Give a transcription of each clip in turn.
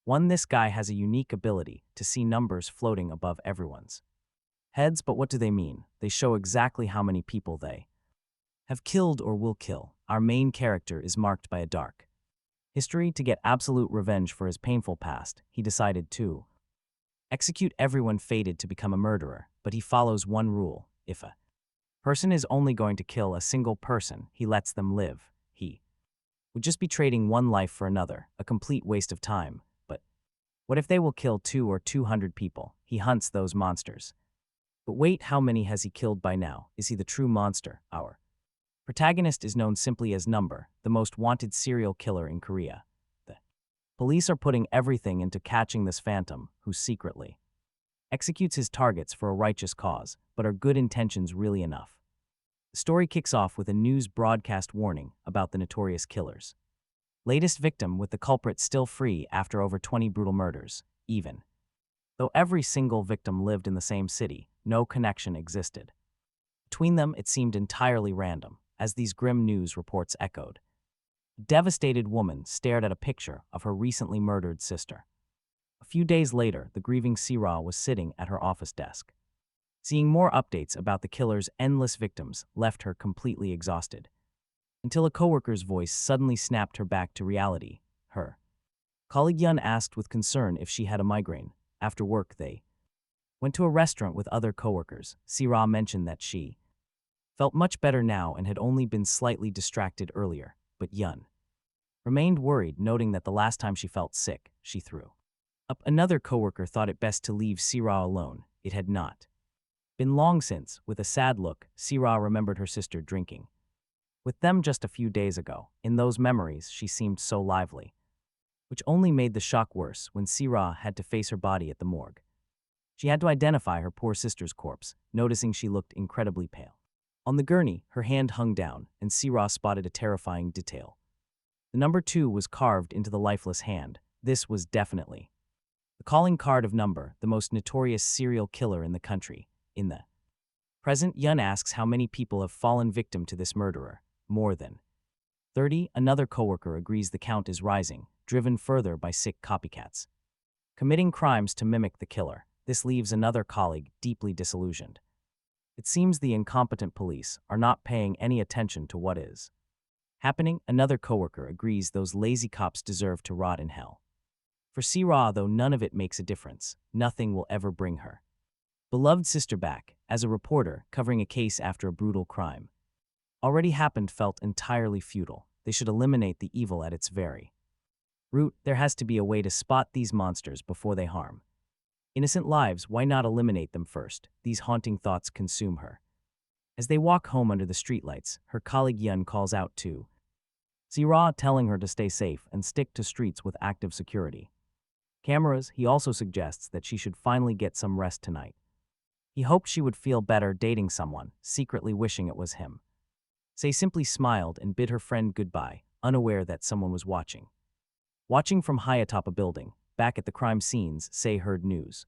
This guy has a unique ability to see numbers floating above everyone's heads, but what do they mean? They show exactly how many people they have killed or will kill. Our main character is marked by a dark history. To get absolute revenge for his painful past, he decided to execute everyone fated to become a murderer, but he follows one rule. If a person is only going to kill a single person, he lets them live. He would just be trading one life for another, a complete waste of time. But what if they will kill 2 or 200 people? He hunts those monsters. But wait, how many has he killed by now? Is he the true monster? Our protagonist is known simply as Number, the most wanted serial killer in Korea. The police are putting everything into catching this phantom, who secretly executes his targets for a righteous cause, but are good intentions really enough? The story kicks off with a news broadcast warning about the notorious killer's latest victim, with the culprit still free after over 20 brutal murders. Even though every single victim lived in the same city, no connection existed between them. It seemed entirely random, as these grim news reports echoed. A devastated woman stared at a picture of her recently murdered sister. A few days later, the grieving Sira was sitting at her office desk. Seeing more updates about the killer's endless victims left her completely exhausted, until a coworker's voice suddenly snapped her back to reality. Her colleague Yun asked with concern if she had a migraine. After work, they went to a restaurant with other coworkers. Sira mentioned that she felt much better now and had only been slightly distracted earlier, but Yun remained worried, noting that the last time she felt sick, she threw up. Another coworker thought it best to leave Sira alone. It had not been long since, with a sad look, Sira remembered her sister drinking with them just a few days ago. In those memories, she seemed so lively, which only made the shock worse when Sira had to face her body at the morgue. She had to identify her poor sister's corpse, noticing she looked incredibly pale. On the gurney, her hand hung down, and Sira spotted a terrifying detail. The number 2 was carved into the lifeless hand. This was definitely the calling card of Number, the most notorious serial killer in the country. In the present, Yun asks how many people have fallen victim to this murderer. More than 30. Another coworker agrees the count is rising, driven further by sick copycats committing crimes to mimic the killer. This leaves another colleague deeply disillusioned. It seems the incompetent police are not paying any attention to what is happening. Another coworker agrees those lazy cops deserve to rot in hell. For Sira, though, none of it makes a difference. Nothing will ever bring her beloved sister back. As a reporter covering a case after a brutal crime already happened felt entirely futile. They should eliminate the evil at its very root. There has to be a way to spot these monsters before they harm innocent lives. Why not eliminate them first? These haunting thoughts consume her. As they walk home under the streetlights, her colleague Yun calls out to Sira, telling her to stay safe and stick to streets with active security cameras. He also suggests that she should finally get some rest tonight. He hoped she would feel better dating someone, secretly wishing it was him. Say simply smiled and bid her friend goodbye, unaware that someone was watching. Watching from high atop a building, back at the crime scenes, Say heard news.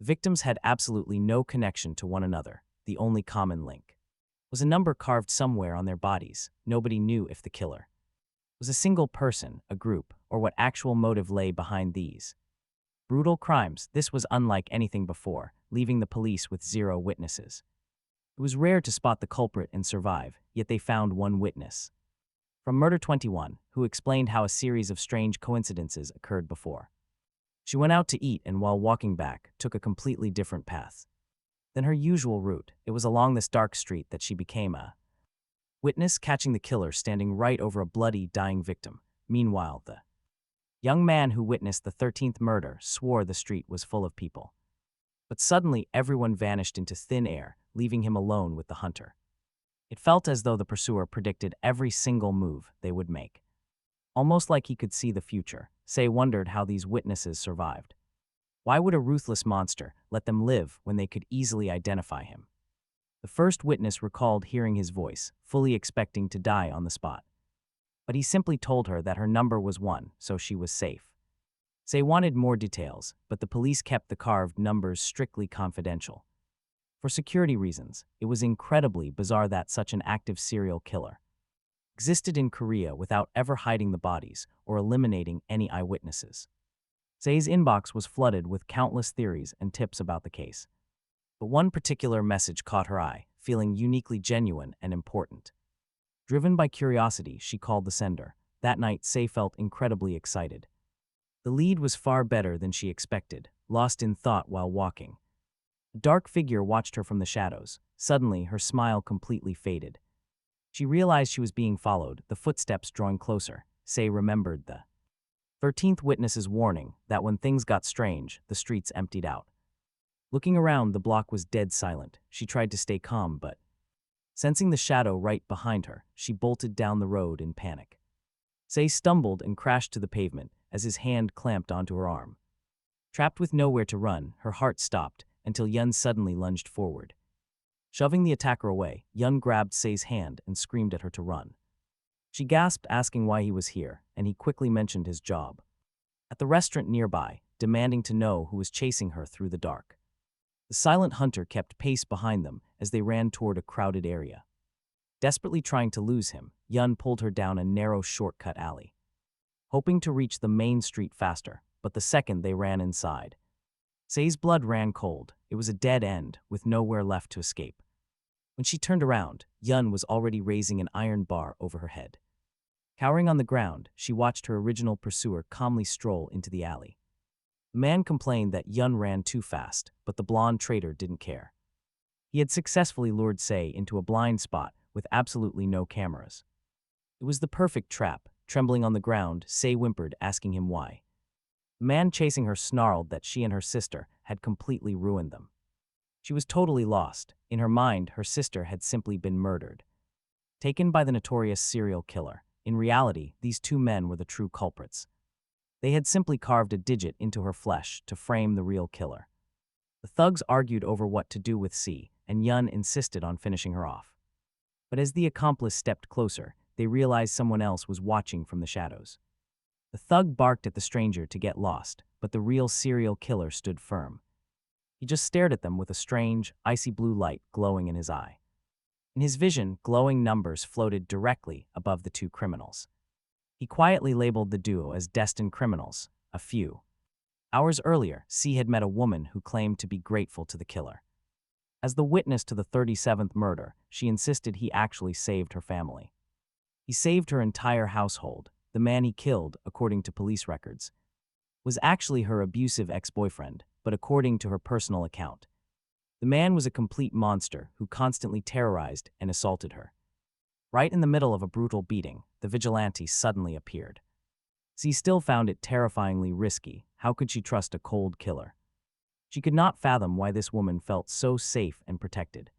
The victims had absolutely no connection to one another. The only common link was a number carved somewhere on their bodies. Nobody knew if the killer was a single person, a group, or what actual motive lay behind these brutal crimes. This was unlike anything before, leaving the police with 0 witnesses. It was rare to spot the culprit and survive, yet they found one witness from Murder 21, who explained how a series of strange coincidences occurred before. She went out to eat and, while walking back, took a completely different path than her usual route. It was along this dark street that she became a witness, catching the killer standing right over a bloody, dying victim. Meanwhile, the young man who witnessed the 13th murder swore the street was full of people. But suddenly, everyone vanished into thin air, leaving him alone with the hunter. It felt as though the pursuer predicted every single move they would make. Almost like he could see the future. Say wondered how these witnesses survived. Why would a ruthless monster let them live when they could easily identify him? The first witness recalled hearing his voice, fully expecting to die on the spot. But he simply told her that her number was 1, so she was safe. Say wanted more details, but the police kept the carved numbers strictly confidential. For security reasons, it was incredibly bizarre that such an active serial killer existed in Korea without ever hiding the bodies or eliminating any eyewitnesses. Say's inbox was flooded with countless theories and tips about the case. But one particular message caught her eye, feeling uniquely genuine and important. Driven by curiosity, she called the sender. That night, Say felt incredibly excited. The lead was far better than she expected, lost in thought while walking. A dark figure watched her from the shadows. Suddenly, her smile completely faded. She realized she was being followed, the footsteps drawing closer. Say remembered the 13th witness's warning that when things got strange, the streets emptied out. Looking around, the block was dead silent. She tried to stay calm, but sensing the shadow right behind her, she bolted down the road in panic. Say stumbled and crashed to the pavement as his hand clamped onto her arm. Trapped with nowhere to run, her heart stopped until Yun suddenly lunged forward. Shoving the attacker away, Yun grabbed Say's hand and screamed at her to run. She gasped, asking why he was here, and he quickly mentioned his job at the restaurant nearby, demanding to know who was chasing her through the dark. The silent hunter kept pace behind them as they ran toward a crowded area. Desperately trying to lose him, Yun pulled her down a narrow shortcut alley, hoping to reach the main street faster, but the second they ran inside, Say's blood ran cold. It was a dead end, with nowhere left to escape. When she turned around, Yun was already raising an iron bar over her head. Cowering on the ground, she watched her original pursuer calmly stroll into the alley. The man complained that Yun ran too fast, but the blonde traitor didn't care. He had successfully lured Say into a blind spot with absolutely no cameras. It was the perfect trap. Trembling on the ground, Say whimpered, asking him why. The man chasing her snarled that she and her sister had completely ruined them. She was totally lost. In her mind, her sister had simply been murdered, taken by the notorious serial killer. In reality, these two men were the true culprits. They had simply carved a digit into her flesh to frame the real killer. The thugs argued over what to do with C, and Yun insisted on finishing her off. But as the accomplice stepped closer, they realized someone else was watching from the shadows. The thug barked at the stranger to get lost, but the real serial killer stood firm. He just stared at them with a strange, icy blue light glowing in his eye. In his vision, glowing numbers floated directly above the two criminals. He quietly labeled the duo as destined criminals. A few hours earlier, C had met a woman who claimed to be grateful to the killer. As the witness to the 37th murder, she insisted he actually saved her family. He saved her entire household. The man he killed, according to police records, was actually her abusive ex-boyfriend, but according to her personal account, the man was a complete monster who constantly terrorized and assaulted her. Right in the middle of a brutal beating, the Vigilante suddenly appeared. Z still found it terrifyingly risky. How could she trust a cold killer? She could not fathom why this woman felt so safe and protected.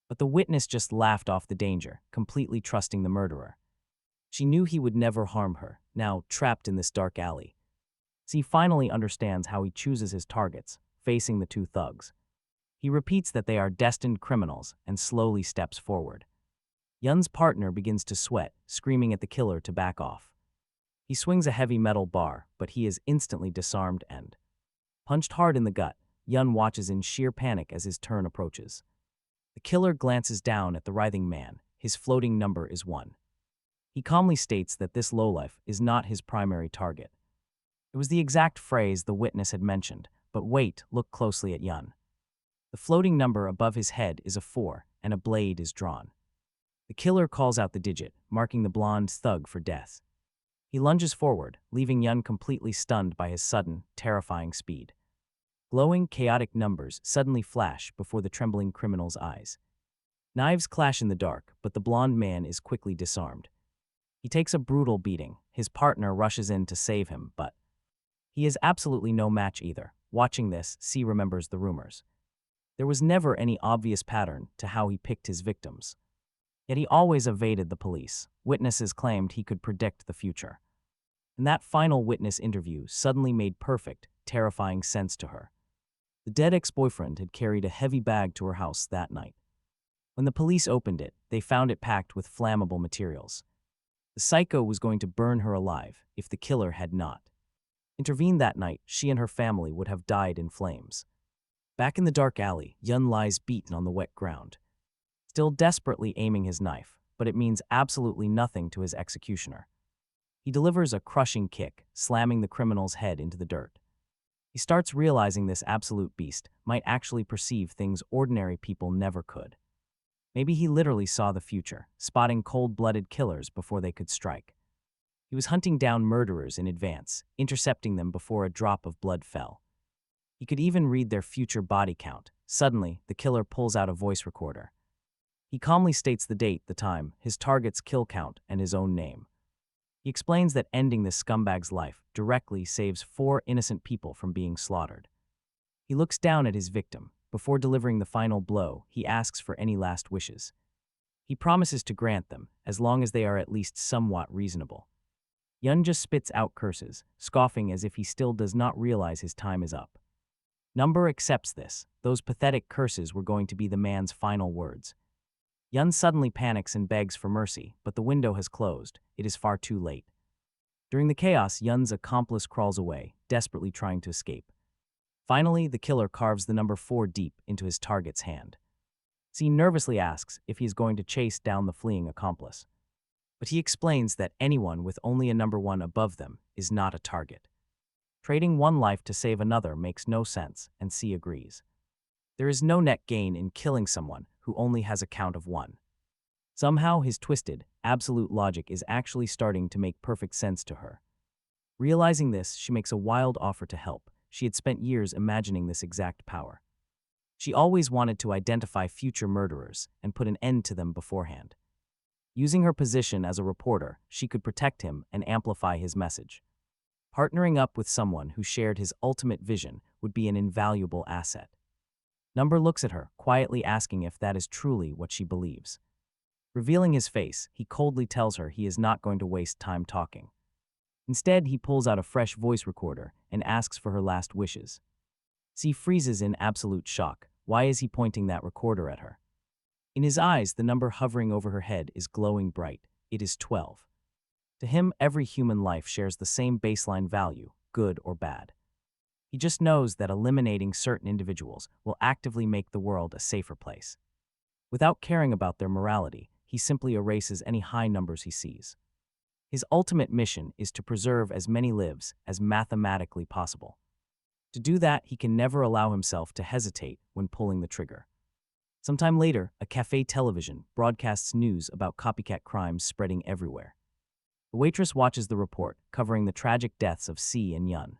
But the witness just laughed off the danger, completely trusting the murderer. She knew he would never harm her, now trapped in this dark alley. Z finally understands how he chooses his targets, facing the two thugs. He repeats that they are destined criminals and slowly steps forward. Yun's partner begins to sweat, screaming at the killer to back off. He swings a heavy metal bar, but he is instantly disarmed and punched hard in the gut. Yun watches in sheer panic as his turn approaches. The killer glances down at the writhing man. His floating number is 1. He calmly states that this lowlife is not his primary target. It was the exact phrase the witness had mentioned, but wait, look closely at Yun. The floating number above his head is a 4, and a blade is drawn. The killer calls out the digit, marking the blonde thug for death. He lunges forward, leaving Yun completely stunned by his sudden, terrifying speed. Glowing, chaotic numbers suddenly flash before the trembling criminal's eyes. Knives clash in the dark, but the blonde man is quickly disarmed. He takes a brutal beating. His partner rushes in to save him, but he is absolutely no match either. Watching this, C remembers the rumors. There was never any obvious pattern to how he picked his victims. Yet he always evaded the police. Witnesses claimed he could predict the future. And that final witness interview suddenly made perfect, terrifying sense to her. The dead ex-boyfriend had carried a heavy bag to her house that night. When the police opened it, they found it packed with flammable materials. The psycho was going to burn her alive if the killer had not intervened that night. She and her family would have died in flames. Back in the dark alley, Yun lies beaten on the wet ground, still desperately aiming his knife, but it means absolutely nothing to his executioner. He delivers a crushing kick, slamming the criminal's head into the dirt. He starts realizing this absolute beast might actually perceive things ordinary people never could. Maybe he literally saw the future, spotting cold-blooded killers before they could strike. He was hunting down murderers in advance, intercepting them before a drop of blood fell. He could even read their future body count. Suddenly, the killer pulls out a voice recorder. He calmly states the date, the time, his target's kill count, and his own name. He explains that ending this scumbag's life directly saves 4 innocent people from being slaughtered. He looks down at his victim. Before delivering the final blow, he asks for any last wishes. He promises to grant them, as long as they are at least somewhat reasonable. Yun just spits out curses, scoffing as if he still does not realize his time is up. Number accepts this. Those pathetic curses were going to be the man's final words. Yun suddenly panics and begs for mercy, but the window has closed. It is far too late. During the chaos, Yun's accomplice crawls away, desperately trying to escape. Finally, the killer carves the number 4 deep into his target's hand. C nervously asks if he is going to chase down the fleeing accomplice. But he explains that anyone with only a number 1 above them is not a target. Trading one life to save another makes no sense, and C agrees. There is no net gain in killing someone who only has a count of 1. Somehow his twisted, absolute logic is actually starting to make perfect sense to her. Realizing this, she makes a wild offer to help. She had spent years imagining this exact power. She always wanted to identify future murderers and put an end to them beforehand. Using her position as a reporter, she could protect him and amplify his message. Partnering up with someone who shared his ultimate vision would be an invaluable asset. Number looks at her, quietly asking if that is truly what she believes. Revealing his face, he coldly tells her he is not going to waste time talking. Instead, he pulls out a fresh voice recorder and asks for her last wishes. C freezes in absolute shock. Why is he pointing that recorder at her? In his eyes, the number hovering over her head is glowing bright. It is 12. To him, every human life shares the same baseline value, good or bad. He just knows that eliminating certain individuals will actively make the world a safer place. Without caring about their morality, he simply erases any high numbers he sees. His ultimate mission is to preserve as many lives as mathematically possible. To do that, he can never allow himself to hesitate when pulling the trigger. Sometime later, a cafe television broadcasts news about copycat crimes spreading everywhere. The waitress watches the report, covering the tragic deaths of C and Yun.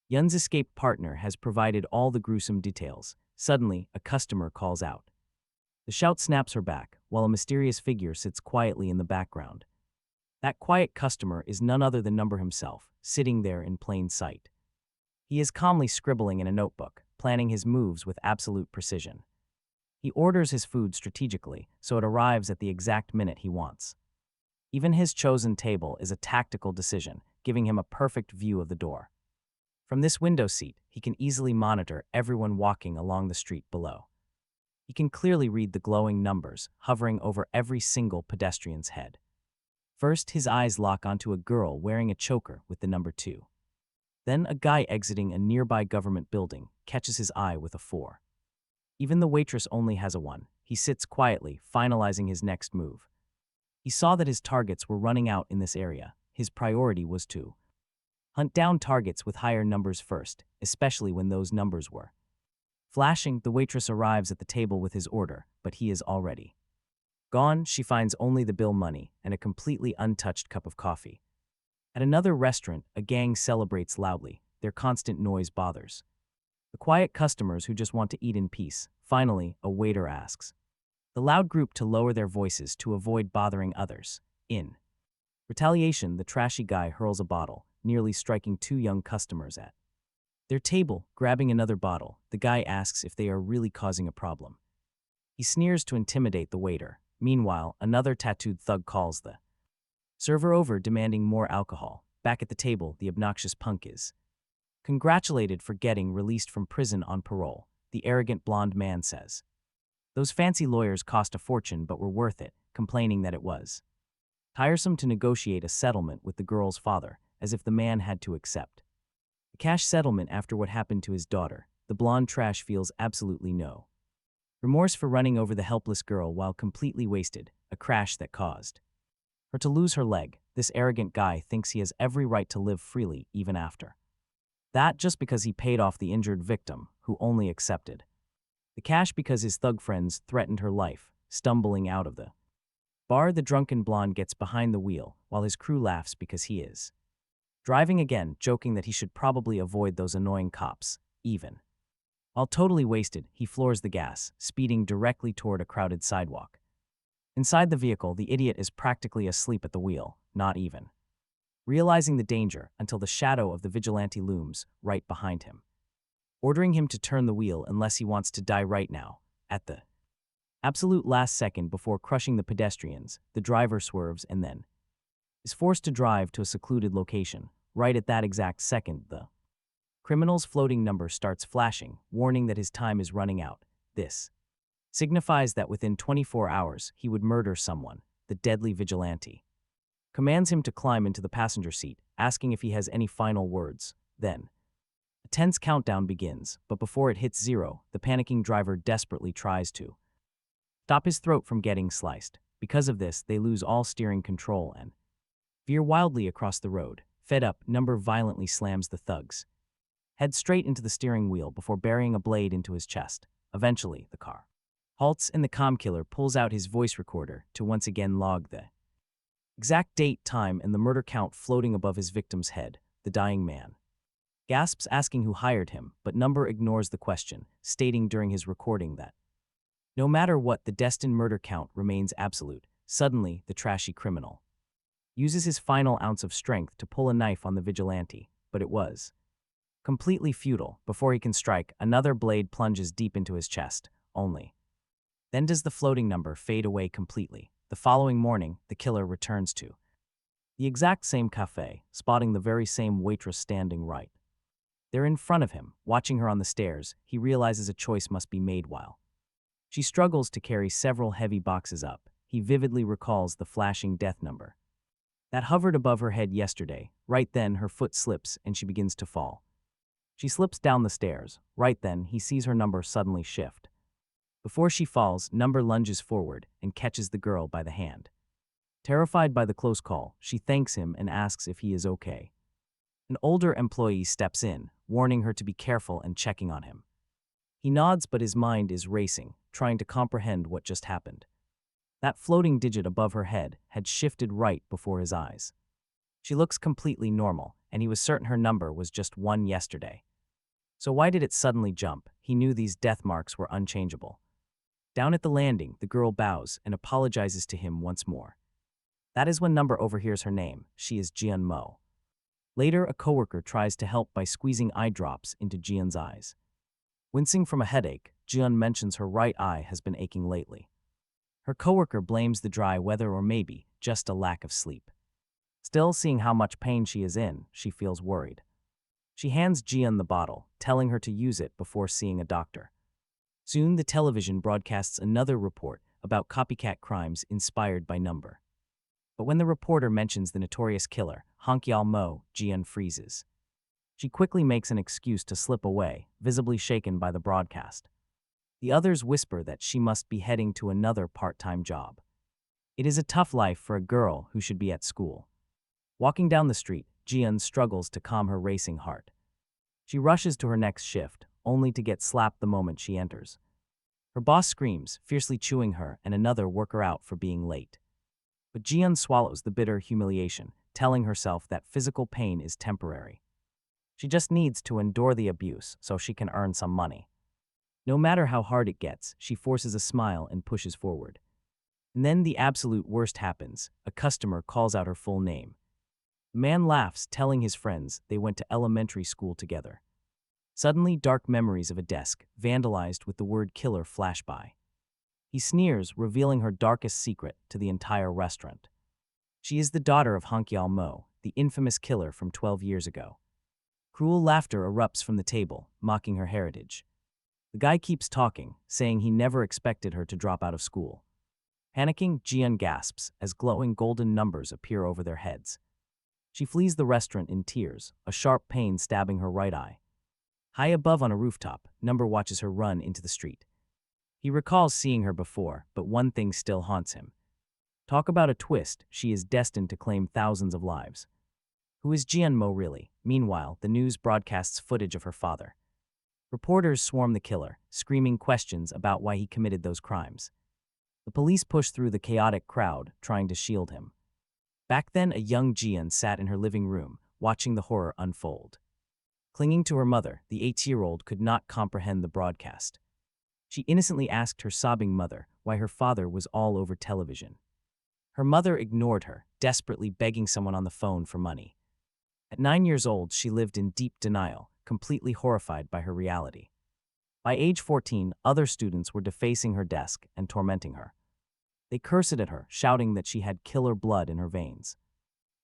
Yun's escaped partner has provided all the gruesome details. Suddenly, a customer calls out. The shout snaps her back, while a mysterious figure sits quietly in the background. That quiet customer is none other than Number himself, sitting there in plain sight. He is calmly scribbling in a notebook, planning his moves with absolute precision. He orders his food strategically, so it arrives at the exact minute he wants. Even his chosen table is a tactical decision, giving him a perfect view of the door. From this window seat, he can easily monitor everyone walking along the street below. He can clearly read the glowing numbers hovering over every single pedestrian's head. First, his eyes lock onto a girl wearing a choker with the number 2. Then, a guy exiting a nearby government building catches his eye with a 4. Even the waitress only has a 1. He sits quietly, finalizing his next move. He saw that his targets were running out in this area. His priority was to hunt down targets with higher numbers first, especially when those numbers were. Flashing, the waitress arrives at the table with his order, but he is already gone. She finds only the bill money and a completely untouched cup of coffee. At another restaurant, a gang celebrates loudly. Their constant noise bothers the quiet customers who just want to eat in peace. Finally, a waiter asks the loud group to lower their voices to avoid bothering others. In retaliation, the trashy guy hurls a bottle, nearly striking 2 young customers at their table. Grabbing another bottle, the guy asks if they are really causing a problem. He sneers to intimidate the waiter. Meanwhile, another tattooed thug calls the server over, demanding more alcohol. Back at the table, the obnoxious punk is congratulated for getting released from prison on parole. The arrogant blonde man says those fancy lawyers cost a fortune but were worth it, complaining that it was tiresome to negotiate a settlement with the girl's father, as if the man had to accept a cash settlement after what happened to his daughter. The blonde trash feels absolutely no remorse for running over the helpless girl while completely wasted, a crash that caused her to lose her leg. This arrogant guy thinks he has every right to live freely even after That just because he paid off the injured victim, who only accepted the cash because his thug friends threatened her life. Stumbling out of the bar, the drunken blonde gets behind the wheel, while his crew laughs because he is driving again, joking that he should probably avoid those annoying cops, even. While totally wasted, he floors the gas, speeding directly toward a crowded sidewalk. Inside the vehicle, the idiot is practically asleep at the wheel, not even realizing the danger until the shadow of the vigilante looms right behind him, ordering him to turn the wheel unless he wants to die right now. At the absolute last second before crushing the pedestrians, the driver swerves and then is forced to drive to a secluded location. Right at that exact second, the criminal's floating number starts flashing, warning that his time is running out. This signifies that within 24 hours he would murder someone. The deadly vigilante commands him to climb into the passenger seat, asking if he has any final words. Then, a tense countdown begins, but before it hits 0, the panicking driver desperately tries to stop his throat from getting sliced. Because of this, they lose all steering control and veer wildly across the road. Fed up, Number violently slams the thug's head straight into the steering wheel before burying a blade into his chest. Eventually, the car halts and the comm killer pulls out his voice recorder to once again log the exact date, time, and the murder count floating above his victim's head. The dying man gasps, asking who hired him, but Number ignores the question, stating during his recording that no matter what, the destined murder count remains absolute. Suddenly, the trashy criminal uses his final ounce of strength to pull a knife on the vigilante, but it was completely futile. Before he can strike, another blade plunges deep into his chest. Only then does the floating number fade away completely. The following morning, the killer returns to the exact same cafe, spotting the very same waitress standing right there in front of him. Watching her on the stairs, he realizes a choice must be made. While she struggles to carry several heavy boxes up, he vividly recalls the flashing death number that hovered above her head yesterday. Right then, her foot slips and she begins to fall. She slips down the stairs. Right then, he sees her number suddenly shift. Before she falls, Number lunges forward and catches the girl by the hand. Terrified by the close call, she thanks him and asks if he is okay. An older employee steps in, warning her to be careful and checking on him. He nods, but his mind is racing, trying to comprehend what just happened. That floating digit above her head had shifted right before his eyes. She looks completely normal, and he was certain her number was just 1 yesterday. So why did it suddenly jump? He knew these death marks were unchangeable. Down at the landing, the girl bows and apologizes to him once more. That is when Number overhears her name. She is Jiun Mo. Later, a coworker tries to help by squeezing eye drops into Jiun's eyes. Wincing from a headache, Jiun mentions her right eye has been aching lately. Her coworker blames the dry weather or maybe just a lack of sleep. Still, seeing how much pain she is in, she feels worried. She hands Jiun the bottle, telling her to use it before seeing a doctor. Soon, the television broadcasts another report about copycat crimes inspired by Number. But when the reporter mentions the notorious killer, Hankyal Mo, Jiun freezes. She quickly makes an excuse to slip away, visibly shaken by the broadcast. The others whisper that she must be heading to another part-time job. It is a tough life for a girl who should be at school. Walking down the street, Jiun struggles to calm her racing heart. She rushes to her next shift, only to get slapped the moment she enters. Her boss screams, fiercely chewing her and another worker out for being late. But Jiun swallows the bitter humiliation, telling herself that physical pain is temporary. She just needs to endure the abuse so she can earn some money. No matter how hard it gets, she forces a smile and pushes forward. And then the absolute worst happens. A customer calls out her full name. The man laughs, telling his friends they went to elementary school together. Suddenly, dark memories of a desk, vandalized with the word killer, flash by. He sneers, revealing her darkest secret to the entire restaurant. She is the daughter of Hankyal Mo, the infamous killer from 12 years ago. Cruel laughter erupts from the table, mocking her heritage. The guy keeps talking, saying he never expected her to drop out of school. Panicking, Jiun gasps as glowing golden numbers appear over their heads. She flees the restaurant in tears, a sharp pain stabbing her right eye. High above on a rooftop, Number watches her run into the street. He recalls seeing her before, but one thing still haunts him. Talk about a twist, she is destined to claim thousands of lives. Who is Jian really? Meanwhile, the news broadcasts footage of her father. Reporters swarm the killer, screaming questions about why he committed those crimes. The police push through the chaotic crowd, trying to shield him. Back then, a young Jian sat in her living room, watching the horror unfold. Clinging to her mother, the 8-year-old could not comprehend the broadcast. She innocently asked her sobbing mother why her father was all over television. Her mother ignored her, desperately begging someone on the phone for money. At 9 years old, she lived in deep denial, completely horrified by her reality. By age 14, other students were defacing her desk and tormenting her. They cursed at her, shouting that she had killer blood in her veins.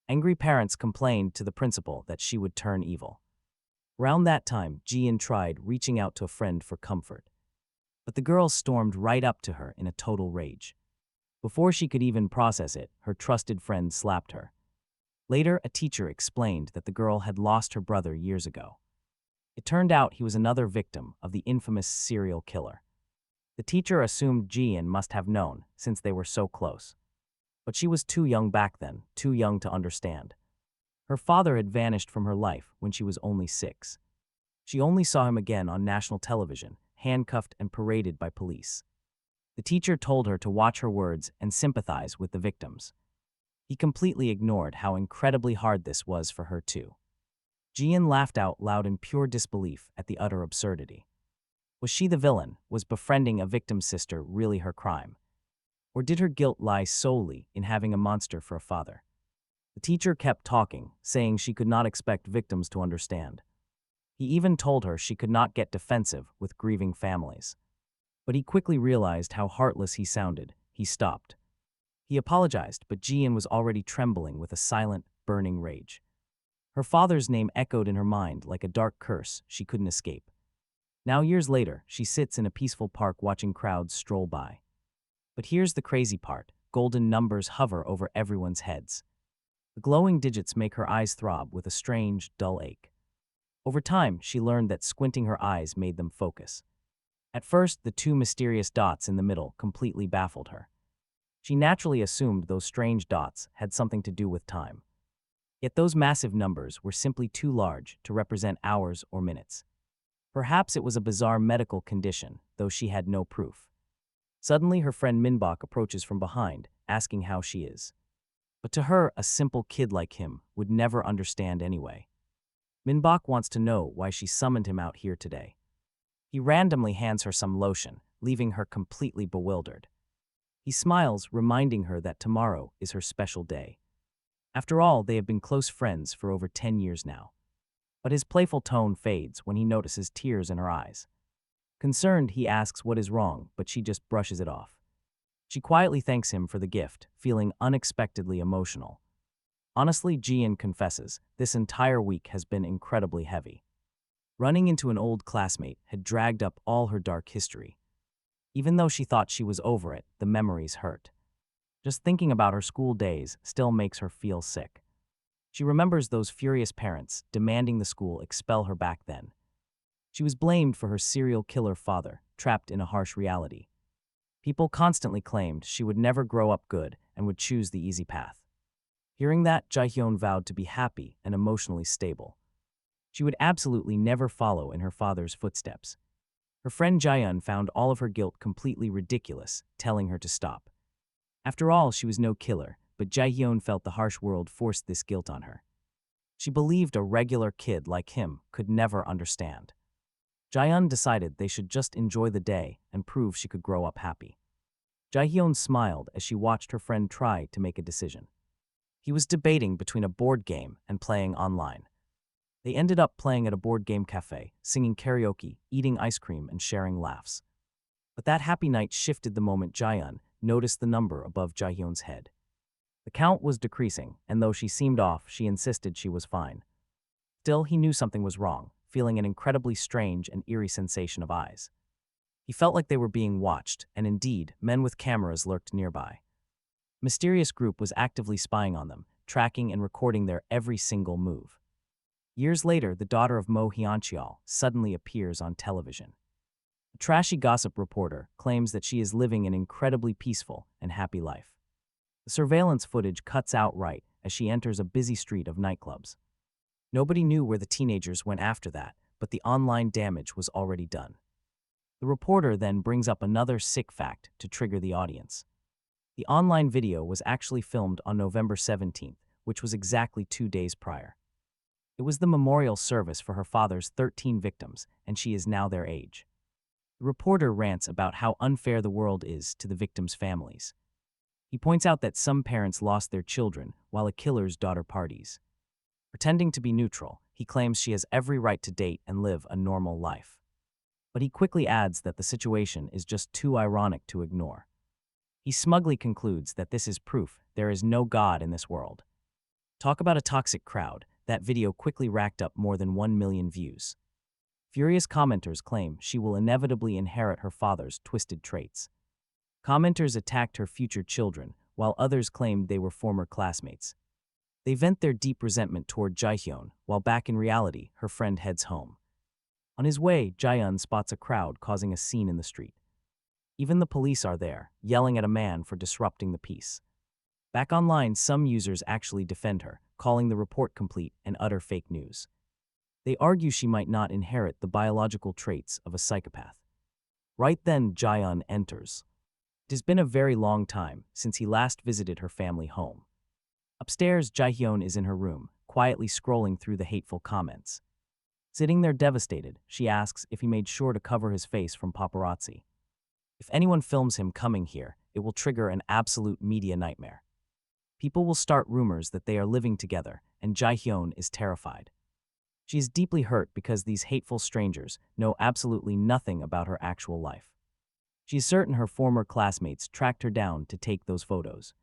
Angry parents complained to the principal that she would turn evil. Around that time, Jian tried reaching out to a friend for comfort. But the girl stormed right up to her in a total rage. Before she could even process it, her trusted friend slapped her. Later, a teacher explained that the girl had lost her brother years ago. It turned out he was another victim of the infamous serial killer. The teacher assumed Jian must have known, since they were so close. But she was too young back then, too young to understand. Her father had vanished from her life when she was only 6. She only saw him again on national television, handcuffed and paraded by police. The teacher told her to watch her words and sympathize with the victims. He completely ignored how incredibly hard this was for her too. Jian laughed out loud in pure disbelief at the utter absurdity. Was she the villain? Was befriending a victim's sister really her crime? Or did her guilt lie solely in having a monster for a father? The teacher kept talking, saying she could not expect victims to understand. He even told her she could not get defensive with grieving families. But he quickly realized how heartless he sounded. He stopped. He apologized, but Jian was already trembling with a silent, burning rage. Her father's name echoed in her mind like a dark curse she couldn't escape. Now, years later, she sits in a peaceful park watching crowds stroll by. But here's the crazy part. Golden numbers hover over everyone's heads. The glowing digits make her eyes throb with a strange, dull ache. Over time, she learned that squinting her eyes made them focus. At first, the 2 mysterious dots in the middle completely baffled her. She naturally assumed those strange dots had something to do with time. Yet those massive numbers were simply too large to represent hours or minutes. Perhaps it was a bizarre medical condition, though she had no proof. Suddenly, her friend Minbok approaches from behind, asking how she is. But to her, a simple kid like him would never understand anyway. Minbok wants to know why she summoned him out here today. He randomly hands her some lotion, leaving her completely bewildered. He smiles, reminding her that tomorrow is her special day. After all, they have been close friends for over 10 years now. But his playful tone fades when he notices tears in her eyes. Concerned, he asks what is wrong, but she just brushes it off. She quietly thanks him for the gift, feeling unexpectedly emotional. Honestly, Jian confesses, this entire week has been incredibly heavy. Running into an old classmate had dragged up all her dark history. Even though she thought she was over it, the memories hurt. Just thinking about her school days still makes her feel sick. She remembers those furious parents demanding the school expel her back then. She was blamed for her serial killer father, trapped in a harsh reality. People constantly claimed she would never grow up good and would choose the easy path. Hearing that, Jaehyun vowed to be happy and emotionally stable. She would absolutely never follow in her father's footsteps. Her friend Jaehyun found all of her guilt completely ridiculous, telling her to stop. After all, she was no killer, but Jaehyun felt the harsh world forced this guilt on her. She believed a regular kid like him could never understand. Jaehyun decided they should just enjoy the day and prove she could grow up happy. Jaehyun smiled as she watched her friend try to make a decision. He was debating between a board game and playing online. They ended up playing at a board game cafe, singing karaoke, eating ice cream, and sharing laughs. But that happy night shifted the moment Jaehyun noticed the number above Jaehyun's head. The count was decreasing, and though she seemed off, she insisted she was fine. Still, he knew something was wrong, feeling an incredibly strange and eerie sensation of eyes. He felt like they were being watched, and indeed, men with cameras lurked nearby. A mysterious group was actively spying on them, tracking and recording their every single move. Years later, the daughter of Mo Hyuncheol suddenly appears on television. A trashy gossip reporter claims that she is living an incredibly peaceful and happy life. The surveillance footage cuts out right as she enters a busy street of nightclubs. Nobody knew where the teenagers went after that, but the online damage was already done. The reporter then brings up another sick fact to trigger the audience. The online video was actually filmed on November 17th, which was exactly 2 days prior. It was the memorial service for her father's 13 victims, and she is now their age. The reporter rants about how unfair the world is to the victims' families. He points out that some parents lost their children while a killer's daughter parties. Pretending to be neutral, he claims she has every right to date and live a normal life. But he quickly adds that the situation is just too ironic to ignore. He smugly concludes that this is proof there is no God in this world. Talk about a toxic crowd, that video quickly racked up more than 1 million views. Furious commenters claim she will inevitably inherit her father's twisted traits. Commenters attacked her future children, while others claimed they were former classmates. They vent their deep resentment toward Jiun, while back in reality, her friend heads home. On his way, Jiun spots a crowd causing a scene in the street. Even the police are there, yelling at a man for disrupting the peace. Back online, some users actually defend her, calling the report complete and utter fake news. They argue she might not inherit the biological traits of a psychopath. Right then, Jiun enters. It has been a very long time since he last visited her family home. Upstairs, Jihyun is in her room, quietly scrolling through the hateful comments. Sitting there devastated, she asks if he made sure to cover his face from paparazzi. If anyone films him coming here, it will trigger an absolute media nightmare. People will start rumors that they are living together, and Jihyun is terrified. She is deeply hurt because these hateful strangers know absolutely nothing about her actual life. She is certain her former classmates tracked her down to take those photos.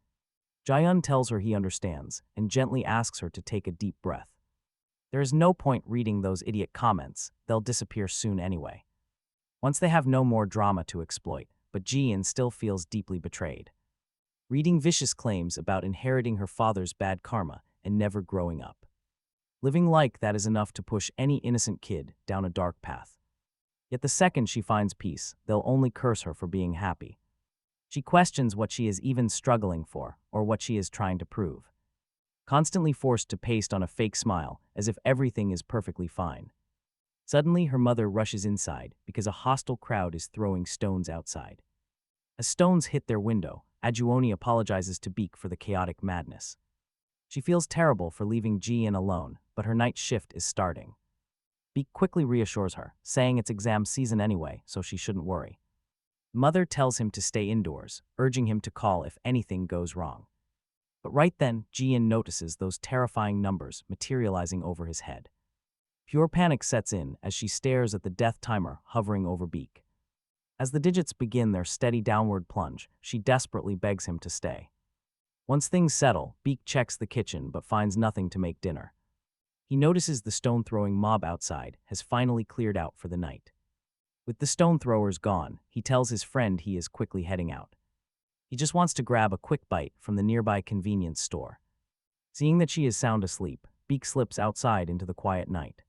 Jihyun tells her he understands and gently asks her to take a deep breath. There is no point reading those idiot comments, they'll disappear soon anyway. Once they have no more drama to exploit, but Jiun still feels deeply betrayed. Reading vicious claims about inheriting her father's bad karma and never growing up. Living like that is enough to push any innocent kid down a dark path. Yet the second she finds peace, they'll only curse her for being happy. She questions what she is even struggling for, or what she is trying to prove. Constantly forced to paste on a fake smile, as if everything is perfectly fine. Suddenly, her mother rushes inside because a hostile crowd is throwing stones outside. As stones hit their window, Ajuoni apologizes to Beek for the chaotic madness. She feels terrible for leaving Jian alone, but her night shift is starting. Beek quickly reassures her, saying it's exam season anyway, so she shouldn't worry. Mother tells him to stay indoors, urging him to call if anything goes wrong. But right then, Jian notices those terrifying numbers materializing over his head. Pure panic sets in as she stares at the death timer hovering over Beek. As the digits begin their steady downward plunge, she desperately begs him to stay. Once things settle, Beek checks the kitchen but finds nothing to make dinner. He notices the stone-throwing mob outside has finally cleared out for the night. With the stone throwers gone, he tells his friend he is quickly heading out. He just wants to grab a quick bite from the nearby convenience store. Seeing that she is sound asleep, Beek slips outside into the quiet night.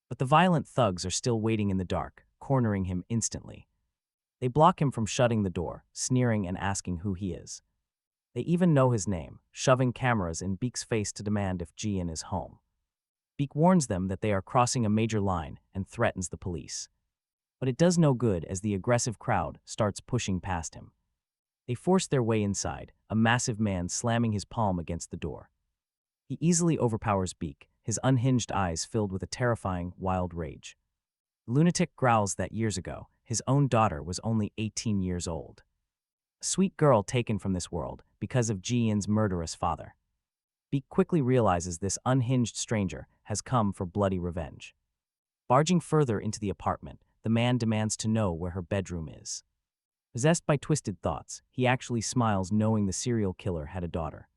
But the violent thugs are still waiting in the dark, cornering him instantly. They block him from shutting the door, sneering and asking who he is. They even know his name, shoving cameras in Beek's face to demand if Jian is home. Beek warns them that they are crossing a major line and threatens the police. But it does no good as the aggressive crowd starts pushing past him. They force their way inside, a massive man slamming his palm against the door. He easily overpowers Beek, his unhinged eyes filled with a terrifying, wild rage. The lunatic growls that years ago, his own daughter was only 18 years old. A sweet girl taken from this world because of Jian's murderous father. Beek quickly realizes this unhinged stranger has come for bloody revenge. Barging further into the apartment, the man demands to know where her bedroom is. Possessed by twisted thoughts, he actually smiles knowing the serial killer had a daughter.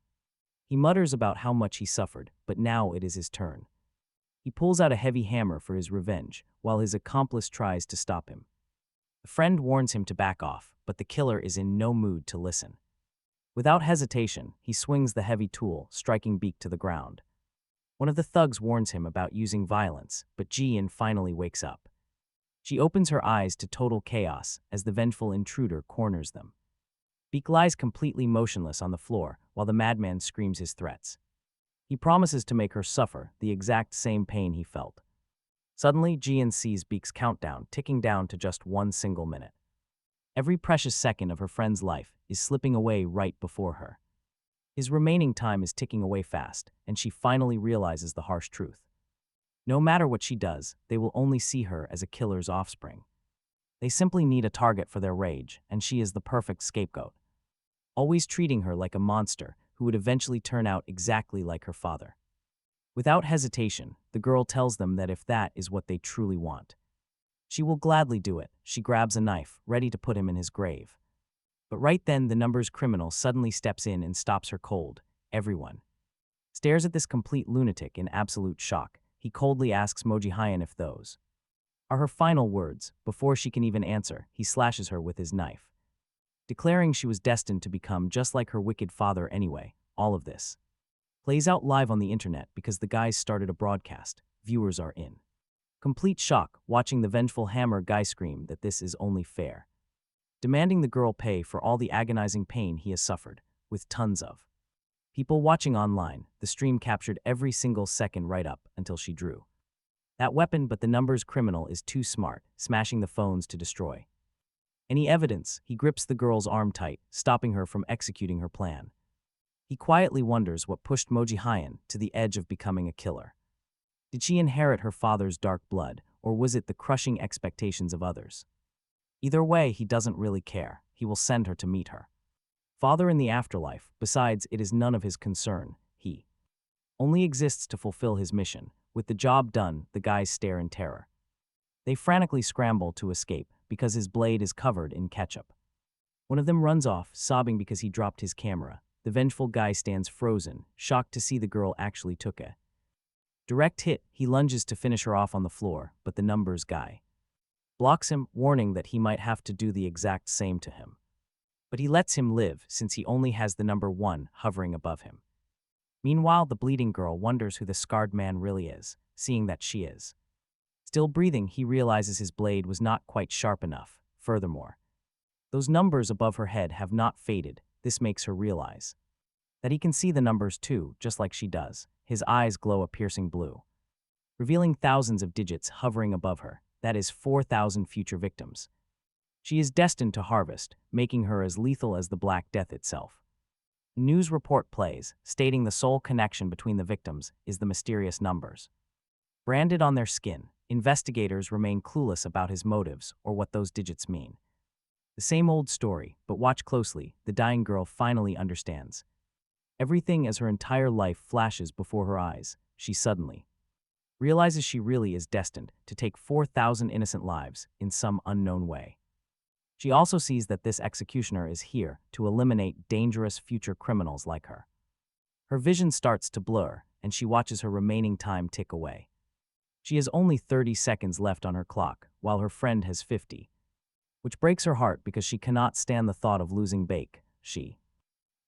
He mutters about how much he suffered, but now it is his turn. He pulls out a heavy hammer for his revenge, while his accomplice tries to stop him. A friend warns him to back off, but the killer is in no mood to listen. Without hesitation, he swings the heavy tool, striking Beek to the ground. One of the thugs warns him about using violence, but Jian finally wakes up. She opens her eyes to total chaos as the vengeful intruder corners them. Beek lies completely motionless on the floor while the madman screams his threats. He promises to make her suffer the exact same pain he felt. Suddenly, Jiun sees Beek's countdown ticking down to just 1 single minute. Every precious second of her friend's life is slipping away right before her. His remaining time is ticking away fast, and she finally realizes the harsh truth. No matter what she does, they will only see her as a killer's offspring. They simply need a target for their rage, and she is the perfect scapegoat, always treating her like a monster who would eventually turn out exactly like her father. Without hesitation, the girl tells them that if that is what they truly want, she will gladly do it. She grabs a knife, ready to put him in his grave. But right then, the numbers criminal suddenly steps in and stops her cold. Everyone stares at this complete lunatic in absolute shock. He coldly asks Moji Hyan if those are her final words. Before she can even answer, he slashes her with his knife, declaring she was destined to become just like her wicked father anyway. All of this plays out live on the internet because the guys started a broadcast. Viewers are in complete shock, watching the vengeful hammer guy scream that this is only fair, demanding the girl pay for all the agonizing pain he has suffered, with tons of people watching online. The stream captured every single second right up until she drew that weapon, but the numbers criminal is too smart, smashing the phones to destroy any evidence. He grips the girl's arm tight, stopping her from executing her plan. He quietly wonders what pushed Moji Hyan to the edge of becoming a killer. Did she inherit her father's dark blood, or was it the crushing expectations of others? Either way, he doesn't really care. He will send her to meet her father in the afterlife. Besides, it is none of his concern. He only exists to fulfill his mission. With the job done, the guys stare in terror. They frantically scramble to escape because his blade is covered in ketchup. One of them runs off, sobbing because he dropped his camera. The vengeful guy stands frozen, shocked to see the girl actually took a direct hit. He lunges to finish her off on the floor, but the numbers guy blocks him, warning that he might have to do the exact same to him. But he lets him live since he only has the number 1 hovering above him. Meanwhile, the bleeding girl wonders who the scarred man really is. Seeing that she is still breathing, he realizes his blade was not quite sharp enough. Furthermore, those numbers above her head have not faded. This makes her realize that he can see the numbers too, just like she does. His eyes glow a piercing blue, revealing thousands of digits hovering above her. That is 4,000 future victims she is destined to harvest, making her as lethal as the Black Death itself. A news report plays, stating the sole connection between the victims is the mysterious numbers branded on their skin. Investigators remain clueless about his motives or what those digits mean. The same old story, but watch closely. The dying girl finally understands everything as her entire life flashes before her eyes. She suddenly realizes she really is destined to take 4,000 innocent lives in some unknown way. She also sees that this executioner is here to eliminate dangerous future criminals like her. Her vision starts to blur, and she watches her remaining time tick away. She has only 30 seconds left on her clock, while her friend has 50, which breaks her heart because she cannot stand the thought of losing Bake. She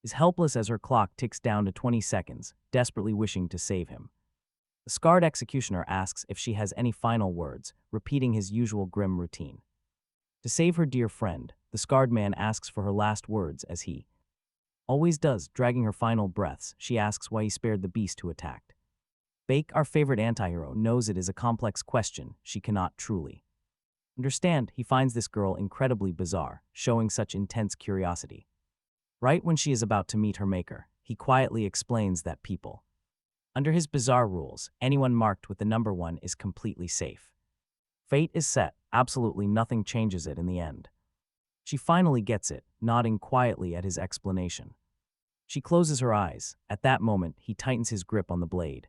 is helpless as her clock ticks down to 20 seconds, desperately wishing to save him. The scarred executioner asks if she has any final words, repeating his usual grim routine. To save her dear friend, the scarred man asks for her last words as he always does, dragging her final breaths. She asks why he spared the beast who attacked Bake. Our favorite antihero knows it is a complex question she cannot truly understand. He finds this girl incredibly bizarre, showing such intense curiosity. Right when she is about to meet her maker, he quietly explains that people under his bizarre rules, anyone marked with the number 1 is completely safe. Fate is set, absolutely nothing changes it in the end. She finally gets it, nodding quietly at his explanation. She closes her eyes. At that moment, he tightens his grip on the blade.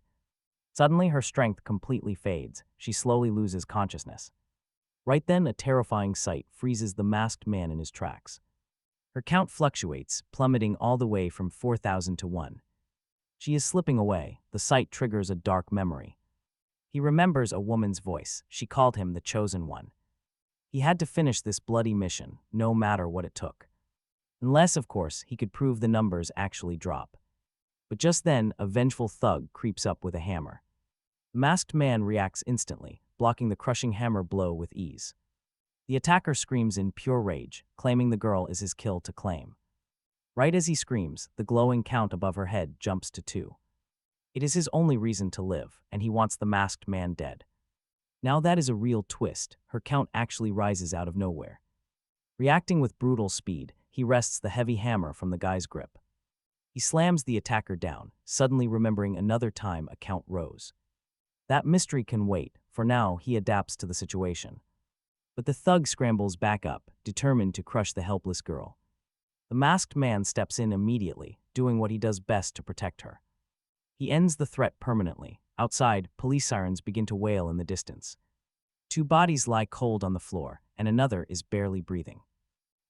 Suddenly, her strength completely fades. She slowly loses consciousness. Right then, a terrifying sight freezes the masked man in his tracks. Her count fluctuates, plummeting all the way from 4,000 to 1. She is slipping away. The sight triggers a dark memory. He remembers a woman's voice. She called him the Chosen One. He had to finish this bloody mission, no matter what it took. Unless, of course, he could prove the numbers actually drop. But just then, a vengeful thug creeps up with a hammer. The masked man reacts instantly, blocking the crushing hammer blow with ease. The attacker screams in pure rage, claiming the girl is his kill to claim. Right as he screams, the glowing count above her head jumps to 2. It is his only reason to live, and he wants the masked man dead. Now that is a real twist. Her count actually rises out of nowhere. Reacting with brutal speed, he wrests the heavy hammer from the guy's grip. He slams the attacker down, suddenly remembering another time a count rose. That mystery can wait. For now, he adapts to the situation. But the thug scrambles back up, determined to crush the helpless girl. The masked man steps in immediately, doing what he does best to protect her. He ends the threat permanently. Outside, police sirens begin to wail in the distance. 2 bodies lie cold on the floor, and another is barely breathing.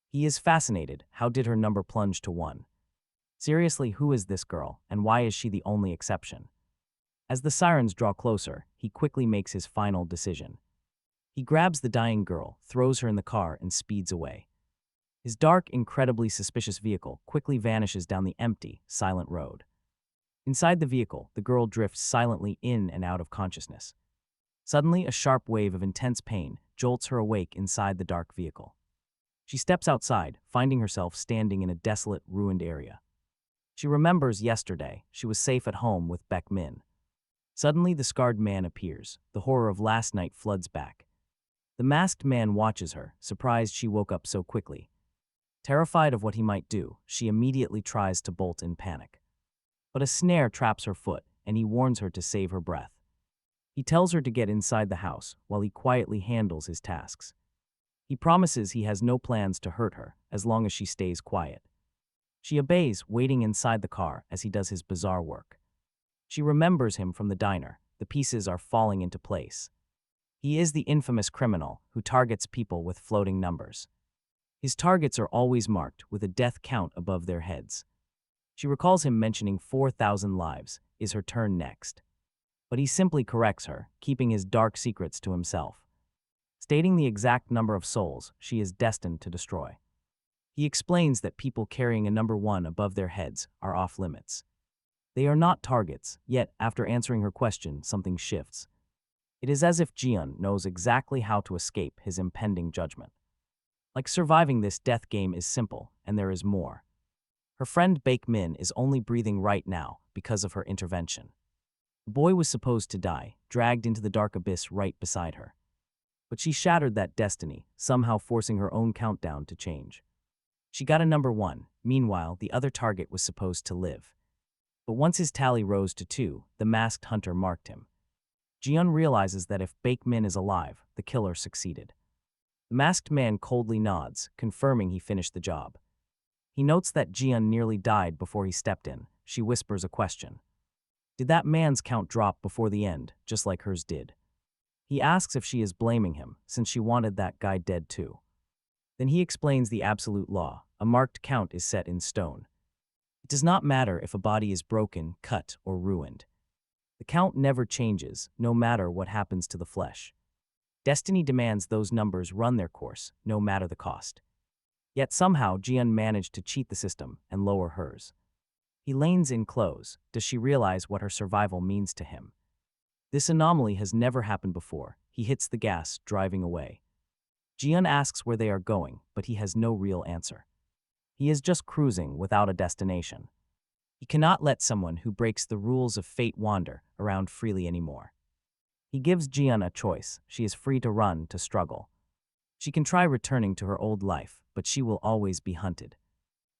He is fascinated. How did her number plunge to 1? Seriously, who is this girl, and why is she the only exception? As the sirens draw closer, he quickly makes his final decision. He grabs the dying girl, throws her in the car, and speeds away. His dark, incredibly suspicious vehicle quickly vanishes down the empty, silent road. Inside the vehicle, the girl drifts silently in and out of consciousness. Suddenly, a sharp wave of intense pain jolts her awake inside the dark vehicle. She steps outside, finding herself standing in a desolate, ruined area. She remembers yesterday. She was safe at home with Baek Min. Suddenly, the scarred man appears. The horror of last night floods back. The masked man watches her, surprised she woke up so quickly. Terrified of what he might do, she immediately tries to bolt in panic. But a snare traps her foot, and he warns her to save her breath. He tells her to get inside the house, while he quietly handles his tasks. He promises he has no plans to hurt her, as long as she stays quiet. She obeys, waiting inside the car as he does his bizarre work. She remembers him from the diner. The pieces are falling into place. He is the infamous criminal who targets people with floating numbers. His targets are always marked with a death count above their heads. She recalls him mentioning 4,000 lives. Is her turn next? But he simply corrects her, keeping his dark secrets to himself. Stating the exact number of souls she is destined to destroy. He explains that people carrying a number 1 above their heads are off limits. They are not targets, yet after answering her question, something shifts. It is as if Jiun knows exactly how to escape his impending judgment. Like surviving this death game is simple, and there is more. Her friend Baek Min is only breathing right now because of her intervention. The boy was supposed to die, dragged into the dark abyss right beside her. But she shattered that destiny, somehow forcing her own countdown to change. She got a number 1. Meanwhile, the other target was supposed to live. But once his tally rose to 2, the masked hunter marked him. Jiun realizes that if Baek Min is alive, the killer succeeded. The masked man coldly nods, confirming he finished the job. He notes that Jiun nearly died before he stepped in. She whispers a question. Did that man's count drop before the end, just like hers did? He asks if she is blaming him, since she wanted that guy dead too. Then he explains the absolute law. A marked count is set in stone. It does not matter if a body is broken, cut, or ruined. The count never changes, no matter what happens to the flesh. Destiny demands those numbers run their course, no matter the cost. Yet somehow Jiun managed to cheat the system and lower hers. He leans in close. Does she realize what her survival means to him? This anomaly has never happened before. He hits the gas, driving away. Jiun asks where they are going, but he has no real answer. He is just cruising without a destination. He cannot let someone who breaks the rules of fate wander around freely anymore. He gives Jiun a choice. She is free to run, to struggle. She can try returning to her old life, but she will always be hunted.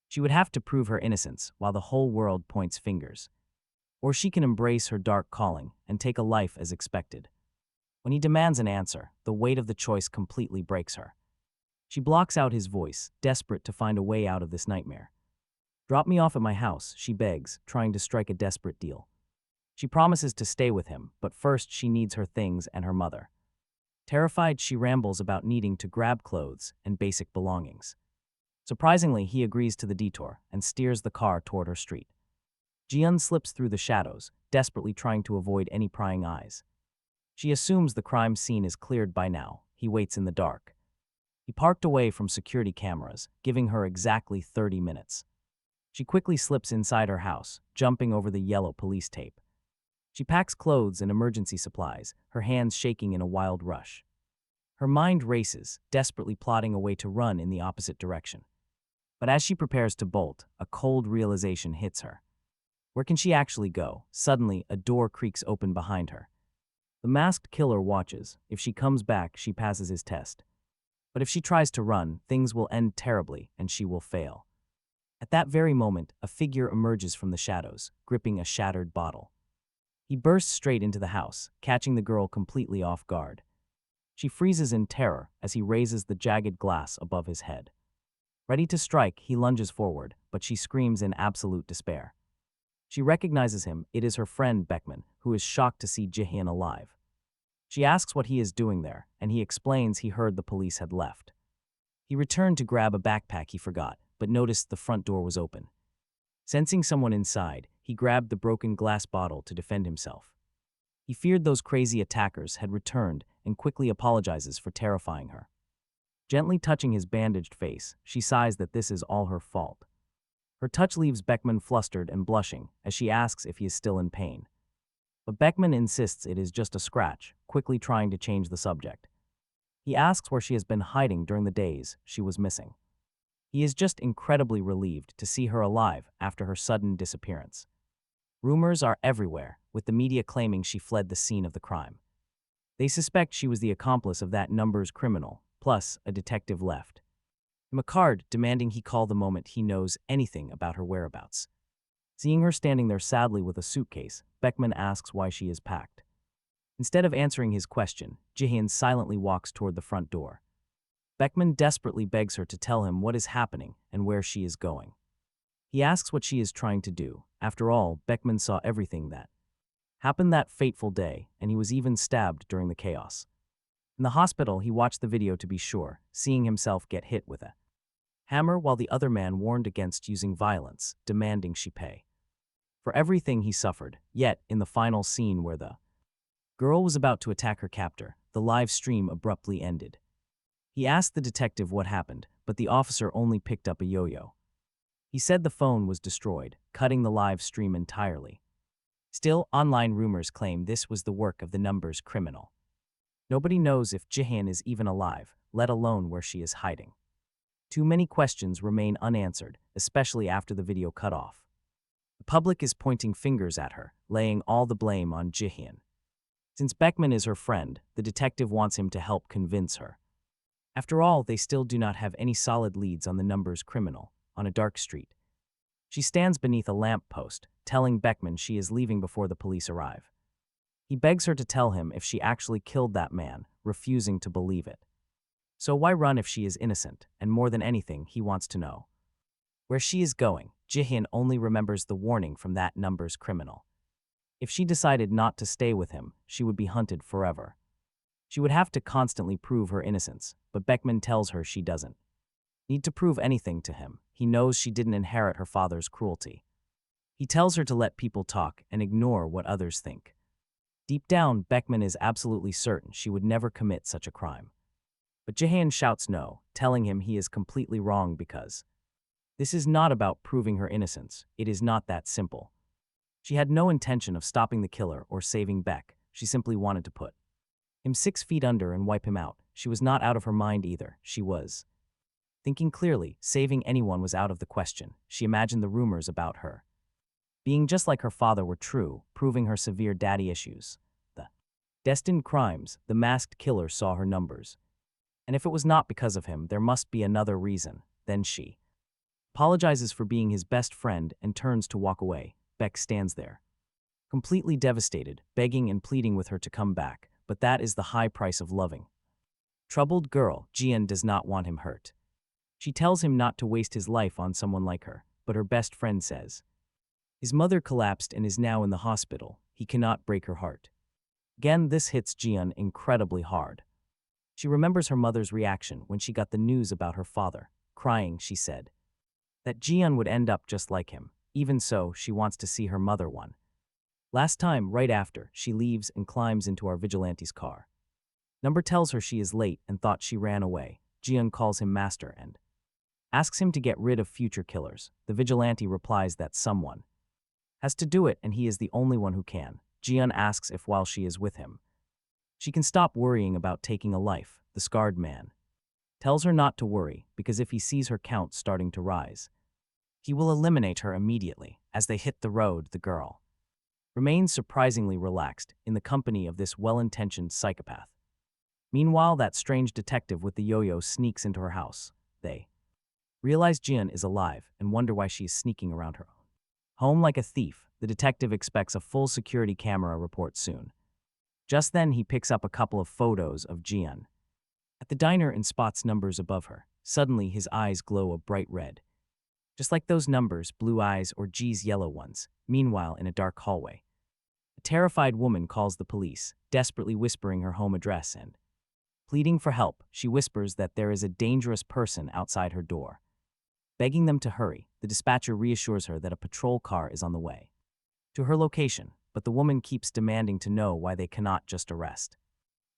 She would have to prove her innocence while the whole world points fingers. Or she can embrace her dark calling and take a life as expected. When he demands an answer, the weight of the choice completely breaks her. She blocks out his voice, desperate to find a way out of this nightmare. Drop me off at my house, she begs, trying to strike a desperate deal. She promises to stay with him, but first she needs her things and her mother. Terrified, she rambles about needing to grab clothes and basic belongings. Surprisingly, he agrees to the detour and steers the car toward her street. Jiun slips through the shadows, desperately trying to avoid any prying eyes. She assumes the crime scene is cleared by now. He waits in the dark. He parked away from security cameras, giving her exactly 30 minutes. She quickly slips inside her house, jumping over the yellow police tape. She packs clothes and emergency supplies, her hands shaking in a wild rush. Her mind races, desperately plotting a way to run in the opposite direction. But as she prepares to bolt, a cold realization hits her. Where can she actually go? Suddenly, a door creaks open behind her. The masked killer watches. If she comes back, she passes his test. But if she tries to run, things will end terribly and she will fail. At that very moment, a figure emerges from the shadows, gripping a shattered bottle. He bursts straight into the house, catching the girl completely off guard. She freezes in terror as he raises the jagged glass above his head. Ready to strike, he lunges forward, but she screams in absolute despair. She recognizes him. It is her friend Beckman, who is shocked to see Jiun alive. She asks what he is doing there, and he explains he heard the police had left. He returned to grab a backpack he forgot, but noticed the front door was open. Sensing someone inside, he grabbed the broken glass bottle to defend himself. He feared those crazy attackers had returned and quickly apologizes for terrifying her. Gently touching his bandaged face, she sighs that this is all her fault. Her touch leaves Beckman flustered and blushing as she asks if he is still in pain. But Beckman insists it is just a scratch, quickly trying to change the subject. He asks where she has been hiding during the days she was missing. He is just incredibly relieved to see her alive after her sudden disappearance. Rumors are everywhere, with the media claiming she fled the scene of the crime. They suspect she was the accomplice of that number's criminal, plus a detective left him a card demanding he call the moment he knows anything about her whereabouts. Seeing her standing there sadly with a suitcase, Beckman asks why she is packed. Instead of answering his question, Jiun silently walks toward the front door. Beckman desperately begs her to tell him what is happening and where she is going. He asks what she is trying to do. After all, Beckman saw everything that happened that fateful day, and he was even stabbed during the chaos. In the hospital, he watched the video to be sure, seeing himself get hit with a hammer while the other man warned against using violence, demanding she pay for everything he suffered. Yet, in the final scene where the girl was about to attack her captor, the live stream abruptly ended. He asked the detective what happened, but the officer only picked up a yo-yo. He said the phone was destroyed, cutting the live stream entirely. Still, online rumors claim this was the work of the number's criminal. Nobody knows if Jiun is even alive, let alone where she is hiding. Too many questions remain unanswered, especially after the video cut off. The public is pointing fingers at her, laying all the blame on Jiun. Since Beckman is her friend, the detective wants him to help convince her. After all, they still do not have any solid leads on the number's criminal. On a dark street, she stands beneath a lamp post, telling Beckman she is leaving before the police arrive. He begs her to tell him if she actually killed that man, refusing to believe it. So why run if she is innocent? And more than anything, he wants to know where she is going. Jiun only remembers the warning from that number's criminal. If she decided not to stay with him, she would be hunted forever. She would have to constantly prove her innocence, but Beckman tells her she doesn't need to prove anything to him. He knows she didn't inherit her father's cruelty. He tells her to let people talk and ignore what others think. Deep down, Beckman is absolutely certain she would never commit such a crime. But Jiun shouts no, telling him he is completely wrong because this is not about proving her innocence. It is not that simple. She had no intention of stopping the killer or saving Beck. She simply wanted to put him 6 feet under and wipe him out. She was not out of her mind either. She was thinking clearly. Saving anyone was out of the question. She imagined the rumors about her being just like her father were true, proving her severe daddy issues. The destined crimes, the masked killer saw her numbers. And if it was not because of him, there must be another reason. Then she apologizes for being his best friend and turns to walk away. Beck stands there, completely devastated, begging and pleading with her to come back. But that is the high price of loving. Troubled girl, Jiun does not want him hurt. She tells him not to waste his life on someone like her, but her best friend says his mother collapsed and is now in the hospital. He cannot break her heart. Again, this hits Jiun incredibly hard. She remembers her mother's reaction when she got the news about her father. Crying, she said that Jiun would end up just like him. Even so, she wants to see her mother one last time. Right after, she leaves and climbs into our Vigilante's car. Number tells her she is late and thought she ran away. Jiun calls him master and asks him to get rid of future killers. The Vigilante replies that someone has to do it and he is the only one who can. Jiun asks if while she is with him, she can stop worrying about taking a life. The scarred man tells her not to worry because if he sees her count starting to rise, He will eliminate her immediately. As they hit the road, the girl remains surprisingly relaxed in the company of this well-intentioned psychopath. Meanwhile, that strange detective with the yo-yo sneaks into her house. They realize Jiun is alive and wonder why she is sneaking around her home like a thief. The detective expects a full security camera report soon. Just then, he picks up a couple of photos of Jiun at the diner and spots numbers above her. Suddenly, his eyes glow a bright red, just like those numbers, blue eyes or G's yellow ones. Meanwhile, in a dark hallway, a terrified woman calls the police, desperately whispering her home address and pleading for help. She whispers that there is a dangerous person outside her door. Begging them to hurry, the dispatcher reassures her that a patrol car is on the way to her location, but the woman keeps demanding to know why they cannot just arrest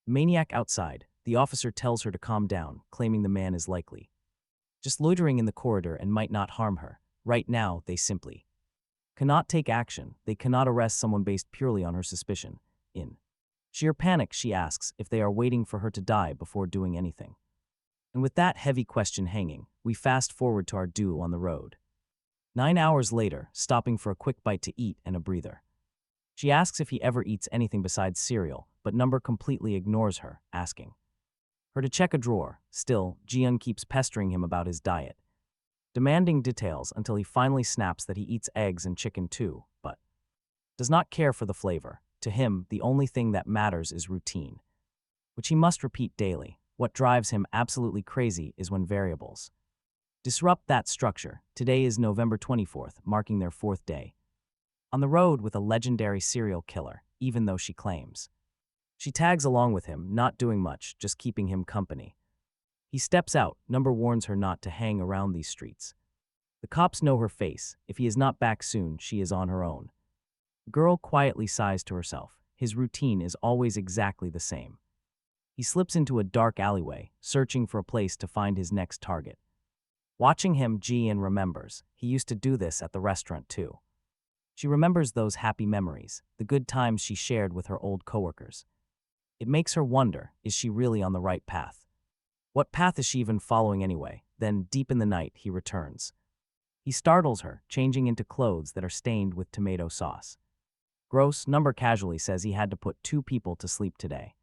the maniac outside. The officer tells her to calm down, claiming the man is likely just loitering in the corridor and might not harm her. Right now, they simply cannot take action. They cannot arrest someone based purely on her suspicion. In sheer panic, she asks if they are waiting for her to die before doing anything. And with that heavy question hanging, we fast forward to our duo on the road. 9 hours later, stopping for a quick bite to eat and a breather. She asks if he ever eats anything besides cereal, but Number completely ignores her, asking her to check a drawer. Still, Jiun keeps pestering him about his diet, demanding details until he finally snaps that he eats eggs and chicken too, but does not care for the flavor. To him, the only thing that matters is routine, which he must repeat daily. What drives him absolutely crazy is when variables disrupt that structure. Today is November 24th, marking their 4th day on the road with a legendary serial killer, even though she claims she tags along with him, not doing much, just keeping him company. He steps out. Number warns her not to hang around these streets. The cops know her face. If he is not back soon, she is on her own. The girl quietly sighs to herself. His routine is always exactly the same. He slips into a dark alleyway, searching for a place to find his next target. Watching him, Jiun remembers. He used to do this at the restaurant too. She remembers those happy memories, the good times she shared with her old coworkers. It makes her wonder, is she really on the right path? What path is she even following anyway? Then, deep in the night, he returns. He startles her, changing into clothes that are stained with tomato sauce. Gross. Number casually says he had to put 2 people to sleep today.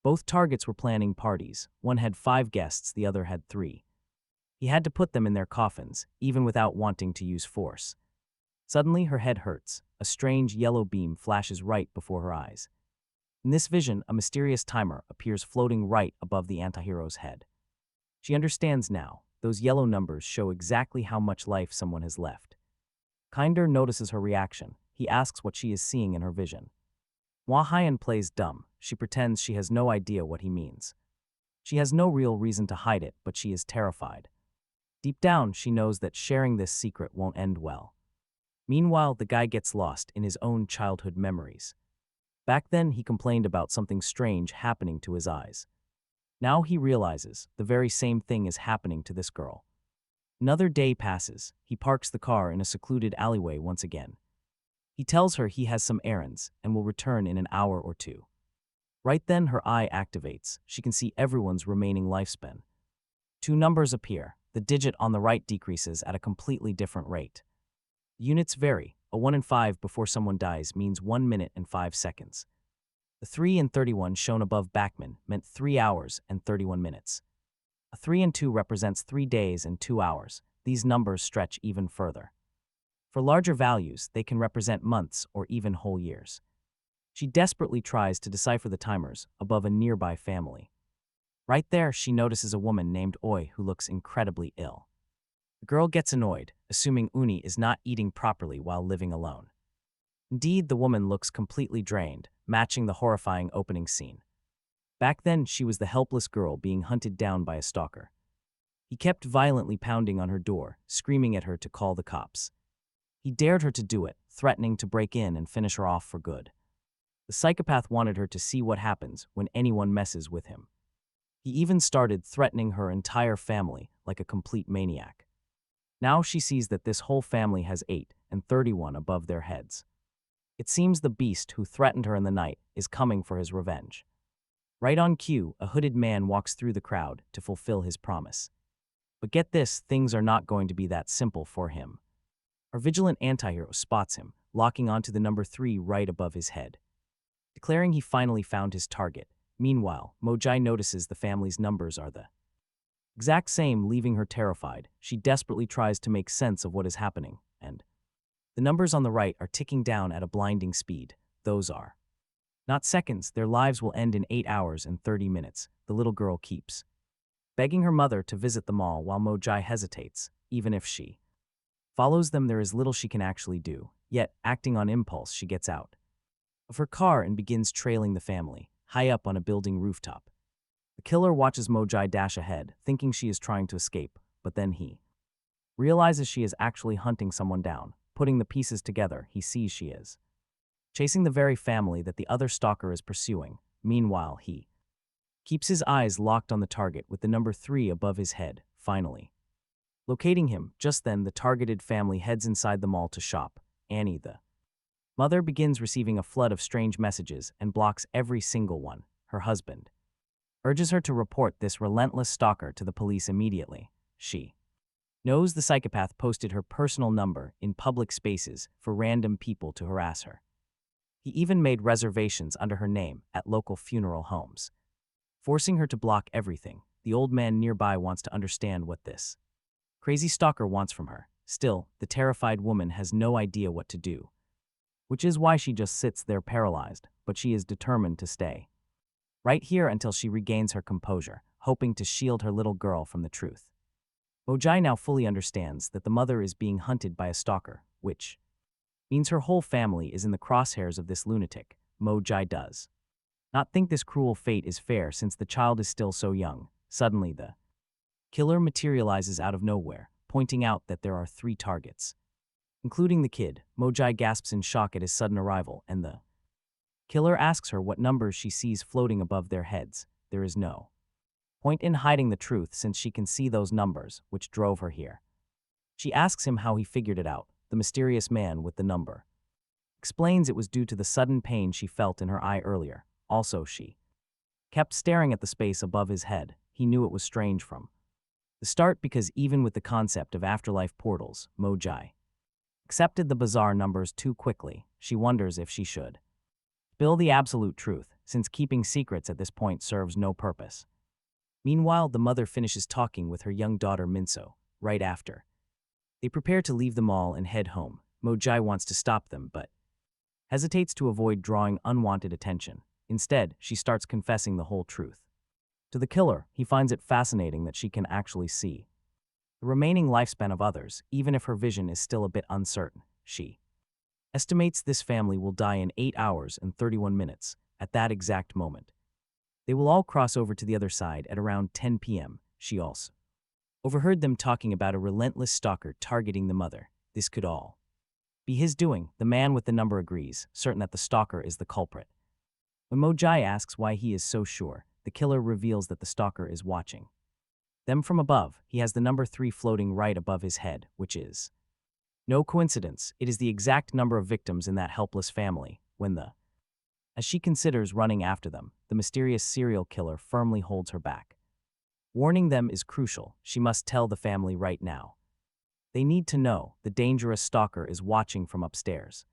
Both targets were planning parties. One had 5 guests, the other had 3. He had to put them in their coffins, even without wanting to use force. Suddenly, her head hurts. A strange yellow beam flashes right before her eyes. In this vision, a mysterious timer appears floating right above the antihero's head. She understands now. Those yellow numbers show exactly how much life someone has left. Kinder notices her reaction. He asks what she is seeing in her vision. Hwa Hyun plays dumb. She pretends she has no idea what he means. She has no real reason to hide it, but she is terrified. Deep down, she knows that sharing this secret won't end well. Meanwhile, the guy gets lost in his own childhood memories. Back then, he complained about something strange happening to his eyes. Now he realizes the very same thing is happening to this girl. Another day passes. He parks the car in a secluded alleyway once again. He tells her he has some errands and will return in an hour or 2. Right then, her eye activates. She can see everyone's remaining lifespan. 2 numbers appear. The digit on the right decreases at a completely different rate. Units vary. A 1 in 5 before someone dies means 1 minute and 5 seconds. The 3 and 31 shown above Bachman meant 3 hours and 31 minutes. A 3 and 2 represents 3 days and 2 hours. These numbers stretch even further. For larger values, they can represent months or even whole years. She desperately tries to decipher the timers above a nearby family. Right there, she notices a woman named Oi who looks incredibly ill. The girl gets annoyed, assuming Uni is not eating properly while living alone. Indeed, the woman looks completely drained, matching the horrifying opening scene. Back then, she was the helpless girl being hunted down by a stalker. He kept violently pounding on her door, screaming at her to call the cops. He dared her to do it, threatening to break in and finish her off for good. The psychopath wanted her to see what happens when anyone messes with him. He even started threatening her entire family like a complete maniac. Now she sees that this whole family has 8 and 31 above their heads. It seems the beast who threatened her in the night is coming for his revenge. Right on cue, a hooded man walks through the crowd to fulfill his promise. But get this, things are not going to be that simple for him. Our vigilant antihero spots him, locking onto the number 3 right above his head. Declaring he finally found his target. Meanwhile, Mojai notices the family's numbers are the exact same, leaving her terrified. She desperately tries to make sense of what is happening, and the numbers on the right are ticking down at a blinding speed. Those are not seconds, their lives will end in 8 hours and 30 minutes, the little girl keeps begging her mother to visit the mall while Mojai hesitates. Even if she follows them, there is little she can actually do. Yet, acting on impulse, she gets out of her car and begins trailing the family, high up on a building rooftop. The killer watches Mojai dash ahead, thinking she is trying to escape, but then he realizes she is actually hunting someone down. Putting the pieces together, he sees she is chasing the very family that the other stalker is pursuing. Meanwhile, he keeps his eyes locked on the target with the number 3 above his head. Finally locating him, just then the targeted family heads inside the mall to shop. Annie, the mother, begins receiving a flood of strange messages and blocks every single one. Her husband urges her to report this relentless stalker to the police immediately. She knows the psychopath posted her personal number in public spaces for random people to harass her. He even made reservations under her name at local funeral homes, forcing her to block everything. The old man nearby wants to understand what this crazy stalker wants from her. Still, the terrified woman has no idea what to do, which is why she just sits there paralyzed, but she is determined to stay right here until she regains her composure, hoping to shield her little girl from the truth. Mojai now fully understands that the mother is being hunted by a stalker, which means her whole family is in the crosshairs of this lunatic. Mojai does not think this cruel fate is fair since the child is still so young. Suddenly, the killer materializes out of nowhere, pointing out that there are 3 targets, including the kid. Mojai gasps in shock at his sudden arrival, and the killer asks her what numbers she sees floating above their heads. There is no point in hiding the truth since she can see those numbers, which drove her here. She asks him how he figured it out. The mysterious man with the number explains it was due to the sudden pain she felt in her eye earlier. Also, she kept staring at the space above his head. He knew it was strange from the start because even with the concept of afterlife portals, Mojai accepted the bizarre numbers too quickly. She wonders if she should spill the absolute truth, since keeping secrets at this point serves no purpose. Meanwhile, the mother finishes talking with her young daughter Minso. Right after they prepare to leave the mall and head home, Mojai wants to stop them but hesitates to avoid drawing unwanted attention. Instead, she starts confessing the whole truth to the killer. He finds it fascinating that she can actually see the remaining lifespan of others, even if her vision is still a bit uncertain. She estimates this family will die in 8 hours and 31 minutes. At that exact moment, they will all cross over to the other side at around 10 p.m. She also overheard them talking about a relentless stalker targeting the mother. This could all be his doing. The man with the number agrees, certain that the stalker is the culprit. When Mojai asks why he is so sure, the killer reveals that the stalker is watching them from above. He has the number 3 floating right above his head, which is no coincidence. It is the exact number of victims in that helpless family. As she considers running after them, the mysterious serial killer firmly holds her back. Warning them is crucial. She must tell the family right now. They need to know the dangerous stalker is watching from upstairs.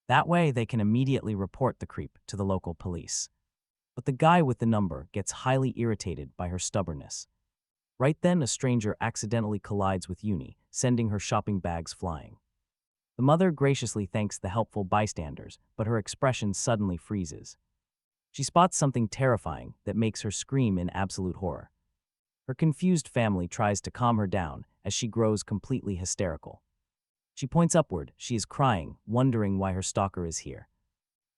That way, they can immediately report the creep to the local police. But the guy with the number gets highly irritated by her stubbornness. Right then, a stranger accidentally collides with Uni, sending her shopping bags flying. The mother graciously thanks the helpful bystanders, but her expression suddenly freezes. She spots something terrifying that makes her scream in absolute horror. Her confused family tries to calm her down as she grows completely hysterical. She points upward. She is crying, wondering why her stalker is here.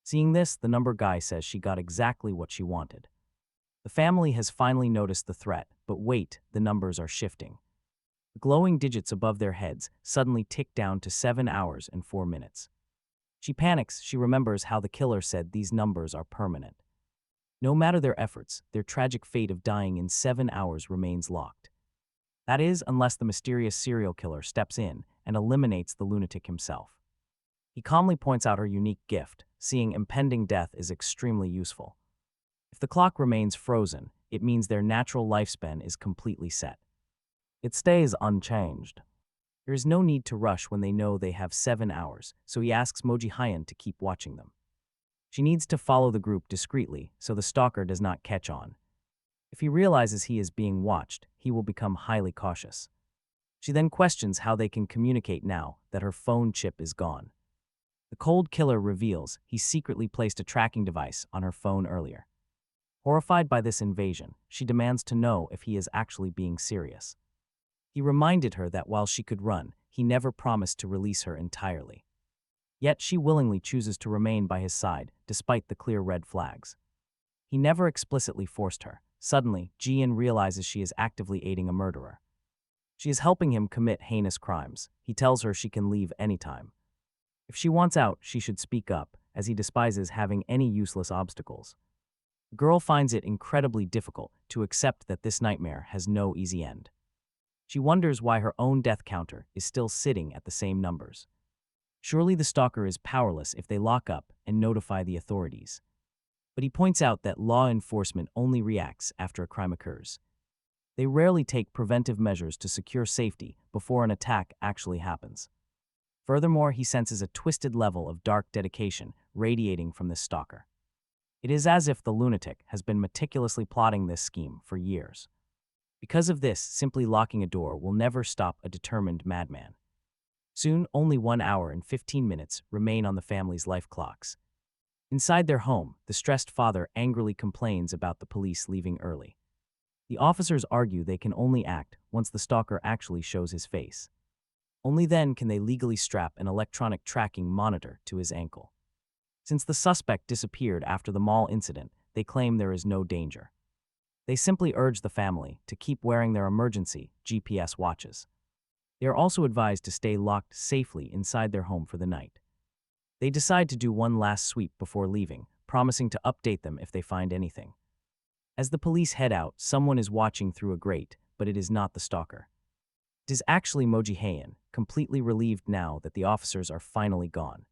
Seeing this, the number guy says she got exactly what she wanted. The family has finally noticed the threat, but wait, the numbers are shifting. The glowing digits above their heads suddenly tick down to 7 hours and 4 minutes. She panics. She remembers how the killer said these numbers are permanent. No matter their efforts, their tragic fate of dying in 7 hours remains locked. That is, unless the mysterious serial killer steps in and eliminates the lunatic himself. He calmly points out her unique gift. Seeing impending death is extremely useful. If the clock remains frozen, it means their natural lifespan is completely set. It stays unchanged. There is no need to rush when they know they have 7 hours, so he asks Moji Hyen to keep watching them. She needs to follow the group discreetly so the stalker does not catch on. If he realizes he is being watched, he will become highly cautious. She then questions how they can communicate now that her phone chip is gone. The cold killer reveals he secretly placed a tracking device on her phone earlier. Horrified by this invasion, she demands to know if he is actually being serious. He reminded her that while she could run, he never promised to release her entirely. Yet she willingly chooses to remain by his side, despite the clear red flags. He never explicitly forced her. Suddenly, Jiun realizes she is actively aiding a murderer. She is helping him commit heinous crimes. He tells her she can leave anytime. If she wants out, she should speak up, as he despises having any useless obstacles. The girl finds it incredibly difficult to accept that this nightmare has no easy end. She wonders why her own death counter is still sitting at the same numbers. Surely the stalker is powerless if they lock up and notify the authorities. But he points out that law enforcement only reacts after a crime occurs. They rarely take preventive measures to secure safety before an attack actually happens. Furthermore, he senses a twisted level of dark dedication radiating from this stalker. It is as if the lunatic has been meticulously plotting this scheme for years. Because of this, simply locking a door will never stop a determined madman. Soon, only 1 hour and 15 minutes remain on the family's life clocks. Inside their home, the stressed father angrily complains about the police leaving early. The officers argue they can only act once the stalker actually shows his face. Only then can they legally strap an electronic tracking monitor to his ankle. Since the suspect disappeared after the mall incident, they claim there is no danger. They simply urge the family to keep wearing their emergency GPS watches. They are also advised to stay locked safely inside their home for the night. They decide to do one last sweep before leaving, promising to update them if they find anything. As the police head out, someone is watching through a grate, but it is not the stalker. It is actually Moji Hyen, completely relieved now that the officers are finally gone.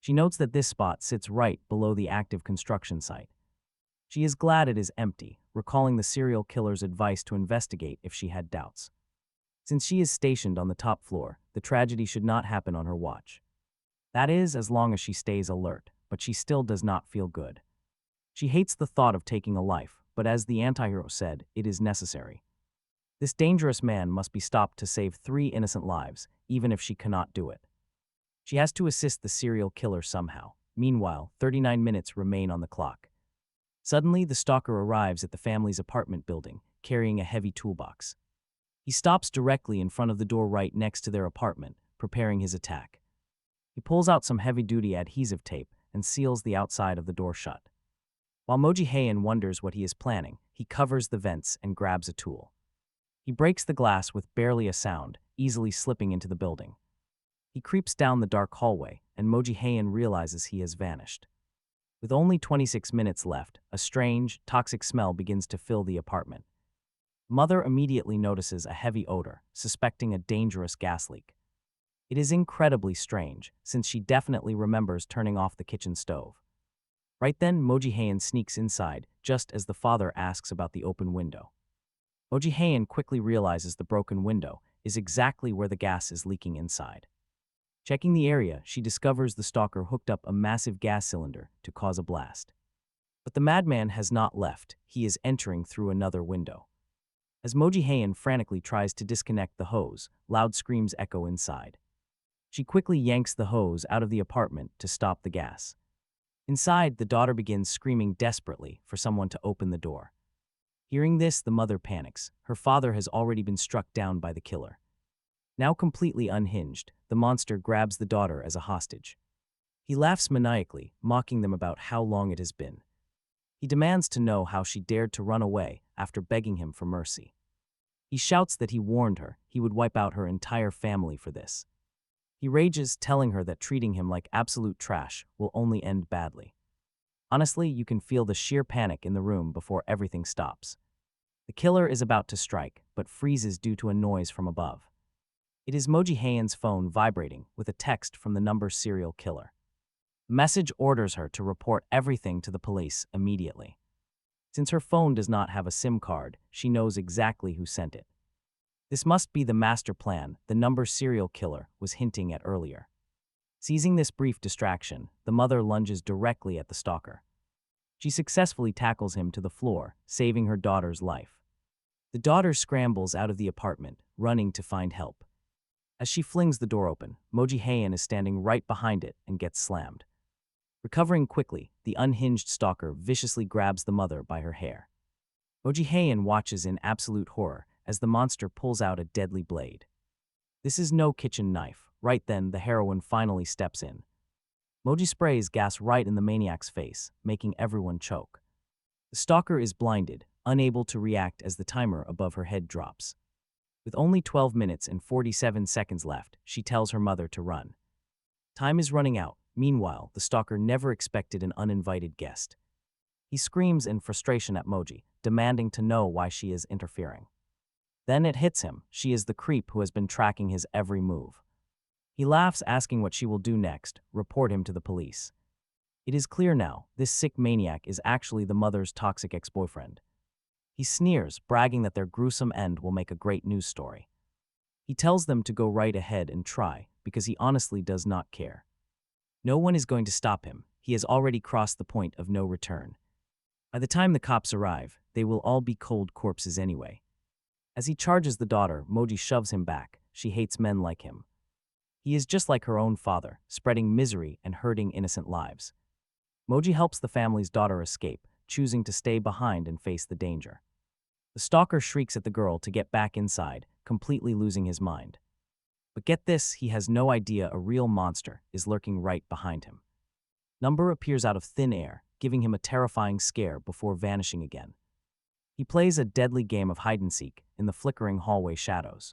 She notes that this spot sits right below the active construction site. She is glad it is empty, recalling the serial killer's advice to investigate if she had doubts. Since she is stationed on the top floor, the tragedy should not happen on her watch. That is, as long as she stays alert, but she still does not feel good. She hates the thought of taking a life, but as the antihero said, it is necessary. This dangerous man must be stopped to save 3 innocent lives, even if she cannot do it. She has to assist the serial killer somehow. Meanwhile, 39 minutes remain on the clock. Suddenly, the stalker arrives at the family's apartment building, carrying a heavy toolbox. He stops directly in front of the door right next to their apartment, preparing his attack. He pulls out some heavy-duty adhesive tape and seals the outside of the door shut. While Moji Hyen wonders what he is planning, he covers the vents and grabs a tool. He breaks the glass with barely a sound, easily slipping into the building. He creeps down the dark hallway, and Moji Hyen realizes he has vanished. With only 26 minutes left, a strange, toxic smell begins to fill the apartment. Mother immediately notices a heavy odor, suspecting a dangerous gas leak. It is incredibly strange, since she definitely remembers turning off the kitchen stove. Right then, Moji Hyen sneaks inside, just as the father asks about the open window. Moji Hyen quickly realizes the broken window is exactly where the gas is leaking inside. Checking the area, she discovers the stalker hooked up a massive gas cylinder to cause a blast. But the madman has not left, he is entering through another window. As Moji Hyen frantically tries to disconnect the hose, loud screams echo inside. She quickly yanks the hose out of the apartment to stop the gas. Inside, the daughter begins screaming desperately for someone to open the door. Hearing this, the mother panics. Her father has already been struck down by the killer. Now completely unhinged, the monster grabs the daughter as a hostage. He laughs maniacally, mocking them about how long it has been. He demands to know how she dared to run away after begging him for mercy. He shouts that he warned her he would wipe out her entire family for this. He rages, telling her that treating him like absolute trash will only end badly. Honestly, you can feel the sheer panic in the room before everything stops. The killer is about to strike, but freezes due to a noise from above. It is Moji Hyen's phone vibrating with a text from the number serial killer. The message orders her to report everything to the police immediately. Since her phone does not have a SIM card, she knows exactly who sent it. This must be the master plan the number serial killer was hinting at earlier. Seizing this brief distraction, the mother lunges directly at the stalker. She successfully tackles him to the floor, saving her daughter's life. The daughter scrambles out of the apartment, running to find help. As she flings the door open, Moji Heian is standing right behind it and gets slammed. Recovering quickly, the unhinged stalker viciously grabs the mother by her hair. Moji Heian watches in absolute horror as the monster pulls out a deadly blade. This is no kitchen knife. Right then, the heroine finally steps in. Moji sprays gas right in the maniac's face, making everyone choke. The stalker is blinded, unable to react as the timer above her head drops. With only 12 minutes and 47 seconds left, she tells her mother to run. Time is running out. Meanwhile, the stalker never expected an uninvited guest. He screams in frustration at Moji, demanding to know why she is interfering. Then it hits him. She is the creep who has been tracking his every move. He laughs, asking what she will do next, report him to the police. It is clear now, this sick maniac is actually the mother's toxic ex-boyfriend. He sneers, bragging that their gruesome end will make a great news story. He tells them to go right ahead and try, because he honestly does not care. No one is going to stop him. He has already crossed the point of no return. By the time the cops arrive, they will all be cold corpses anyway. As he charges the daughter, Moji shoves him back. She hates men like him. He is just like her own father, spreading misery and hurting innocent lives. Moji helps the family's daughter escape, choosing to stay behind and face the danger. The stalker shrieks at the girl to get back inside, completely losing his mind. But get this, he has no idea a real monster is lurking right behind him. Number appears out of thin air, giving him a terrifying scare before vanishing again. He plays a deadly game of hide-and-seek in the flickering hallway shadows.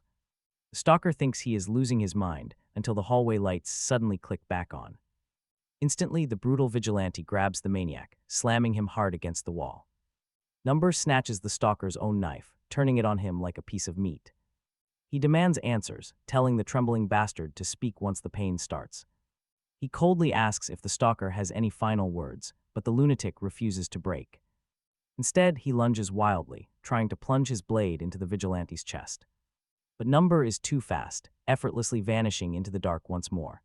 The stalker thinks he is losing his mind until the hallway lights suddenly click back on. Instantly, the brutal vigilante grabs the maniac, slamming him hard against the wall. Number snatches the stalker's own knife, turning it on him like a piece of meat. He demands answers, telling the trembling bastard to speak once the pain starts. He coldly asks if the stalker has any final words, but the lunatic refuses to break. Instead, he lunges wildly, trying to plunge his blade into the vigilante's chest. But Number is too fast, effortlessly vanishing into the dark once more.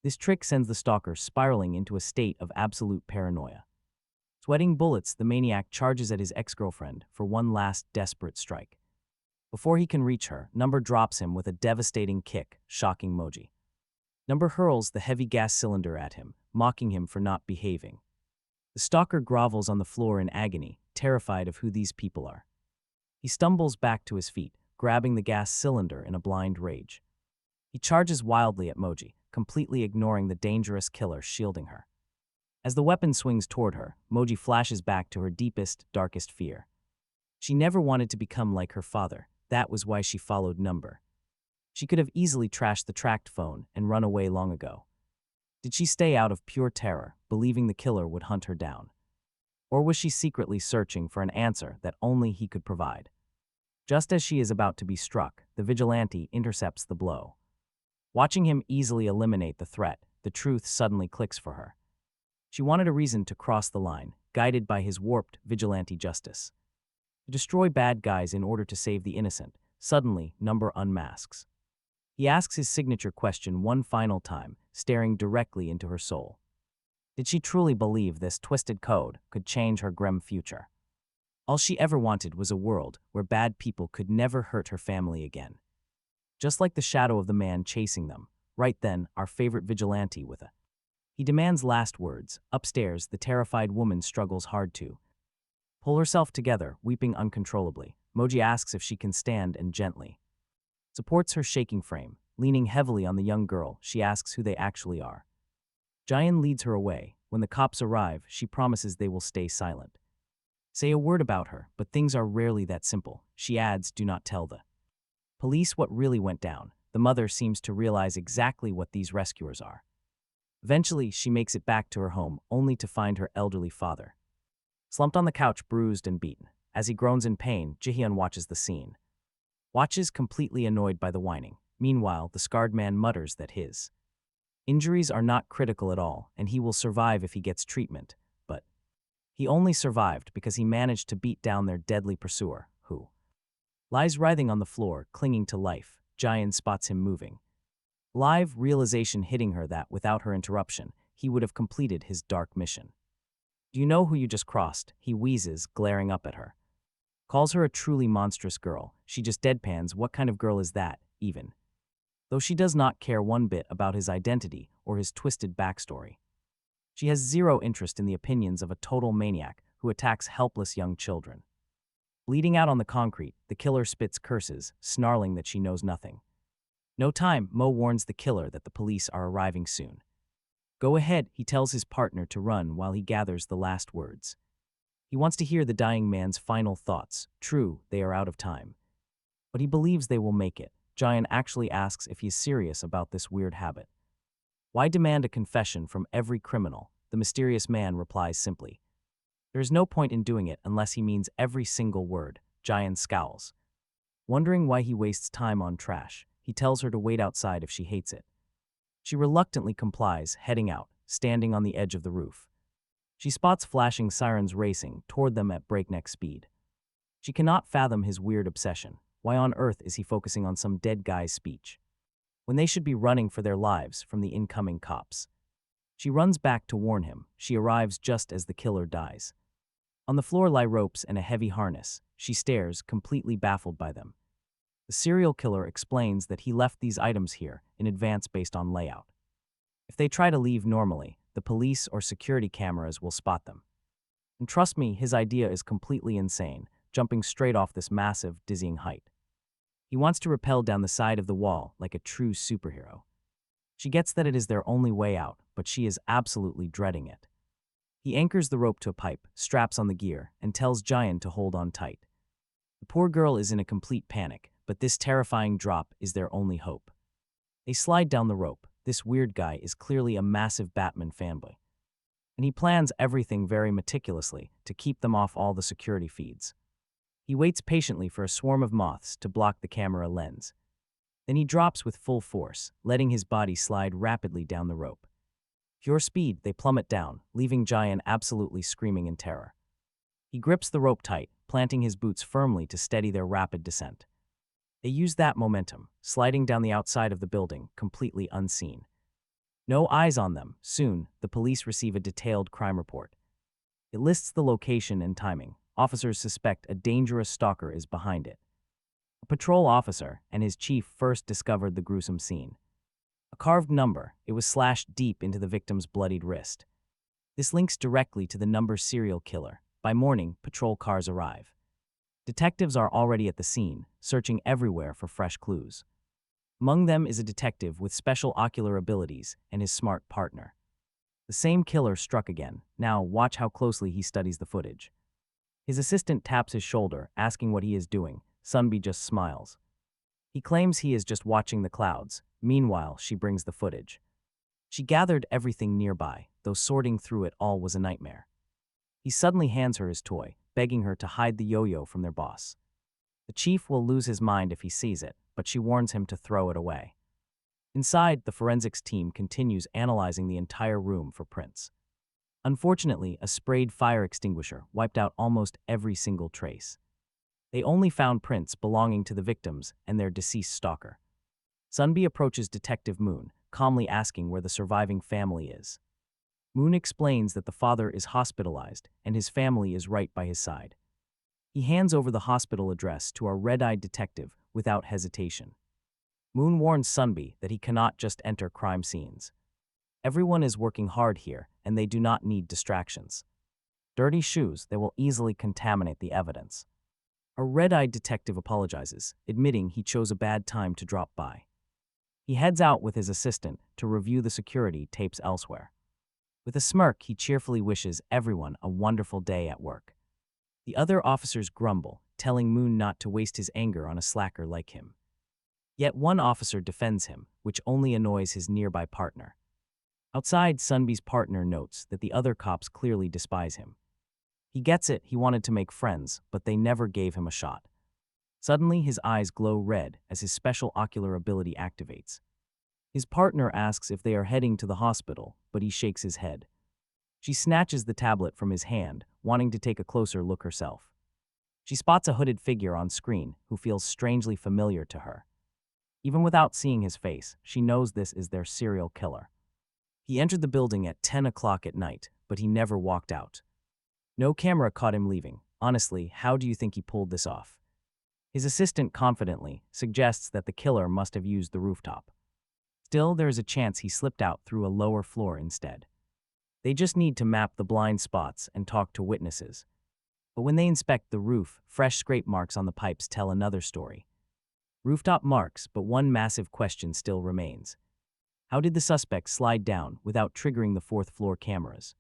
This trick sends the stalker spiraling into a state of absolute paranoia. Sweating bullets, the maniac charges at his ex-girlfriend for one last desperate strike. Before he can reach her, Number drops him with a devastating kick, shocking Moji. Number hurls the heavy gas cylinder at him, mocking him for not behaving. The stalker grovels on the floor in agony, terrified of who these people are. He stumbles back to his feet, grabbing the gas cylinder in a blind rage. He charges wildly at Moji, completely ignoring the dangerous killer shielding her. As the weapon swings toward her, Moji flashes back to her deepest, darkest fear. She never wanted to become like her father. That was why she followed Number. She could have easily trashed the tracked phone and run away long ago. Did she stay out of pure terror, believing the killer would hunt her down? Or was she secretly searching for an answer that only he could provide? Just as she is about to be struck, the vigilante intercepts the blow. Watching him easily eliminate the threat, the truth suddenly clicks for her. She wanted a reason to cross the line, guided by his warped vigilante justice. To destroy bad guys in order to save the innocent, suddenly Number unmasks. He asks his signature question one final time, staring directly into her soul. Did she truly believe this twisted code could change her grim future? All she ever wanted was a world where bad people could never hurt her family again. Just like the shadow of the man chasing them, right then, our favorite vigilante with a. He demands last words. Upstairs, the terrified woman struggles hard to pull herself together, weeping uncontrollably. Moji asks if she can stand and gently supports her shaking frame. Leaning heavily on the young girl, she asks who they actually are. Jiun leads her away. When the cops arrive, she promises they will stay silent. Say a word about her, but things are rarely that simple. She adds, do not tell the police what really went down. The mother seems to realize exactly what these rescuers are. Eventually, she makes it back to her home, only to find her elderly father slumped on the couch, bruised and beaten. As he groans in pain, Jihyun watches the scene. Watches, completely annoyed by the whining. Meanwhile, the scarred man mutters that his injuries are not critical at all, and he will survive if he gets treatment, but he only survived because he managed to beat down their deadly pursuer, who Lies writhing on the floor, clinging to life. Jiun spots him moving. Live realization hitting her that, without her interruption, he would have completed his dark mission. "Do you know who you just crossed?" he wheezes, glaring up at her. Calls her a truly monstrous girl. She just deadpans, "What kind of girl is that, even?" Though she does not care one bit about his identity or his twisted backstory. She has zero interest in the opinions of a total maniac who attacks helpless young children. Bleeding out on the concrete, the killer spits curses, snarling that she knows nothing. "No time," Mo warns the killer that the police are arriving soon. "Go ahead," he tells his partner to run while he gathers the last words. He wants to hear the dying man's final thoughts. True, they are out of time. But he believes they will make it. Jiun actually asks if he's serious about this weird habit. "Why demand a confession from every criminal?" The mysterious man replies simply. "There is no point in doing it unless he means every single word." Jiun scowls. Wondering why he wastes time on trash, he tells her to wait outside if she hates it. She reluctantly complies, heading out, standing on the edge of the roof. She spots flashing sirens racing toward them at breakneck speed. She cannot fathom his weird obsession. Why on earth is he focusing on some dead guy's speech, when they should be running for their lives from the incoming cops? She runs back to warn him. She arrives just as the killer dies. On the floor lie ropes and a heavy harness. She stares, completely baffled by them. The serial killer explains that he left these items here in advance based on layout. If they try to leave normally, the police or security cameras will spot them. And trust me, his idea is completely insane, jumping straight off this massive, dizzying height. He wants to rappel down the side of the wall like a true superhero. She gets that it is their only way out, but she is absolutely dreading it. He anchors the rope to a pipe, straps on the gear, and tells Jiun to hold on tight. The poor girl is in a complete panic, but this terrifying drop is their only hope. They slide down the rope. This weird guy is clearly a massive Batman fanboy, and he plans everything very meticulously to keep them off all the security feeds. He waits patiently for a swarm of moths to block the camera lens. Then he drops with full force, letting his body slide rapidly down the rope. Pure speed, they plummet down, leaving Jiun absolutely screaming in terror. He grips the rope tight, planting his boots firmly to steady their rapid descent. They use that momentum, sliding down the outside of the building, completely unseen. No eyes on them. Soon, the police receive a detailed crime report. It lists the location and timing. Officers suspect a dangerous stalker is behind it. A patrol officer and his chief first discovered the gruesome scene. A carved number, it was slashed deep into the victim's bloodied wrist. This links directly to the number's serial killer. By morning, patrol cars arrive. Detectives are already at the scene, searching everywhere for fresh clues. Among them is a detective with special ocular abilities and his smart partner. The same killer struck again. Now, watch how closely he studies the footage. His assistant taps his shoulder, asking what he is doing. Sunbi just smiles. He claims he is just watching the clouds. Meanwhile, she brings the footage. She gathered everything nearby, though sorting through it all was a nightmare. He suddenly hands her his toy, begging her to hide the yo-yo from their boss. The chief will lose his mind if he sees it, but she warns him to throw it away. Inside, the forensics team continues analyzing the entire room for prints. Unfortunately, a sprayed fire extinguisher wiped out almost every single trace. They only found prints belonging to the victims and their deceased stalker. Sunbi approaches Detective Moon, calmly asking where the surviving family is. Moon explains that the father is hospitalized and his family is right by his side. He hands over the hospital address to our red-eyed detective without hesitation. Moon warns Sunbi that he cannot just enter crime scenes. Everyone is working hard here, and they do not need distractions. Dirty shoes, they will easily contaminate the evidence. A red-eyed detective apologizes, admitting he chose a bad time to drop by. He heads out with his assistant to review the security tapes elsewhere. With a smirk, he cheerfully wishes everyone a wonderful day at work. The other officers grumble, telling Moon not to waste his anger on a slacker like him. Yet one officer defends him, which only annoys his nearby partner. Outside, Sunbi's partner notes that the other cops clearly despise him. He gets it, he wanted to make friends, but they never gave him a shot. Suddenly, his eyes glow red as his special ocular ability activates. His partner asks if they are heading to the hospital, but he shakes his head. She snatches the tablet from his hand, wanting to take a closer look herself. She spots a hooded figure on screen who feels strangely familiar to her. Even without seeing his face, she knows this is their serial killer. He entered the building at 10 o'clock at night, but he never walked out. No camera caught him leaving. Honestly, how do you think he pulled this off? His assistant confidently suggests that the killer must have used the rooftop. Still, there is a chance he slipped out through a lower floor instead. They just need to map the blind spots and talk to witnesses. But when they inspect the roof, fresh scrape marks on the pipes tell another story. Rooftop marks, but one massive question still remains. How did the suspect slide down without triggering the fourth floor cameras?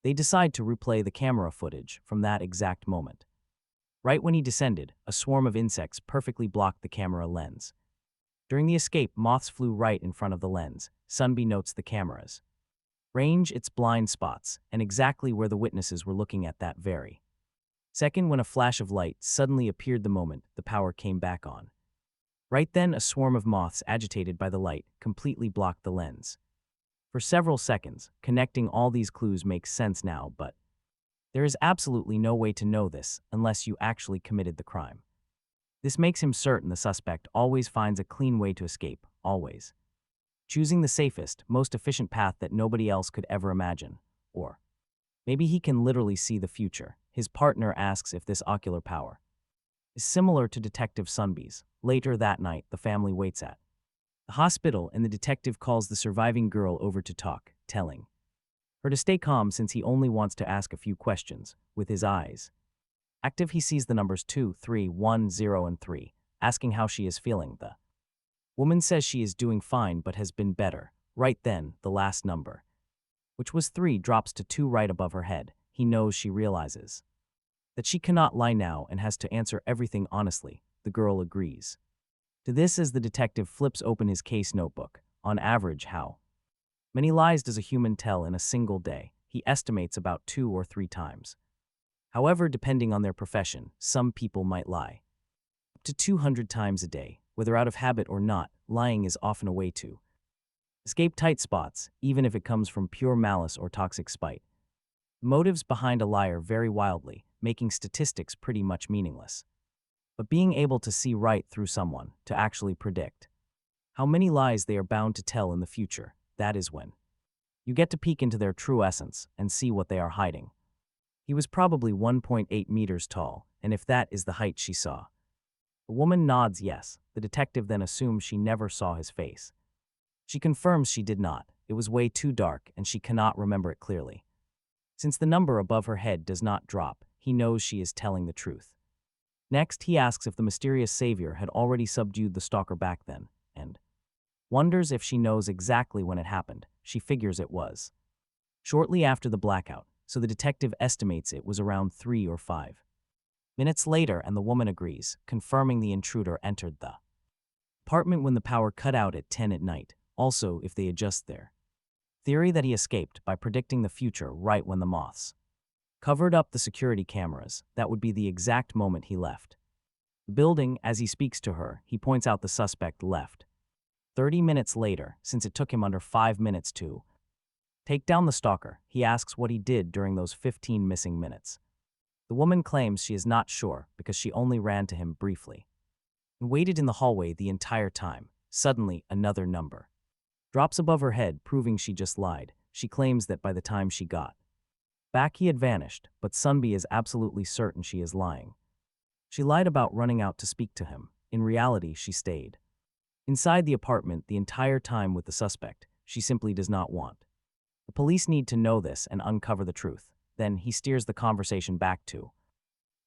They decide to replay the camera footage from that exact moment. Right when he descended, a swarm of insects perfectly blocked the camera lens. During the escape, moths flew right in front of the lens. Sunby notes the cameras. Range its blind spots, and exactly where the witnesses were looking at that very second when a flash of light suddenly appeared the moment the power came back on. Right then, a swarm of moths agitated by the light completely blocked the lens. For several seconds, connecting all these clues makes sense now, but there is absolutely no way to know this unless you actually committed the crime. This makes him certain the suspect always finds a clean way to escape, always. Choosing the safest, most efficient path that nobody else could ever imagine. Or maybe he can literally see the future. His partner asks if this ocular power is similar to Detective Sunby's. Later that night, the family waits at the hospital and the detective calls the surviving girl over to talk, telling her to stay calm since he only wants to ask a few questions. With his eyes active, he sees the numbers 2, 3, 1, 0, and 3, asking how she is feeling. The woman says she is doing fine but has been better. Right then, the last number, which was 3, drops to 2 right above her head. He knows she realizes that she cannot lie now and has to answer everything honestly. The girl agrees to this as the detective flips open his case notebook. On average, how many lies does a human tell in a single day? He estimates about 2 or 3 times. However, depending on their profession, some people might lie up to 200 times a day. Whether out of habit or not, lying is often a way to escape tight spots, even if it comes from pure malice or toxic spite. Motives behind a liar vary wildly, making statistics pretty much meaningless. But being able to see right through someone, to actually predict how many lies they are bound to tell in the future, that is when you get to peek into their true essence and see what they are hiding. He was probably 1.8 meters tall, and if that is the height she saw. The woman nods yes. The detective then assumes she never saw his face. She confirms she did not. It was way too dark, and she cannot remember it clearly. Since the number above her head does not drop, he knows she is telling the truth. Next, he asks if the mysterious savior had already subdued the stalker back then, and wonders if she knows exactly when it happened. She figures it was shortly after the blackout, so the detective estimates it was around 3 or 5 minutes later, and the woman agrees, confirming the intruder entered the apartment when the power cut out at 10 at night. Also, if they adjust their theory that he escaped by predicting the future right when the moths covered up the security cameras, that would be the exact moment he left the building. As he speaks to her, he points out the suspect left 30 minutes later, since it took him under 5 minutes to take down the stalker. He asks what he did during those 15 missing minutes. The woman claims she is not sure because she only ran to him briefly and waited in the hallway the entire time. Suddenly, another number drops above her head, proving she just lied. She claims that by the time she got back, he had vanished, but Sunby is absolutely certain she is lying. She lied about running out to speak to him. In reality, she stayed inside the apartment the entire time with the suspect. She simply does not want the police need to know this and uncover the truth. Then he steers the conversation back to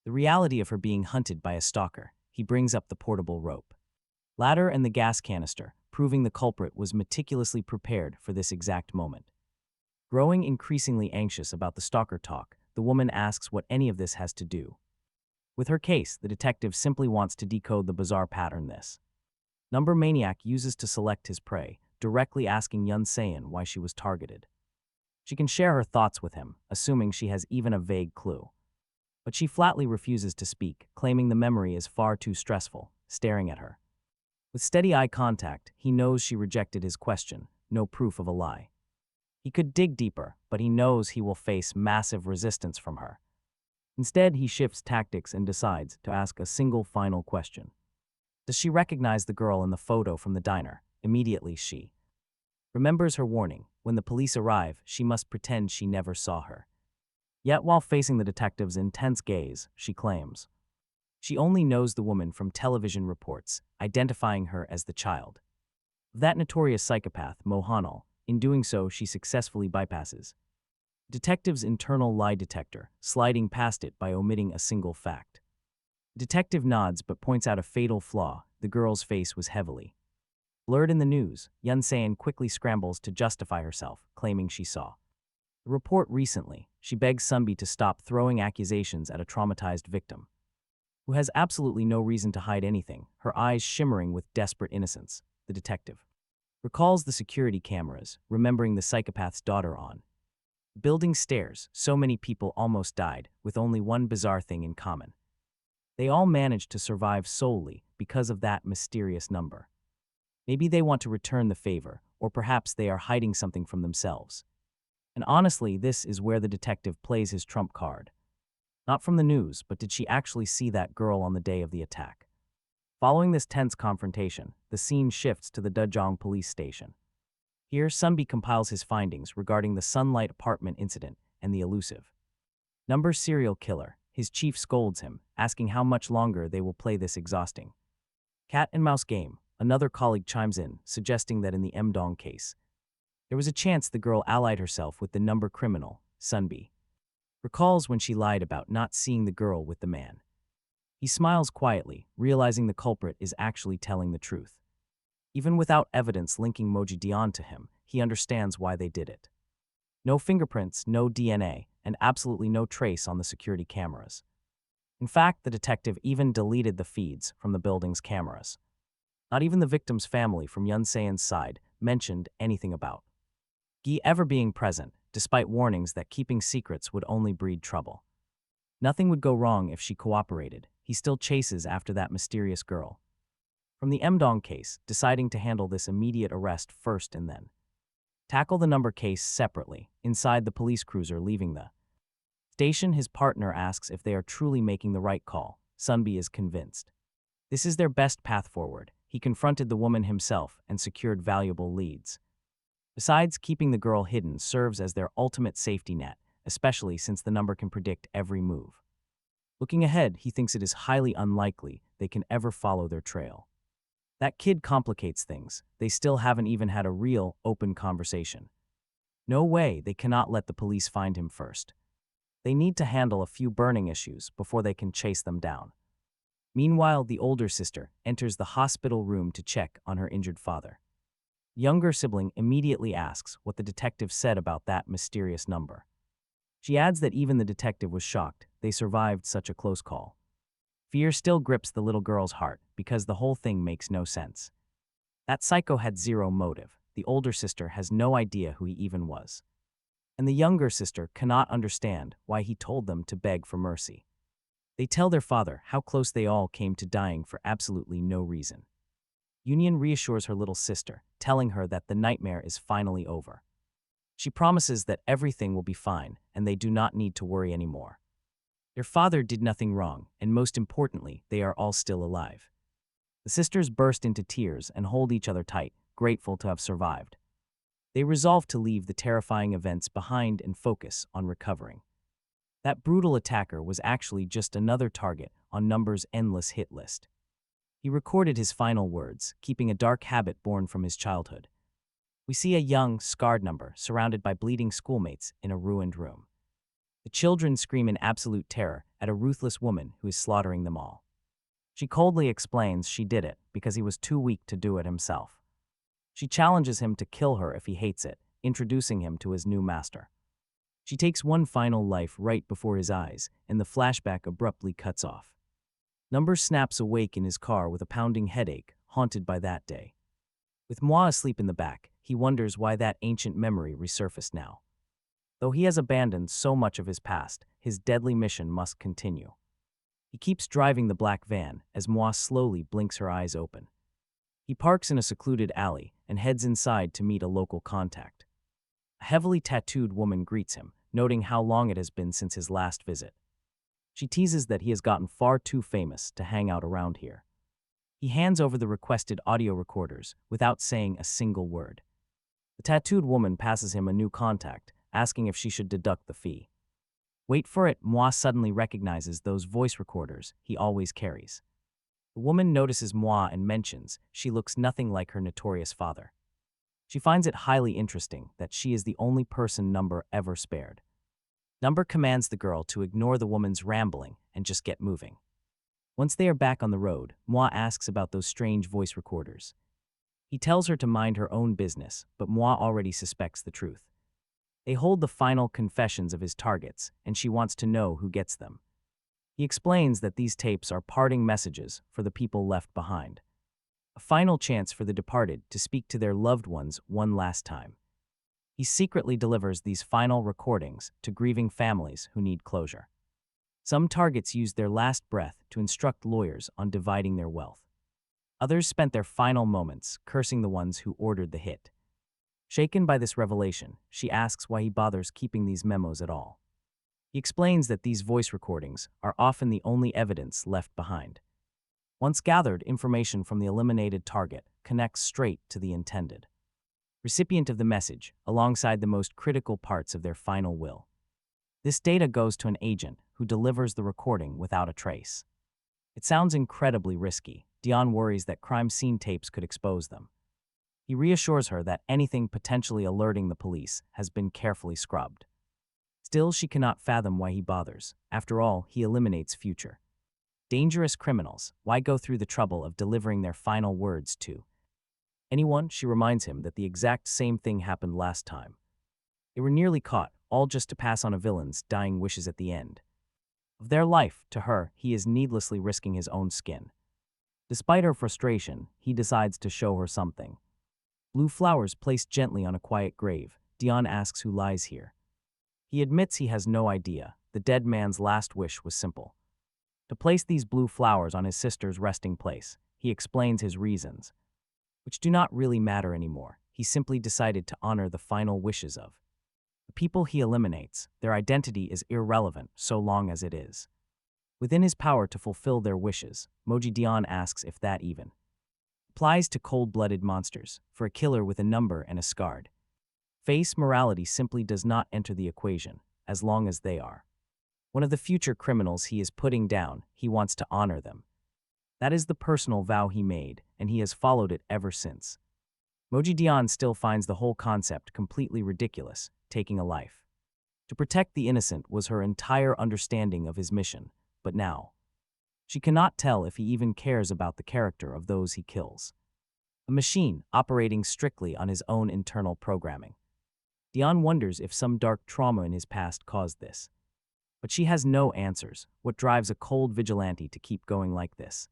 the reality of her being hunted by a stalker. He brings up the portable rope ladder and the gas canister, proving the culprit was meticulously prepared for this exact moment. Growing increasingly anxious about the stalker talk, the woman asks what any of this has to do with her case. The detective simply wants to decode the bizarre pattern this number maniac uses to select his prey, directly asking Yun Seon why she was targeted. She can share her thoughts with him, assuming she has even a vague clue. But she flatly refuses to speak, claiming the memory is far too stressful, staring at her with steady eye contact. He knows she rejected his question, no proof of a lie. He could dig deeper, but he knows he will face massive resistance from her. Instead, he shifts tactics and decides to ask a single final question. Does she recognize the girl in the photo from the diner? Immediately, she remembers her warning. When the police arrive, she must pretend she never saw her. Yet, while facing the detective's intense gaze, she claims she only knows the woman from television reports, identifying her as the child of that notorious psychopath, Mohanlal. In doing so, she successfully bypasses detective's internal lie detector, sliding past it by omitting a single fact. Detective nods but points out a fatal flaw. The girl's face was heavily blurred in the news. Yun Se-in quickly scrambles to justify herself, claiming she saw the report recently. She begs Sunbi to stop throwing accusations at a traumatized victim who has absolutely no reason to hide anything, her eyes shimmering with desperate innocence. The detective recalls the security cameras, remembering the psychopath's daughter on building stairs. So many people almost died, with only one bizarre thing in common. They all managed to survive solely because of that mysterious number. Maybe they want to return the favor, or perhaps they are hiding something from themselves. And honestly, this is where the detective plays his trump card. Not from the news, but did she actually see that girl on the day of the attack? Following this tense confrontation, the scene shifts to the Dejong police station. Here, Sunbi compiles his findings regarding the Sunlight apartment incident and the elusive number serial killer. His chief scolds him, asking how much longer they will play this exhausting cat and mouse game. Another colleague chimes in, suggesting that in the Mdong case, there was a chance the girl allied herself with the number criminal. Sunbi recalls when she lied about not seeing the girl with the man. He smiles quietly, realizing the culprit is actually telling the truth. Even without evidence linking Moji Dion to him, he understands why they did it. No fingerprints, no DNA, and absolutely no trace on the security cameras. In fact, the detective even deleted the feeds from the building's cameras. Not even the victim's family from Yun Se-in's side mentioned anything about Gi ever being present, despite warnings that keeping secrets would only breed trouble. Nothing would go wrong if she cooperated. He still chases after that mysterious girl. From the Mdong case, deciding to handle this immediate arrest first and then tackle the number case separately. Inside the police cruiser leaving the station, his partner asks if they are truly making the right call. Sunbi is convinced this is their best path forward. He confronted the woman himself and secured valuable leads. Besides, keeping the girl hidden serves as their ultimate safety net, especially since the number can predict every move. Looking ahead, he thinks it is highly unlikely they can ever follow their trail. That kid complicates things. They still haven't even had a real, open conversation. No way, they cannot let the police find him first. They need to handle a few burning issues before they can chase them down. Meanwhile, the older sister enters the hospital room to check on her injured father. Younger sibling immediately asks what the detective said about that mysterious number. She adds that even the detective was shocked they survived such a close call. Fear still grips the little girl's heart because the whole thing makes no sense. That psycho had zero motive. The older sister has no idea who he even was. And the younger sister cannot understand why he told them to beg for mercy. They tell their father how close they all came to dying for absolutely no reason. Union reassures her little sister, telling her that the nightmare is finally over. She promises that everything will be fine and they do not need to worry anymore. Their father did nothing wrong, and most importantly, they are all still alive. The sisters burst into tears and hold each other tight, grateful to have survived. They resolve to leave the terrifying events behind and focus on recovering. That brutal attacker was actually just another target on Number's endless hit list. He recorded his final words, keeping a dark habit born from his childhood. We see a young, scarred Number surrounded by bleeding schoolmates in a ruined room. The children scream in absolute terror at a ruthless woman who is slaughtering them all. She coldly explains she did it because he was too weak to do it himself. She challenges him to kill her if he hates it, introducing him to his new master. She takes one final life right before his eyes, and the flashback abruptly cuts off. Number snaps awake in his car with a pounding headache, haunted by that day. With Moi asleep in the back, he wonders why that ancient memory resurfaced now. Though he has abandoned so much of his past, his deadly mission must continue. He keeps driving the black van as Moi slowly blinks her eyes open. He parks in a secluded alley and heads inside to meet a local contact. A heavily tattooed woman greets him, noting how long it has been since his last visit. She teases that he has gotten far too famous to hang out around here. He hands over the requested audio recorders without saying a single word. The tattooed woman passes him a new contact, asking if she should deduct the fee. Wait for it, Moi suddenly recognizes those voice recorders he always carries. The woman notices Moi and mentions she looks nothing like her notorious father. She finds it highly interesting that she is the only person Number ever spared. Number commands the girl to ignore the woman's rambling and just get moving. Once they are back on the road, Moi asks about those strange voice recorders. He tells her to mind her own business, but Moi already suspects the truth. They hold the final confessions of his targets, and she wants to know who gets them. He explains that these tapes are parting messages for the people left behind. A final chance for the departed to speak to their loved ones one last time. He secretly delivers these final recordings to grieving families who need closure. Some targets used their last breath to instruct lawyers on dividing their wealth. Others spent their final moments cursing the ones who ordered the hit. Shaken by this revelation, she asks why he bothers keeping these memos at all. He explains that these voice recordings are often the only evidence left behind. Once gathered, information from the eliminated target connects straight to the intended recipient of the message, alongside the most critical parts of their final will. This data goes to an agent who delivers the recording without a trace. It sounds incredibly risky. Dion worries that crime scene tapes could expose them. He reassures her that anything potentially alerting the police has been carefully scrubbed. Still, she cannot fathom why he bothers. After all, he eliminates future dangerous criminals. Why go through the trouble of delivering their final words to anyone? She reminds him that the exact same thing happened last time. They were nearly caught, all just to pass on a villain's dying wishes at the end of their life. To her, he is needlessly risking his own skin. Despite her frustration, he decides to show her something. Blue flowers placed gently on a quiet grave. Dion asks who lies here. He admits he has no idea. The dead man's last wish was simple: to place these blue flowers on his sister's resting place. He explains his reasons, which do not really matter anymore. He simply decided to honor the final wishes of the people he eliminates. Their identity is irrelevant so long as it is within his power to fulfill their wishes. Moji Dion asks if that even applies to cold-blooded monsters. For a killer with a number and a scarred face, morality simply does not enter the equation. As long as they are one of the future criminals he is putting down, he wants to honor them. That is the personal vow he made, and he has followed it ever since. Moji Dion still finds the whole concept completely ridiculous. Taking a life to protect the innocent was her entire understanding of his mission, but now she cannot tell if he even cares about the character of those he kills. A machine operating strictly on his own internal programming. Dion wonders if some dark trauma in his past caused this. But she has no answers. What drives a cold vigilante to keep going like this?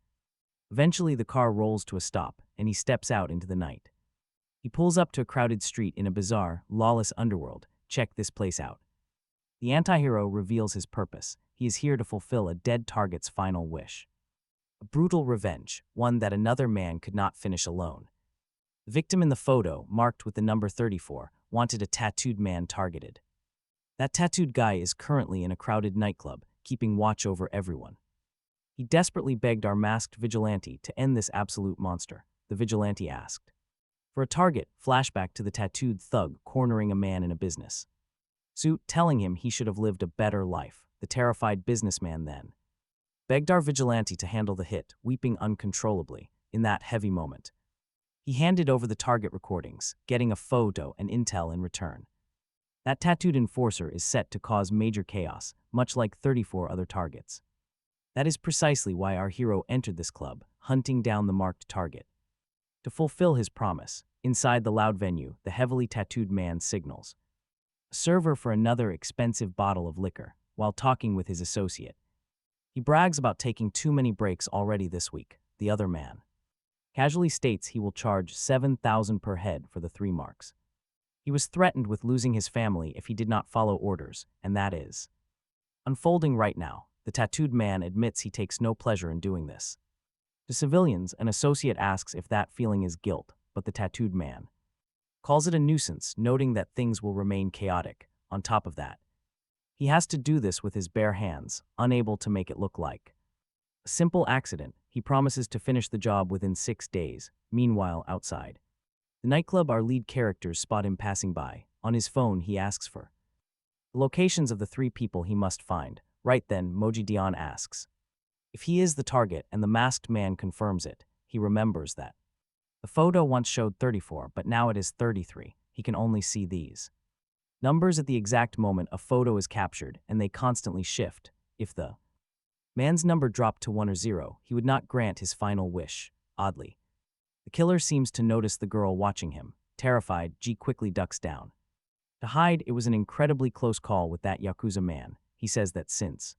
Eventually, the car rolls to a stop, and he steps out into the night. He pulls up to a crowded street in a bizarre, lawless underworld. Check this place out. The antihero reveals his purpose. He is here to fulfill a dead target's final wish. A brutal revenge, one that another man could not finish alone. The victim in the photo, marked with the number 34, wanted a tattooed man targeted. That tattooed guy is currently in a crowded nightclub, keeping watch over everyone. He desperately begged our masked vigilante to end this absolute monster. The vigilante asked for a target. Flashback to the tattooed thug cornering a man in a business suit, telling him he should have lived a better life. The terrified businessman then begged our vigilante to handle the hit, weeping uncontrollably. In that heavy moment, he handed over the target recordings, getting a photo and intel in return. That tattooed enforcer is set to cause major chaos, much like 34 other targets. That is precisely why our hero entered this club, hunting down the marked target. To fulfill his promise, inside the loud venue, the heavily tattooed man signals a server for another expensive bottle of liquor, while talking with his associate. He brags about taking too many breaks already this week. The other man casually states he will charge $7,000 per head for the 3 marks. He was threatened with losing his family if he did not follow orders, and that is unfolding right now. The tattooed man admits he takes no pleasure in doing this. To civilians, an associate asks if that feeling is guilt, but the tattooed man calls it a nuisance, noting that things will remain chaotic. On top of that, He has to do this with his bare hands, unable to make it look like a simple accident. He promises to finish the job within 6 days. Meanwhile, outside the nightclub, our lead characters spot him passing by. On his phone, he asks for the locations of the 3 people he must find. Right then, Moji Dion asks if he is the target, and the masked man confirms it. He remembers that the photo once showed 34, but now it is 33. He can only see these numbers at the exact moment a photo is captured, and they constantly shift. If the man's number dropped to 1 or 0, he would not grant his final wish. Oddly, the killer seems to notice the girl watching him. Terrified, Ji quickly ducks down. To hide, it was an incredibly close call with that Yakuza man. He says that since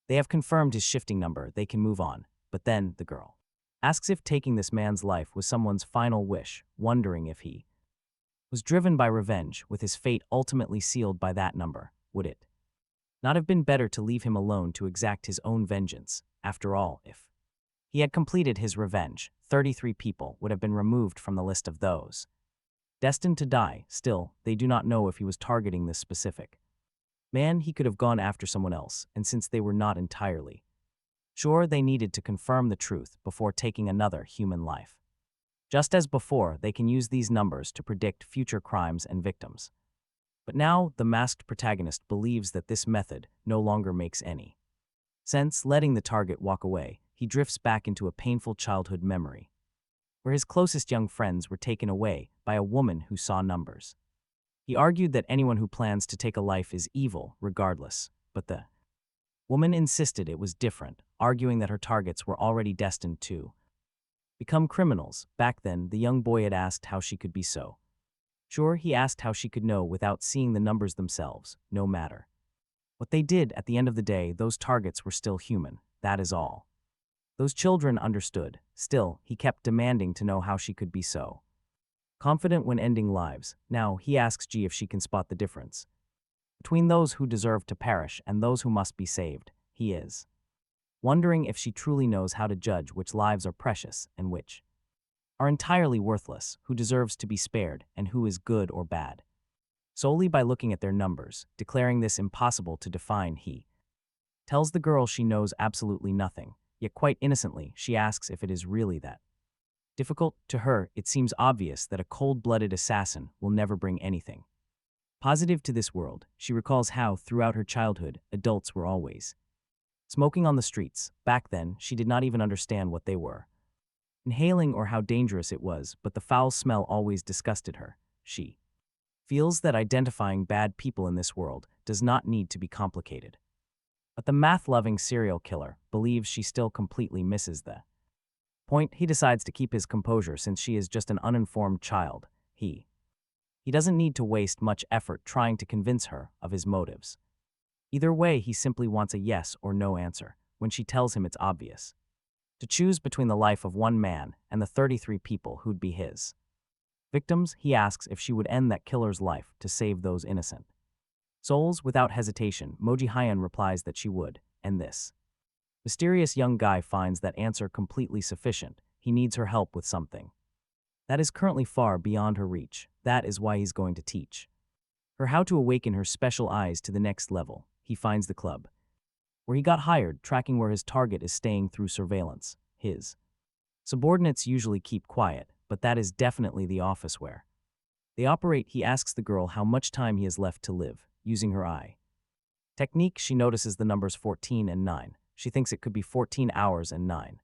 they have confirmed his shifting number, they can move on. But then, the girl asks if taking this man's life was someone's final wish, wondering if he was driven by revenge, with his fate ultimately sealed by that number. Would it not have been better to leave him alone to exact his own vengeance? After all, if he had completed his revenge, 33 people would have been removed from the list of those destined to die. Still, they do not know if he was targeting this specific man. He could have gone after someone else, and since they were not entirely sure, they needed to confirm the truth before taking another human life. Just as before, they can use these numbers to predict future crimes and victims. But now, the masked protagonist believes that this method no longer makes any sense. Letting the target walk away, he drifts back into a painful childhood memory, where his closest young friends were taken away by a woman who saw numbers. He argued that anyone who plans to take a life is evil, regardless, but the woman insisted it was different, arguing that her targets were already destined to become criminals. Back then, the young boy had asked how she could be so sure. He asked how she could know without seeing the numbers themselves. No matter what they did, at the end of the day, those targets were still human. That is all those children understood. Still, he kept demanding to know how she could be so confident when ending lives. Now, he asks Ji if she can spot the difference between those who deserve to perish and those who must be saved. He is wondering if she truly knows how to judge which lives are precious and which are entirely worthless, who deserves to be spared and who is good or bad, solely by looking at their numbers. Declaring this impossible to define, he tells the girl she knows absolutely nothing, yet quite innocently, she asks if it is really that difficult. To her, it seems obvious that a cold-blooded assassin will never bring anything positive to this world. She recalls how, throughout her childhood, adults were always smoking on the streets. Back then, she did not even understand what they were inhaling or how dangerous it was, but the foul smell always disgusted her. She feels that identifying bad people in this world does not need to be complicated. But the math-loving serial killer believes she still completely misses the point. He decides to keep his composure since she is just an uninformed child. He doesn't need to waste much effort trying to convince her of his motives. Either way, he simply wants a yes or no answer. When she tells him it's obvious to choose between the life of one man and the 33 people who'd be his victims, he asks if she would end that killer's life to save those innocent souls. Without hesitation, Moji Hyun replies that she would, and this mysterious young guy finds that answer completely sufficient. He needs her help with something that is currently far beyond her reach. That is why he's going to teach her how to awaken her special eyes to the next level. He finds the club where he got hired, tracking where his target is staying through surveillance. His subordinates usually keep quiet, but that is definitely the office where they operate. He asks the girl how much time he has left to live. Using her eye technique, she notices the numbers 14 and 9. She thinks it could be 14 hours and 9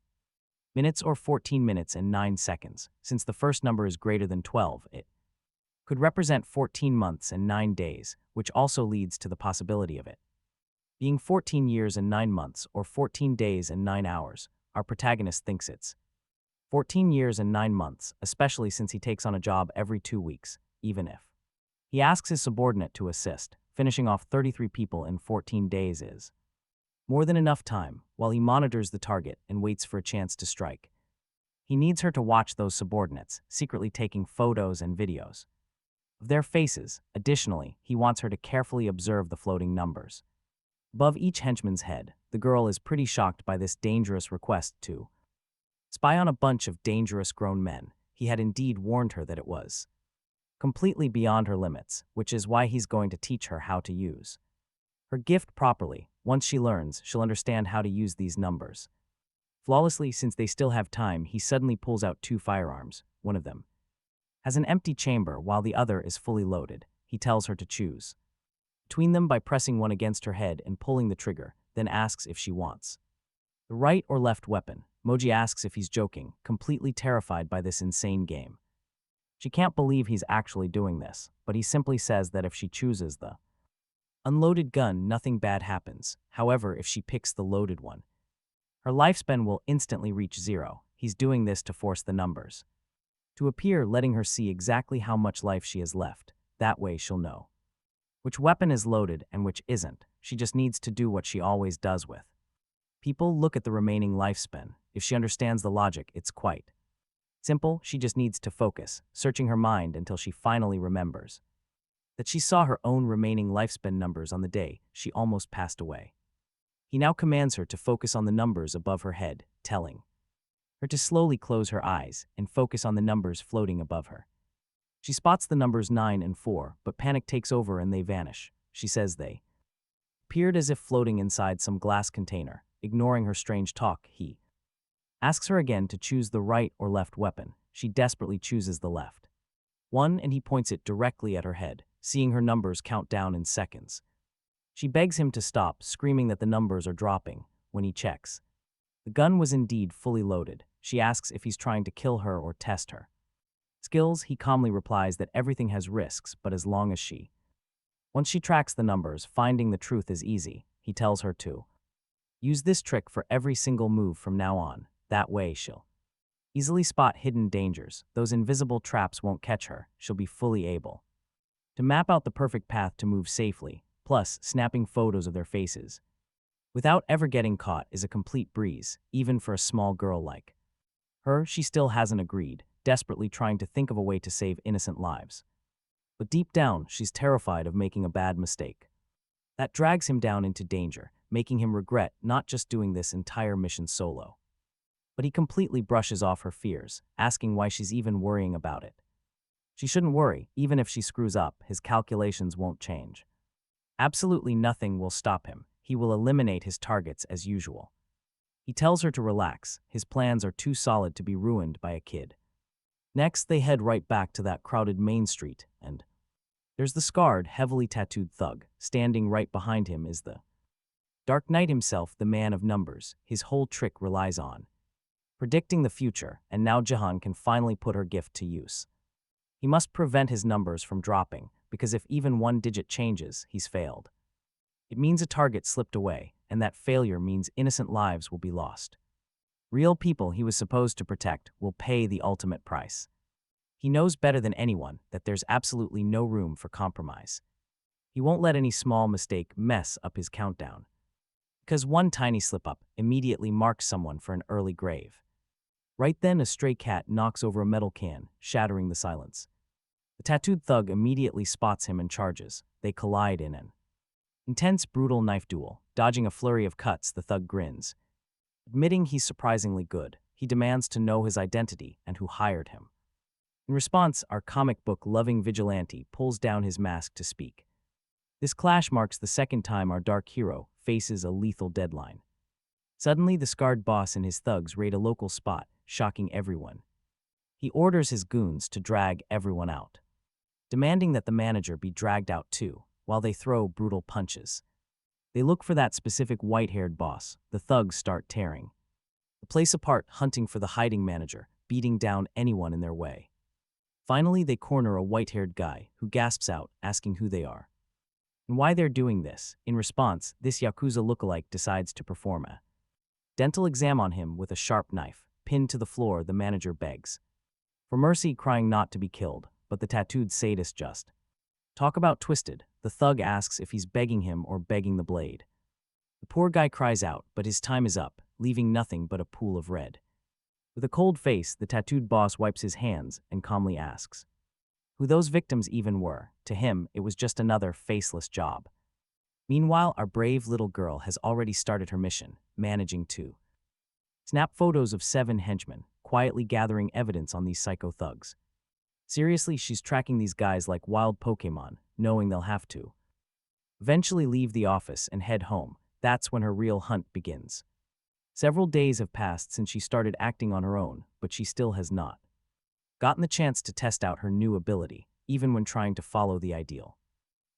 minutes or 14 minutes and 9 seconds. Since the first number is greater than 12, it could represent 14 months and 9 days, which also leads to the possibility of it being 14 years and 9 months or 14 days and 9 hours. Our protagonist thinks it's 14 years and 9 months, especially since he takes on a job every 2 weeks, even if he asks his subordinate to assist. Finishing off 33 people in 14 days is more than enough time. While he monitors the target and waits for a chance to strike, he needs her to watch those subordinates, secretly taking photos and videos of their faces. Additionally, he wants her to carefully observe the floating numbers above each henchman's head. The girl is pretty shocked by this dangerous request to spy on a bunch of dangerous grown men. He had indeed warned her that it was completely beyond her limits, which is why he's going to teach her how to use her gift properly. Once she learns, she'll understand how to use these numbers. Flawlessly, since they still have time, he suddenly pulls out two firearms. One of them has an empty chamber while the other is fully loaded. He tells her to choose between them by pressing one against her head and pulling the trigger, then asks if she wants the right or left weapon. Moji asks if he's joking, completely terrified by this insane game. She can't believe he's actually doing this, but he simply says that if she chooses the unloaded gun, nothing bad happens. However, if she picks the loaded one, her lifespan will instantly reach 0. He's doing this to force the numbers to appear, letting her see exactly how much life she has left. That way she'll know which weapon is loaded and which isn't. She just needs to do what she always does with people: look at the remaining lifespan. If she understands the logic, it's quite simple. She just needs to focus, searching her mind until she finally remembers that she saw her own remaining lifespan numbers on the day she almost passed away. He now commands her to focus on the numbers above her head, telling her to slowly close her eyes and focus on the numbers floating above her. She spots the numbers 9 and 4, but panic takes over and they vanish. She says they appeared as if floating inside some glass container. Ignoring her strange talk, he asks her again to choose the right or left weapon. She desperately chooses the left one, and he points it directly at her head, seeing her numbers count down in seconds. She begs him to stop, screaming that the numbers are dropping. When he checks, the gun was indeed fully loaded. She asks if he's trying to kill her or test her skills. He calmly replies that everything has risks, but as long as once she tracks the numbers, finding the truth is easy. He tells her to use this trick for every single move from now on. That way she'll easily spot hidden dangers. Those invisible traps won't catch her. She'll be fully able to map out the perfect path to move safely. Plus, snapping photos of their faces without ever getting caught is a complete breeze, even for a small girl like her. She still hasn't agreed, desperately trying to think of a way to save innocent lives. But deep down, she's terrified of making a bad mistake that drags him down into danger, making him regret not just doing this entire mission solo. But he completely brushes off her fears, asking why she's even worrying about it. She shouldn't worry. Even if she screws up, his calculations won't change. Absolutely nothing will stop him. He will eliminate his targets as usual. He tells her to relax. His plans are too solid to be ruined by a kid. Next, they head right back to that crowded main street, and there's the scarred, heavily tattooed thug. Standing right behind him is the Dark Knight himself, the man of numbers. His whole trick relies on predicting the future, and now Jiun can finally put her gift to use. He must prevent his numbers from dropping, because if even one digit changes, he's failed. It means a target slipped away, and that failure means innocent lives will be lost. Real people he was supposed to protect will pay the ultimate price. He knows better than anyone that there's absolutely no room for compromise. He won't let any small mistake mess up his countdown, because one tiny slip-up immediately marks someone for an early grave. Right then, a stray cat knocks over a metal can, shattering the silence. The tattooed thug immediately spots him and charges. They collide in an intense, brutal knife duel. Dodging a flurry of cuts, the thug grins. Admitting he's surprisingly good, he demands to know his identity and who hired him. In response, our comic book-loving Vigilante pulls down his mask to speak. This clash marks the second time our dark hero faces a lethal deadline. Suddenly, the scarred boss and his thugs raid a local spot, shocking everyone. He orders his goons to drag everyone out, demanding that the manager be dragged out too, while they throw brutal punches. They look for that specific white-haired boss. The thugs start tearing the place apart, hunting for the hiding manager, beating down anyone in their way. Finally, they corner a white-haired guy who gasps out, asking who they are and why they're doing this. In response, this Yakuza lookalike decides to perform a dental exam on him with a sharp knife. Pinned to the floor, the manager begs for mercy, crying not to be killed, but the tattooed sadist just talk about twisted. The thug asks if he's begging him or begging the blade. The poor guy cries out, but his time is up, leaving nothing but a pool of red. With a cold face, the tattooed boss wipes his hands and calmly asks who those victims even were. To him, it was just another faceless job. Meanwhile, our brave little girl has already started her mission, managing to snap photos of 7 henchmen, quietly gathering evidence on these psycho thugs. Seriously, she's tracking these guys like wild Pokemon, knowing they'll have to eventually leave the office and head home. That's when her real hunt begins. Several days have passed since she started acting on her own, but she still has not gotten the chance to test out her new ability, even when trying to follow the ideal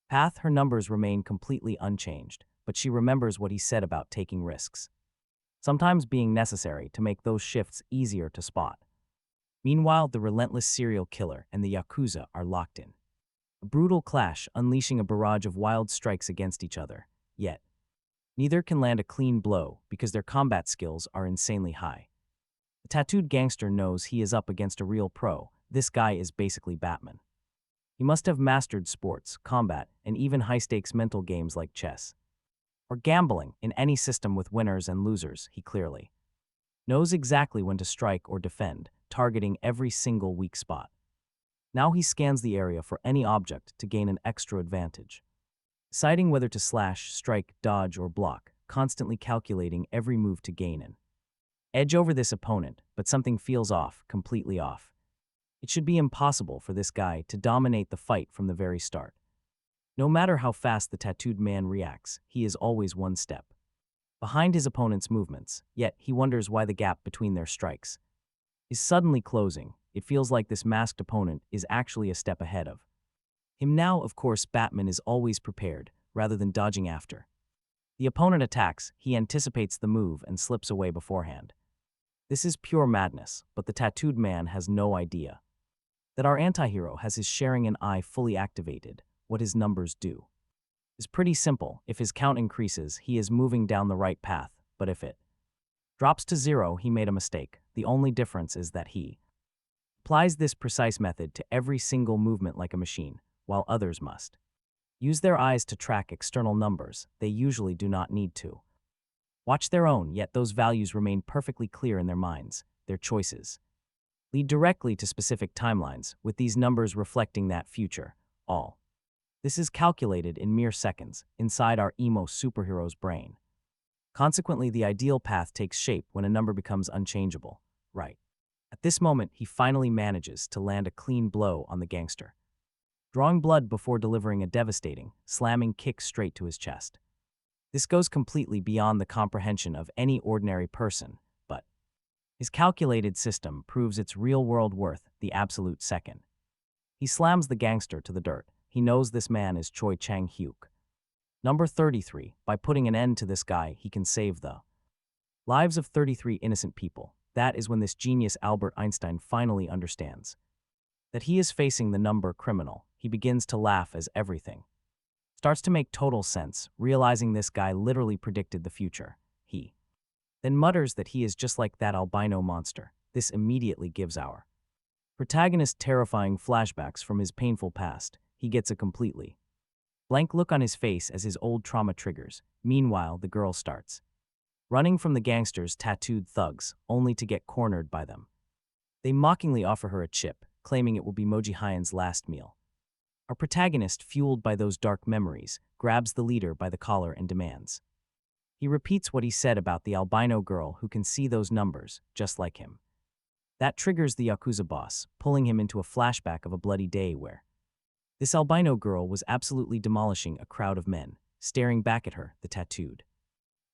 path. Her numbers remain completely unchanged, but she remembers what he said about taking risks, sometimes being necessary to make those shifts easier to spot. Meanwhile, the relentless serial killer and the Yakuza are locked in a brutal clash, unleashing a barrage of wild strikes against each other. Yet, neither can land a clean blow because their combat skills are insanely high. The tattooed gangster knows he is up against a real pro. This guy is basically Batman. He must have mastered sports, combat, and even high-stakes mental games like chess or gambling. In any system with winners and losers, he clearly knows exactly when to strike or defend, targeting every single weak spot. Now he scans the area for any object to gain an extra advantage, deciding whether to slash, strike, dodge, or block, constantly calculating every move to gain an edge over this opponent. But something feels off, completely off. It should be impossible for this guy to dominate the fight from the very start. No matter how fast the tattooed man reacts, he is always one step behind his opponent's movements, yet he wonders why the gap between their strikes is suddenly closing. It feels like this masked opponent is actually a step ahead of him. Now, of course, Batman is always prepared, rather than dodging after the opponent attacks. He anticipates the move and slips away beforehand. This is pure madness, but the tattooed man has no idea that our antihero has his sharing an eye fully activated. What his numbers do is pretty simple. If his count increases, he is moving down the right path, but if it drops to 0, he made a mistake. The only difference is that he applies this precise method to every single movement like a machine, while others must use their eyes to track external numbers. They usually do not need to watch their own, yet those values remain perfectly clear in their minds. Their choices lead directly to specific timelines, with these numbers reflecting that future. All this is calculated in mere seconds inside our emo superhero's brain. Consequently, the ideal path takes shape when a number becomes unchangeable. Right at this moment, he finally manages to land a clean blow on the gangster, drawing blood before delivering a devastating, slamming kick straight to his chest. This goes completely beyond the comprehension of any ordinary person, but his calculated system proves its real-world worth the absolute second he slams the gangster to the dirt. He knows this man is Choi Chang-hyuk, number 33. By putting an end to this guy, he can save the lives of 33 innocent people. That is when this genius Albert Einstein finally understands that he is facing the number criminal. He begins to laugh as everything starts to make total sense, realizing this guy literally predicted the future. He then mutters that he is just like that albino monster. This immediately gives our protagonist terrifying flashbacks from his painful past. He gets a completely blank look on his face as his old trauma triggers. Meanwhile, the girl starts running from the gangsters' tattooed thugs, only to get cornered by them. They mockingly offer her a chip, claiming it will be Moji Hyan's last meal. Our protagonist, fueled by those dark memories, grabs the leader by the collar and demands he repeats what he said about the albino girl who can see those numbers, just like him. That triggers the Yakuza boss, pulling him into a flashback of a bloody day where this albino girl was absolutely demolishing a crowd of men, staring back at her. The tattooed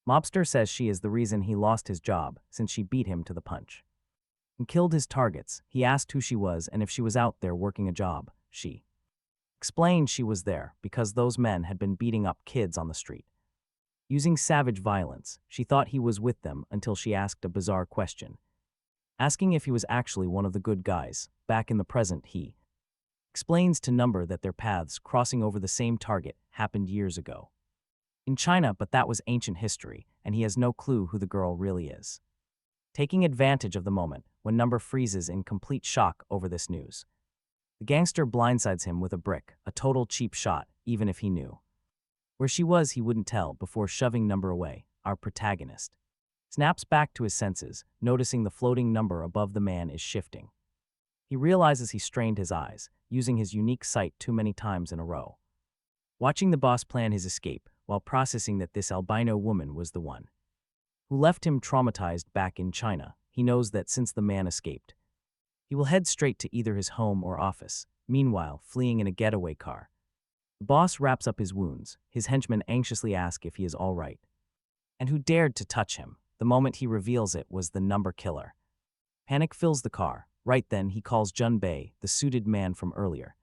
mobster says she is the reason he lost his job, since she beat him to the punch and killed his targets. He asked who she was and if she was out there working a job. She explained she was there because those men had been beating up kids on the street, using savage violence. She thought he was with them until she asked a bizarre question, asking if he was actually one of the good guys. Back in the present, he explains to Number that their paths crossing over the same target happened years ago in China, but that was ancient history, and he has no clue who the girl really is. Taking advantage of the moment, when Number freezes in complete shock over this news, the gangster blindsides him with a brick, a total cheap shot. Even if he knew where she was, he wouldn't tell. Before shoving Number away, our protagonist snaps back to his senses, noticing the floating number above the man is shifting. He realizes he strained his eyes, using his unique sight too many times in a row, watching the boss plan his escape, while processing that this albino woman was the one who left him traumatized back in China. He knows that since the man escaped, he will head straight to either his home or office. Meanwhile, fleeing in a getaway car, The boss wraps up his wounds. His henchmen anxiously ask if he is all right. And who dared to touch him? The moment he reveals it was the number killer. Panic fills the car. Right then, he calls Jun Bei, the suited man from earlier,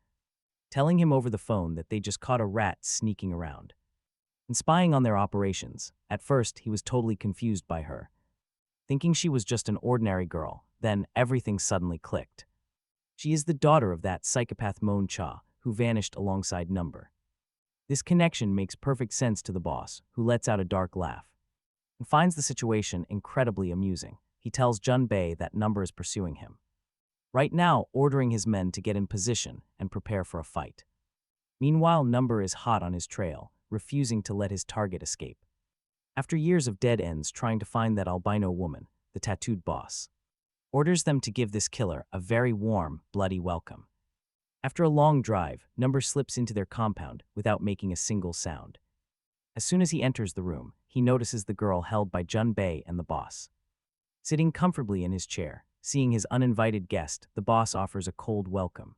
telling him over the phone that they just caught a rat sneaking around and spying on their operations. At first, he was totally confused by her, thinking she was just an ordinary girl. Then, everything suddenly clicked. She is the daughter of that psychopath Moon Cha, who vanished alongside Number. This connection makes perfect sense to the boss, who lets out a dark laugh and finds the situation incredibly amusing. He tells Jun Bei that Number is pursuing him right now, ordering his men to get in position and prepare for a fight. Meanwhile, Number is hot on his trail, refusing to let his target escape. After years of dead ends trying to find that albino woman, the tattooed boss orders them to give this killer a very warm, bloody welcome. After a long drive, Number slips into their compound without making a single sound. As soon as he enters the room, he notices the girl held by Jun Bei and the boss sitting comfortably in his chair. Seeing his uninvited guest, the boss offers a cold welcome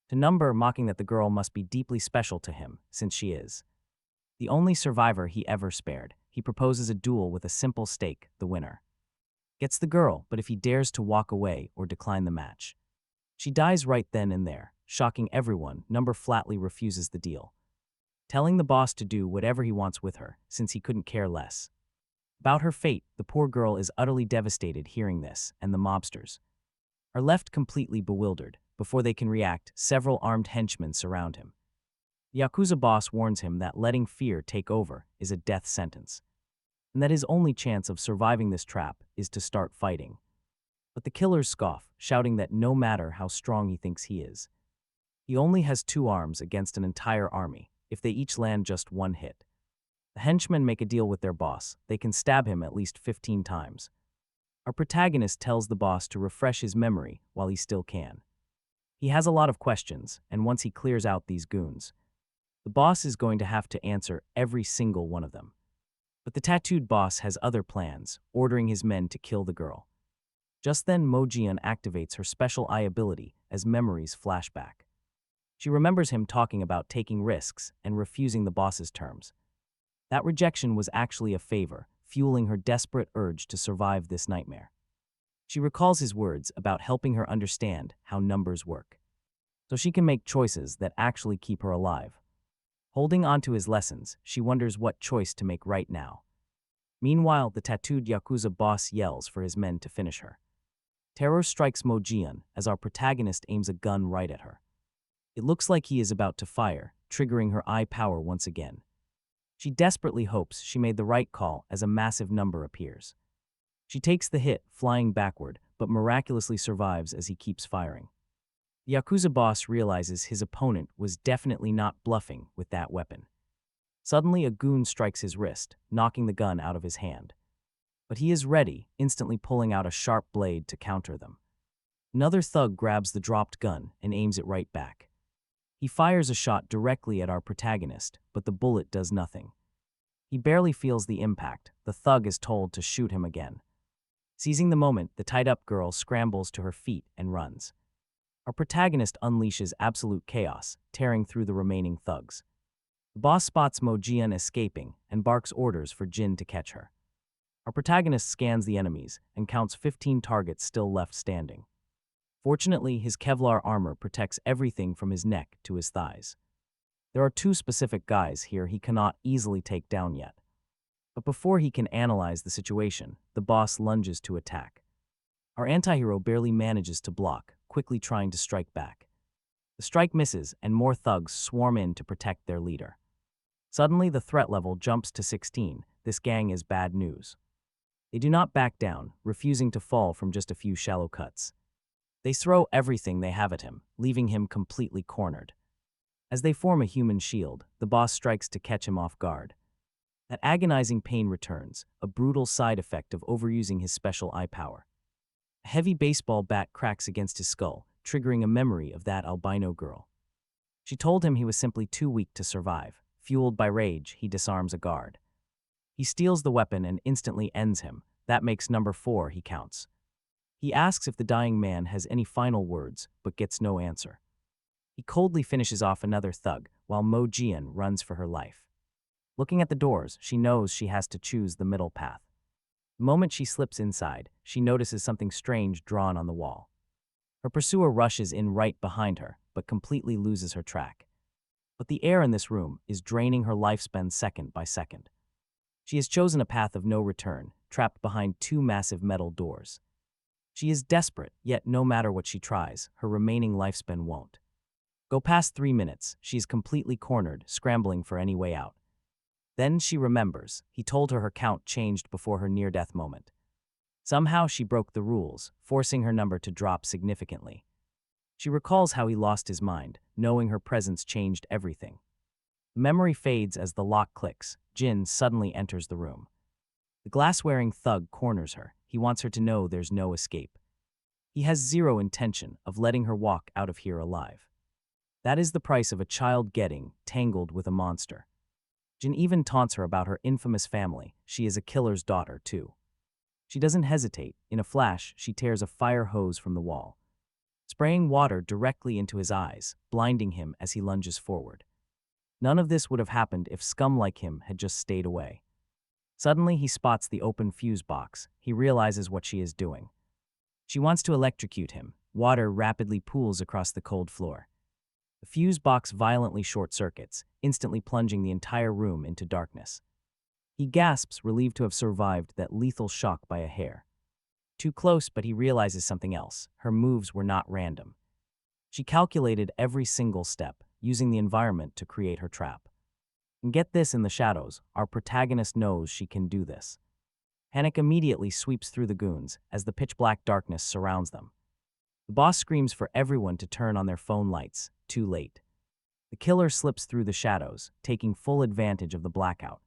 to Number, mocking that the girl must be deeply special to him, since she is the only survivor he ever spared. He proposes a duel with a simple stake: the winner gets the girl, but if he dares to walk away or decline the match, she dies right then and there. Shocking everyone, Number flatly refuses the deal, telling the boss to do whatever he wants with her, since he couldn't care less about her fate. The poor girl is utterly devastated hearing this, and the mobsters are left completely bewildered. Before they can react, several armed henchmen surround him. The Yakuza boss warns him that letting fear take over is a death sentence, and that his only chance of surviving this trap is to start fighting. But the killers scoff, shouting that no matter how strong he thinks he is, he only has 2 arms against an entire army if they each land just 1 hit. The henchmen make a deal with their boss. They can stab him at least 15 times. Our protagonist tells the boss to refresh his memory while he still can. He has a lot of questions, and once he clears out these goons, the boss is going to have to answer every single one of them. But the tattooed boss has other plans, ordering his men to kill the girl. Just then, Jiun activates her special eye ability as memories flash back. She remembers him talking about taking risks and refusing the boss's terms. That rejection was actually a favor, fueling her desperate urge to survive this nightmare. She recalls his words about helping her understand how numbers work, so she can make choices that actually keep her alive. Holding on to his lessons, she wonders what choice to make right now. Meanwhile, the tattooed Yakuza boss yells for his men to finish her. Terror strikes Jiun as our protagonist aims a gun right at her. It looks like he is about to fire, triggering her eye power once again. She desperately hopes she made the right call as a massive Number appears. She takes the hit, flying backward, but miraculously survives as he keeps firing. The Yakuza boss realizes his opponent was definitely not bluffing with that weapon. Suddenly, a goon strikes his wrist, knocking the gun out of his hand. But he is ready, instantly pulling out a sharp blade to counter them. Another thug grabs the dropped gun and aims it right back. He fires a shot directly at our protagonist, but the bullet does nothing. He barely feels the impact. The thug is told to shoot him again. Seizing the moment, the tied-up girl scrambles to her feet and runs. Our protagonist unleashes absolute chaos, tearing through the remaining thugs. The boss spots Jiun escaping and barks orders for Jin to catch her. Our protagonist scans the enemies and counts 15 targets still left standing. Fortunately, his Kevlar armor protects everything from his neck to his thighs. There are 2 specific guys here he cannot easily take down yet. But before he can analyze the situation, the boss lunges to attack. Our antihero barely manages to block, quickly trying to strike back. The strike misses, and more thugs swarm in to protect their leader. Suddenly, the threat level jumps to 16. This gang is bad news. They do not back down, refusing to fall from just a few shallow cuts. They throw everything they have at him, leaving him completely cornered. As they form a human shield, the boss strikes to catch him off guard. That agonizing pain returns, a brutal side effect of overusing his special eye power. A heavy baseball bat cracks against his skull, triggering a memory of that albino girl. She told him he was simply too weak to survive. Fueled by rage, he disarms a guard. He steals the weapon and instantly ends him. That makes number 4, he counts. He asks if the dying man has any final words, but gets no answer. He coldly finishes off another thug, while while Jiun runs for her life. Looking at the doors, she knows she has to choose the middle path. The moment she slips inside, she notices something strange drawn on the wall. Her pursuer rushes in right behind her, but completely loses her track. But the air in this room is draining her lifespan second by second. She has chosen a path of no return, trapped behind two massive metal doors. She is desperate, yet no matter what she tries, her remaining lifespan won't. Go past 3 minutes, she is completely cornered, scrambling for any way out. Then she remembers, he told her count changed before her near-death moment. Somehow she broke the rules, forcing her number to drop significantly. She recalls how he lost his mind, knowing her presence changed everything. The memory fades as the lock clicks. Jiun suddenly enters the room. The glass-wearing thug corners her. He wants her to know there's no escape. He has zero intention of letting her walk out of here alive. That is the price of a child getting tangled with a monster. Jiun even taunts her about her infamous family. She is a killer's daughter, too. She doesn't hesitate. In a flash, she tears a fire hose from the wall, spraying water directly into his eyes, blinding him as he lunges forward. None of this would have happened if scum like him had just stayed away. Suddenly, he spots the open fuse box. He realizes what she is doing. She wants to electrocute him. Water rapidly pools across the cold floor. The fuse box violently short-circuits, instantly plunging the entire room into darkness. He gasps, relieved to have survived that lethal shock by a hair. Too close, but he realizes something else. Her moves were not random. She calculated every single step, using the environment to create her trap. And get this, in the shadows, our protagonist knows she can do this. Panic immediately sweeps through the goons as the pitch-black darkness surrounds them. The boss screams for everyone to turn on their phone lights. Too late. The killer slips through the shadows, taking full advantage of the blackout.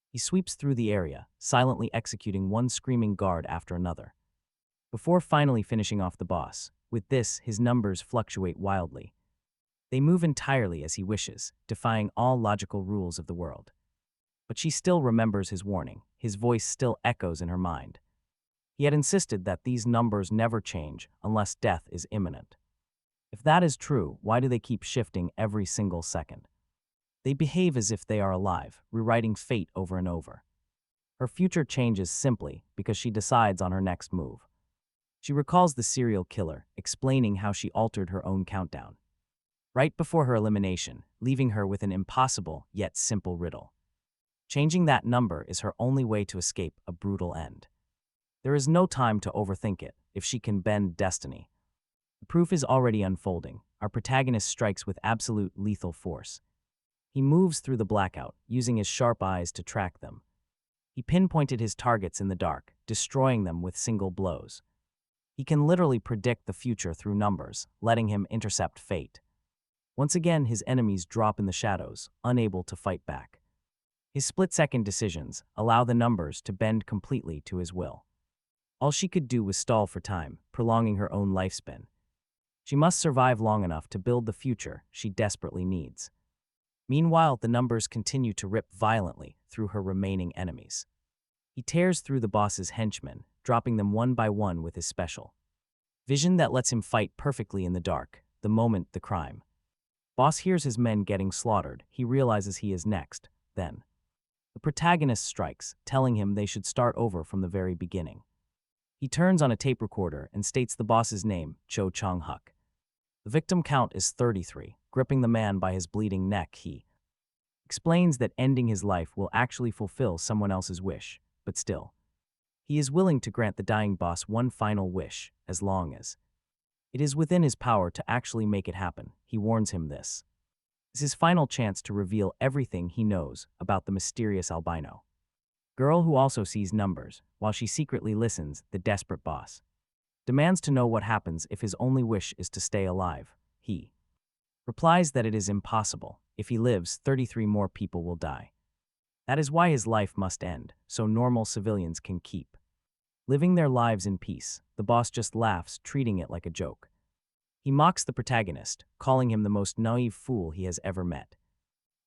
He sweeps through the area, silently executing one screaming guard after another. Before finally finishing off the boss, with this, his numbers fluctuate wildly. They move entirely as he wishes, defying all logical rules of the world. But she still remembers his warning. His voice still echoes in her mind. He had insisted that these numbers never change unless death is imminent. If that is true, why do they keep shifting every single second? They behave as if they are alive, rewriting fate over and over. Her future changes simply because she decides on her next move. She recalls the serial killer, explaining how she altered her own countdown right before her elimination, leaving her with an impossible yet simple riddle. Changing that number is her only way to escape a brutal end. There is no time to overthink it if she can bend destiny. The proof is already unfolding. Our protagonist strikes with absolute lethal force. He moves through the blackout, using his sharp eyes to track them. He pinpointed his targets in the dark, destroying them with single blows. He can literally predict the future through numbers, letting him intercept fate. Once again, his enemies drop in the shadows, unable to fight back. His split-second decisions allow the numbers to bend completely to his will. All she could do was stall for time, prolonging her own lifespan. She must survive long enough to build the future she desperately needs. Meanwhile, the numbers continue to rip violently through her remaining enemies. He tears through the boss's henchmen, dropping them one by one with his special vision that lets him fight perfectly in the dark, the moment the crime. Boss hears his men getting slaughtered. He realizes he is next. Then the protagonist strikes, telling him they should start over from the very beginning. He turns on a tape recorder and states the boss's name, Cho Chong-huk. The victim count is 33. Gripping the man by his bleeding neck, he explains that ending his life will actually fulfill someone else's wish, but still, he is willing to grant the dying boss one final wish, as long as it is within his power to actually make it happen. He warns him this is his final chance to reveal everything he knows about the mysterious albino girl who also sees numbers. While she secretly listens, the desperate boss demands to know what happens if his only wish is to stay alive. He replies that it is impossible. If he lives, 33 more people will die. That is why his life must end, so normal civilians can keep living their lives in peace. The boss just laughs, treating it like a joke. He mocks the protagonist, calling him the most naive fool he has ever met.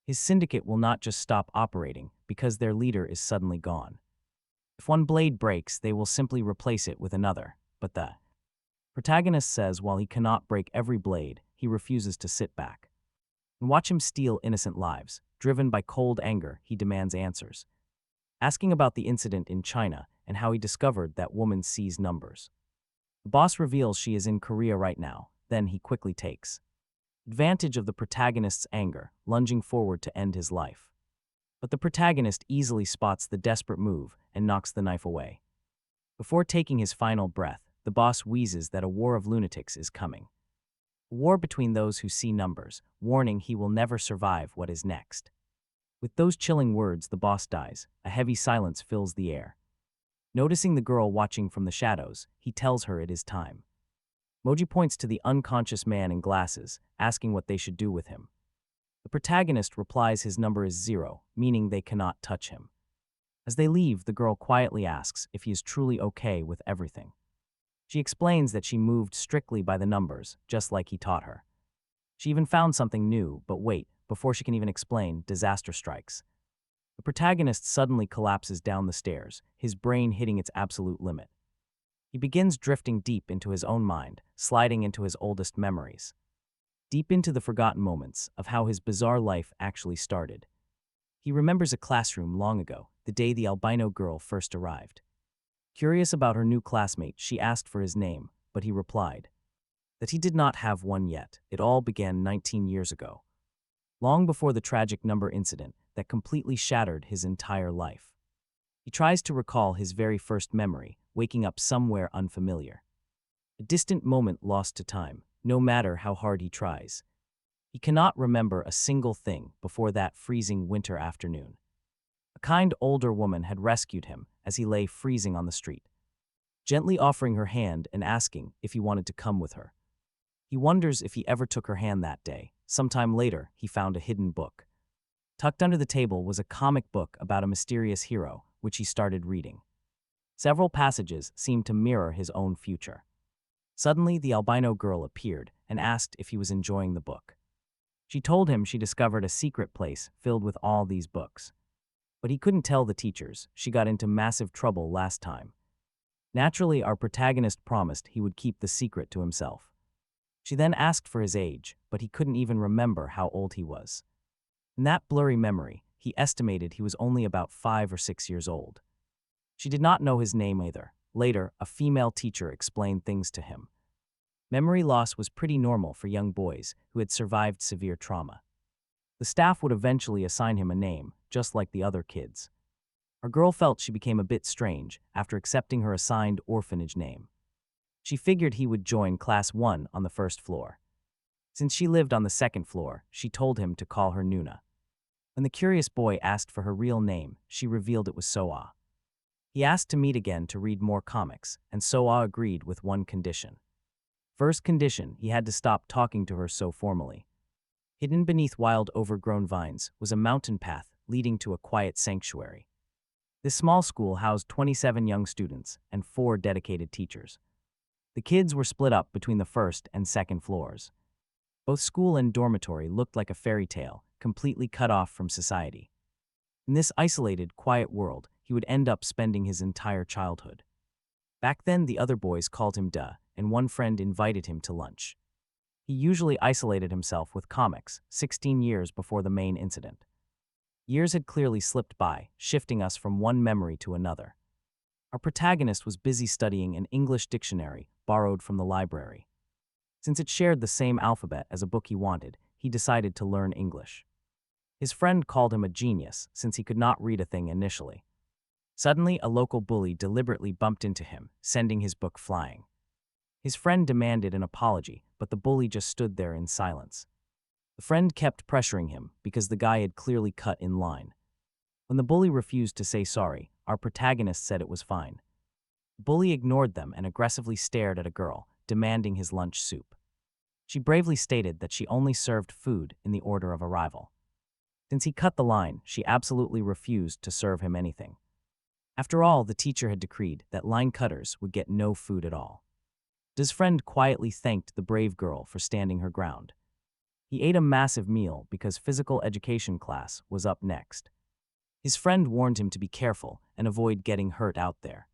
His syndicate will not just stop operating because their leader is suddenly gone. If one blade breaks, they will simply replace it with another. But the protagonist says while he cannot break every blade, he refuses to sit back. And watch him steal innocent lives. Driven by cold anger, he demands answers, asking about the incident in China and how he discovered that woman sees numbers. The boss reveals she is in Korea right now, then he quickly takes advantage of the protagonist's anger, lunging forward to end his life. But the protagonist easily spots the desperate move and knocks the knife away. Before taking his final breath, the boss wheezes that a war of lunatics is coming. A war between those who see numbers, warning he will never survive what is next. With those chilling words, the boss dies. A heavy silence fills the air. Noticing the girl watching from the shadows, he tells her it is time. Moji points to the unconscious man in glasses, asking what they should do with him. The protagonist replies his number is 0, meaning they cannot touch him. As they leave, the girl quietly asks if he is truly okay with everything. She explains that she moved strictly by the numbers, just like he taught her. She even found something new, but wait, before she can even explain, disaster strikes. The protagonist suddenly collapses down the stairs, his brain hitting its absolute limit. He begins drifting deep into his own mind, sliding into his oldest memories. Deep into the forgotten moments of how his bizarre life actually started. He remembers a classroom long ago, the day the albino girl first arrived. Curious about her new classmate, she asked for his name, but he replied that he did not have one yet. It all began 19 years ago, long before the tragic number incident that completely shattered his entire life. He tries to recall his very first memory, waking up somewhere unfamiliar. A distant moment lost to time, no matter how hard he tries. He cannot remember a single thing before that freezing winter afternoon. A kind older woman had rescued him as he lay freezing on the street, gently offering her hand and asking if he wanted to come with her. He wonders if he ever took her hand that day. Sometime later, he found a hidden book. Tucked under the table was a comic book about a mysterious hero, which he started reading. Several passages seemed to mirror his own future. Suddenly, the albino girl appeared and asked if he was enjoying the book. She told him she discovered a secret place filled with all these books. But he couldn't tell the teachers. She got into massive trouble last time. Naturally, our protagonist promised he would keep the secret to himself. She then asked for his age, but he couldn't even remember how old he was. In that blurry memory, he estimated he was only about 5 or 6 years old. She did not know his name either. Later, a female teacher explained things to him. Memory loss was pretty normal for young boys who had survived severe trauma. The staff would eventually assign him a name, just like the other kids. Our girl felt she became a bit strange after accepting her assigned orphanage name. She figured he would join Class 1 on the first floor. Since she lived on the second floor, she told him to call her Nuna. When the curious boy asked for her real name, she revealed it was Soa. He asked to meet again to read more comics, and Soa agreed with one condition. First condition, he had to stop talking to her so formally. Hidden beneath wild overgrown vines was a mountain path leading to a quiet sanctuary. This small school housed 27 young students and 4 dedicated teachers. The kids were split up between the first and second floors. Both school and dormitory looked like a fairy tale, completely cut off from society. In this isolated, quiet world, he would end up spending his entire childhood. Back then, the other boys called him Duh, and one friend invited him to lunch. He usually isolated himself with comics, 16 years before the main incident. Years had clearly slipped by, shifting us from one memory to another. Our protagonist was busy studying an English dictionary borrowed from the library. Since it shared the same alphabet as a book he wanted, he decided to learn English. His friend called him a genius since he could not read a thing initially. Suddenly, a local bully deliberately bumped into him, sending his book flying. His friend demanded an apology, but the bully just stood there in silence. The friend kept pressuring him because the guy had clearly cut in line. When the bully refused to say sorry, our protagonist said it was fine. The bully ignored them and aggressively stared at a girl, demanding his lunch soup. She bravely stated that she only served food in the order of arrival. Since he cut the line, she absolutely refused to serve him anything. After all, the teacher had decreed that line cutters would get no food at all. His friend quietly thanked the brave girl for standing her ground. He ate a massive meal because physical education class was up next. His friend warned him to be careful and avoid getting hurt out there.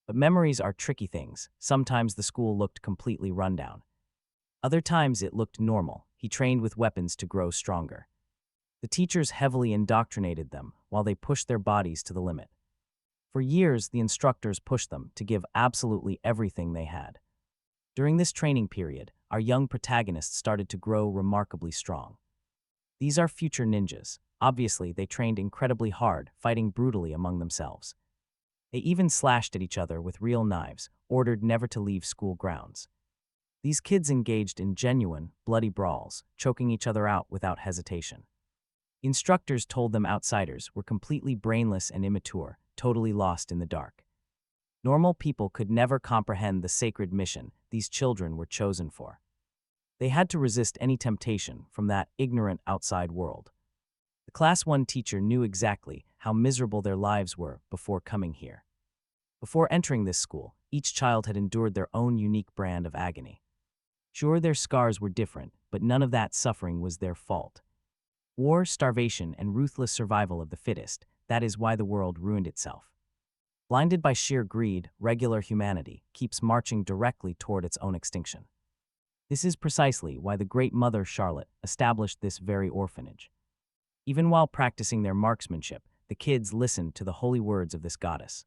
But memories are tricky things. Sometimes the school looked completely rundown. Other times it looked normal. he trained with weapons to grow stronger. The teachers heavily indoctrinated them while they pushed their bodies to the limit. For years, the instructors pushed them to give absolutely everything they had. During this training period, our young protagonists started to grow remarkably strong. These are future ninjas. Obviously, they trained incredibly hard, fighting brutally among themselves. They even slashed at each other with real knives, ordered never to leave school grounds. These kids engaged in genuine, bloody brawls, choking each other out without hesitation. Instructors told them outsiders were completely brainless and immature, totally lost in the dark. Normal people could never comprehend the sacred mission these children were chosen for. They had to resist any temptation from that ignorant outside world. The Class 1 teacher knew exactly how miserable their lives were before coming here. Before entering this school, each child had endured their own unique brand of agony. Sure, their scars were different, but none of that suffering was their fault. War, starvation, and ruthless survival of the fittest, that is why the world ruined itself. Blinded by sheer greed, regular humanity keeps marching directly toward its own extinction. This is precisely why the Great Mother Charlotte established this very orphanage. Even while practicing their marksmanship, the kids listened to the holy words of this goddess.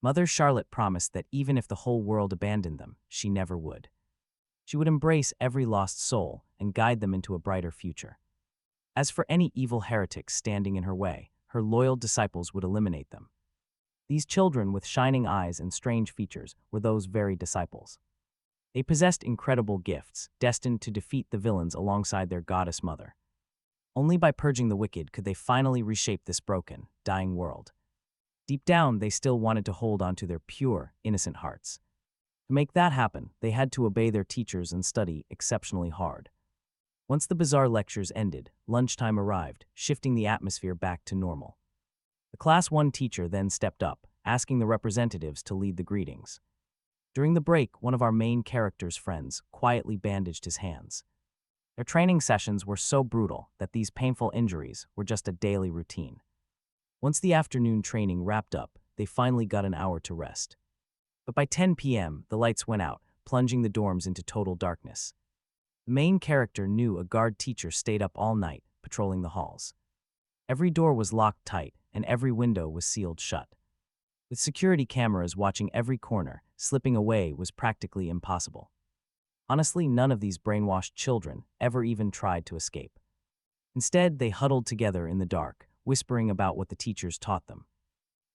Mother Charlotte promised that even if the whole world abandoned them, she never would. She would embrace every lost soul and guide them into a brighter future. As for any evil heretics standing in her way, her loyal disciples would eliminate them. These children with shining eyes and strange features were those very disciples. They possessed incredible gifts, destined to defeat the villains alongside their goddess mother. Only by purging the wicked could they finally reshape this broken, dying world. Deep down, they still wanted to hold on to their pure, innocent hearts. To make that happen, they had to obey their teachers and study exceptionally hard. Once the bizarre lectures ended, lunchtime arrived, shifting the atmosphere back to normal. The Class 1 teacher then stepped up, asking the representatives to lead the greetings. During the break, one of our main character's friends quietly bandaged his hands. Their training sessions were so brutal that these painful injuries were just a daily routine. Once the afternoon training wrapped up, they finally got an hour to rest. But by 10 p.m., the lights went out, plunging the dorms into total darkness. The main character knew a guard teacher stayed up all night, patrolling the halls. Every door was locked tight, and every window was sealed shut. With security cameras watching every corner, slipping away was practically impossible. Honestly, none of these brainwashed children ever even tried to escape. Instead, they huddled together in the dark, whispering about what the teachers taught them.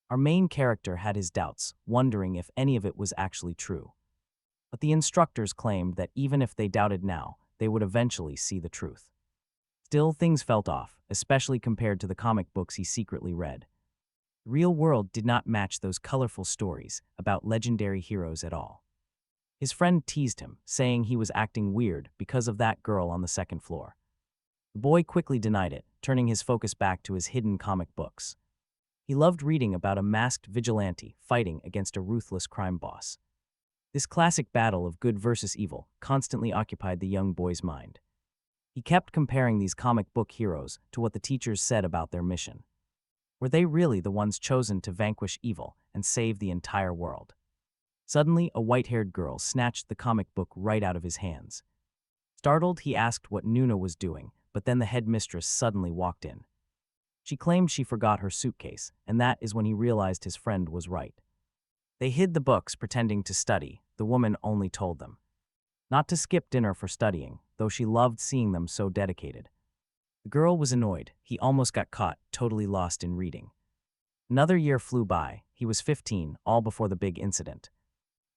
Our main character had his doubts, wondering if any of it was actually true. But the instructors claimed that even if they doubted now, they would eventually see the truth. Still, things felt off, especially compared to the comic books he secretly read. The real world did not match those colorful stories about legendary heroes at all. His friend teased him, saying he was acting weird because of that girl on the second floor. The boy quickly denied it, turning his focus back to his hidden comic books. He loved reading about a masked vigilante fighting against a ruthless crime boss. This classic battle of good versus evil constantly occupied the young boy's mind. He kept comparing these comic book heroes to what the teachers said about their mission. Were they really the ones chosen to vanquish evil and save the entire world? Suddenly, a white-haired girl snatched the comic book right out of his hands. Startled, he asked what Nuna was doing, but then the headmistress suddenly walked in. She claimed she forgot her suitcase, and that is when he realized his friend was right. They hid the books, pretending to study. The woman only told them not to skip dinner for studying, though she loved seeing them so dedicated. The girl was annoyed. He almost got caught, totally lost in reading. Another year flew by. He was 15, all before the big incident.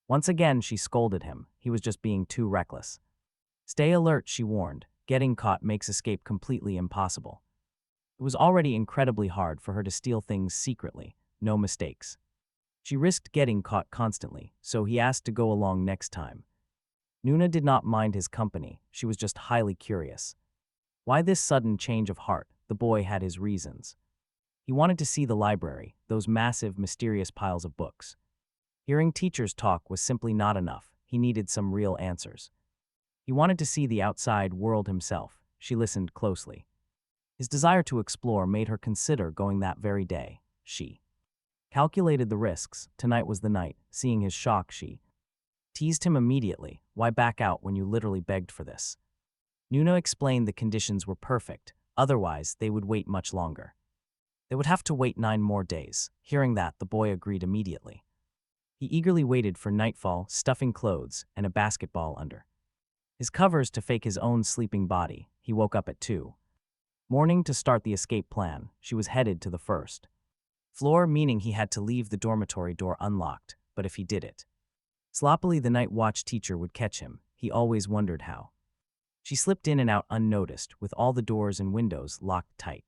Once again, she scolded him. He was just being too reckless. Stay alert, she warned. Getting caught makes escape completely impossible. It was already incredibly hard for her to steal things secretly, no mistakes. She risked getting caught constantly, so he asked to go along next time. Nuna did not mind his company. She was just highly curious. Why this sudden change of heart? The boy had his reasons. He wanted to see the library, those massive, mysterious piles of books. Hearing teachers talk was simply not enough. He needed some real answers. He wanted to see the outside world himself. She listened closely. His desire to explore made her consider going that very day. She calculated the risks. Tonight was the night. Seeing his shock, she teased him immediately. Why back out when you literally begged for this? Nuna explained the conditions were perfect, otherwise they would wait much longer. They would have to wait 9 more days. Hearing that, the boy agreed immediately. He eagerly waited for nightfall, stuffing clothes and a basketball under his covers to fake his own sleeping body. He woke up at 2 morning to start the escape plan. She was headed to the first floor, meaning he had to leave the dormitory door unlocked, but if he did it sloppily, the night watch teacher would catch him. He always wondered how. She slipped in and out unnoticed, with all the doors and windows locked tight.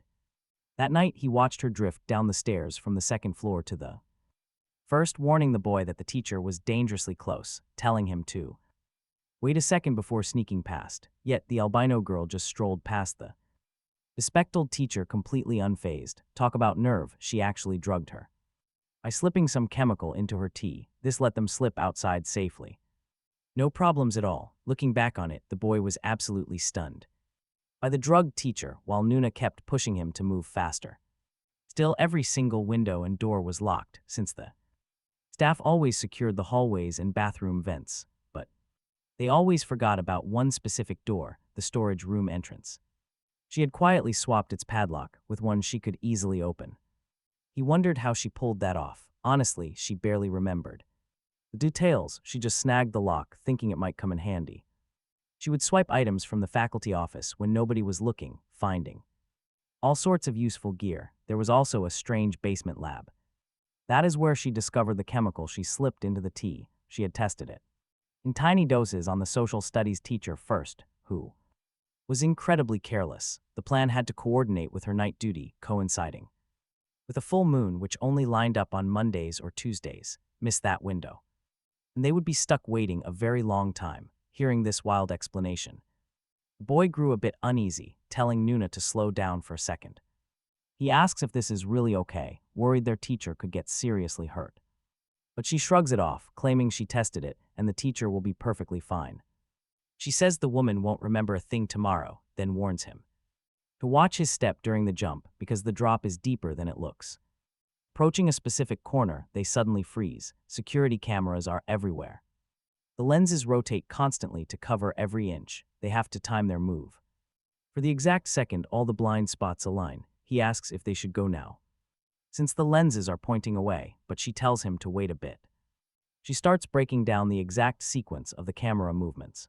That night, he watched her drift down the stairs from the second floor to the first, warning the boy that the teacher was dangerously close, telling him to wait a second before sneaking past. Yet the albino girl just strolled past the bespectacled teacher completely unfazed. Talk about nerve, she actually drugged her by slipping some chemical into her tea. This let them slip outside safely. No problems at all. Looking back on it, the boy was absolutely stunned by the drugged teacher, while Nuna kept pushing him to move faster. Still, every single window and door was locked, since the staff always secured the hallways and bathroom vents, but they always forgot about one specific door, the storage room entrance. She had quietly swapped its padlock with one she could easily open. He wondered how she pulled that off. Honestly, she barely remembered the details. She just snagged the lock, thinking it might come in handy. She would swipe items from the faculty office when nobody was looking, finding all sorts of useful gear. There was also a strange basement lab. That is where she discovered the chemical she slipped into the tea. She had tested it in tiny doses on the social studies teacher first, who was incredibly careless. The plan had to coordinate with her night duty, coinciding with a full moon, which only lined up on Mondays or Tuesdays. Missed that window, and they would be stuck waiting a very long time. Hearing this wild explanation, the boy grew a bit uneasy, telling Nuna to slow down for a second. He asks if this is really okay, worried their teacher could get seriously hurt. But she shrugs it off, claiming she tested it and the teacher will be perfectly fine. She says the woman won't remember a thing tomorrow, then warns him to watch his step during the jump because the drop is deeper than it looks. Approaching a specific corner, they suddenly freeze. Security cameras are everywhere. The lenses rotate constantly to cover every inch. They have to time their move. For the exact second all the blind spots align, he asks if they should go now, since the lenses are pointing away, but she tells him to wait a bit. She starts breaking down the exact sequence of the camera movements.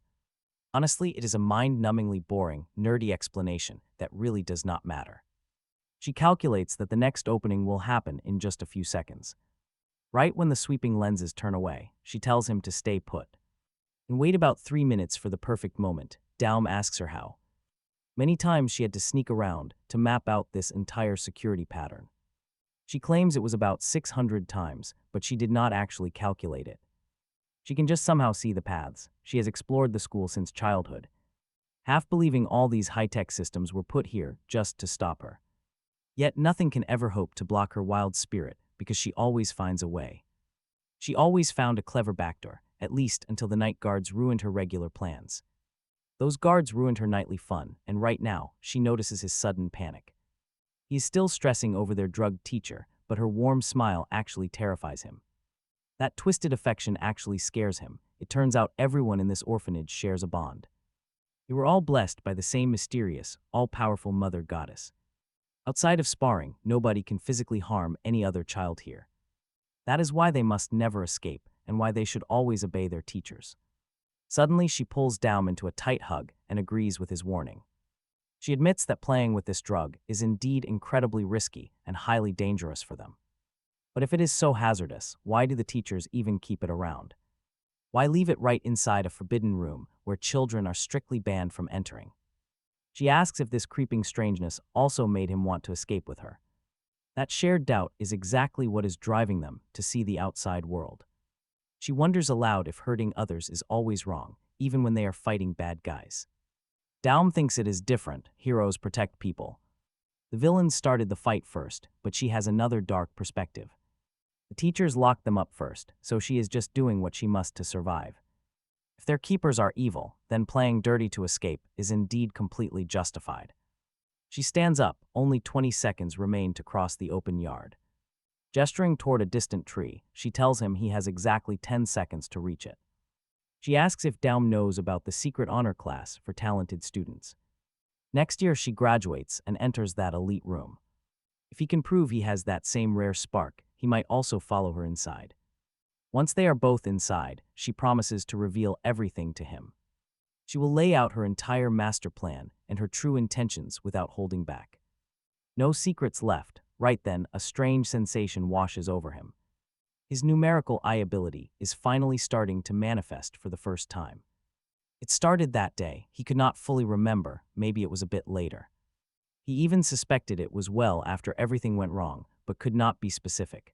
Honestly, it is a mind-numbingly boring, nerdy explanation that really does not matter. She calculates that the next opening will happen in just a few seconds. Right when the sweeping lenses turn away, she tells him to stay put and wait about 3 minutes for the perfect moment. Daum asks her how many times she had to sneak around to map out this entire security pattern. She claims it was about 600 times, but she did not actually calculate it. She can just somehow see the paths. She has explored the school since childhood, half believing all these high-tech systems were put here just to stop her. Yet nothing can ever hope to block her wild spirit because she always finds a way. She always found a clever backdoor, at least until the night guards ruined her regular plans. Those guards ruined her nightly fun, and right now, she notices his sudden panic. He is still stressing over their drugged teacher, but her warm smile actually terrifies him. That twisted affection actually scares him. It turns out everyone in this orphanage shares a bond. They were all blessed by the same mysterious, all-powerful mother goddess. Outside of sparring, nobody can physically harm any other child here. That is why they must never escape, and why they should always obey their teachers. Suddenly, she pulls Daum into a tight hug and agrees with his warning. She admits that playing with this drug is indeed incredibly risky and highly dangerous for them. But if it is so hazardous, why do the teachers even keep it around? Why leave it right inside a forbidden room where children are strictly banned from entering? She asks if this creeping strangeness also made him want to escape with her. That shared doubt is exactly what is driving them to see the outside world. She wonders aloud if hurting others is always wrong, even when they are fighting bad guys. Daum thinks it is different. Heroes protect people. The villains started the fight first, but she has another dark perspective. The teachers locked them up first, so she is just doing what she must to survive. If their keepers are evil, then playing dirty to escape is indeed completely justified. She stands up. Only 20 seconds remain to cross the open yard. Gesturing toward a distant tree, she tells him he has exactly 10 seconds to reach it. She asks if Daum knows about the secret honor class for talented students. Next year, she graduates and enters that elite room. If he can prove he has that same rare spark, he might also follow her inside. Once they are both inside, she promises to reveal everything to him. She will lay out her entire master plan and her true intentions without holding back. No secrets left. Right then, a strange sensation washes over him. His numerical eye ability is finally starting to manifest for the first time. It started that day. He could not fully remember. Maybe it was a bit later. He even suspected it was well after everything went wrong, but could not be specific.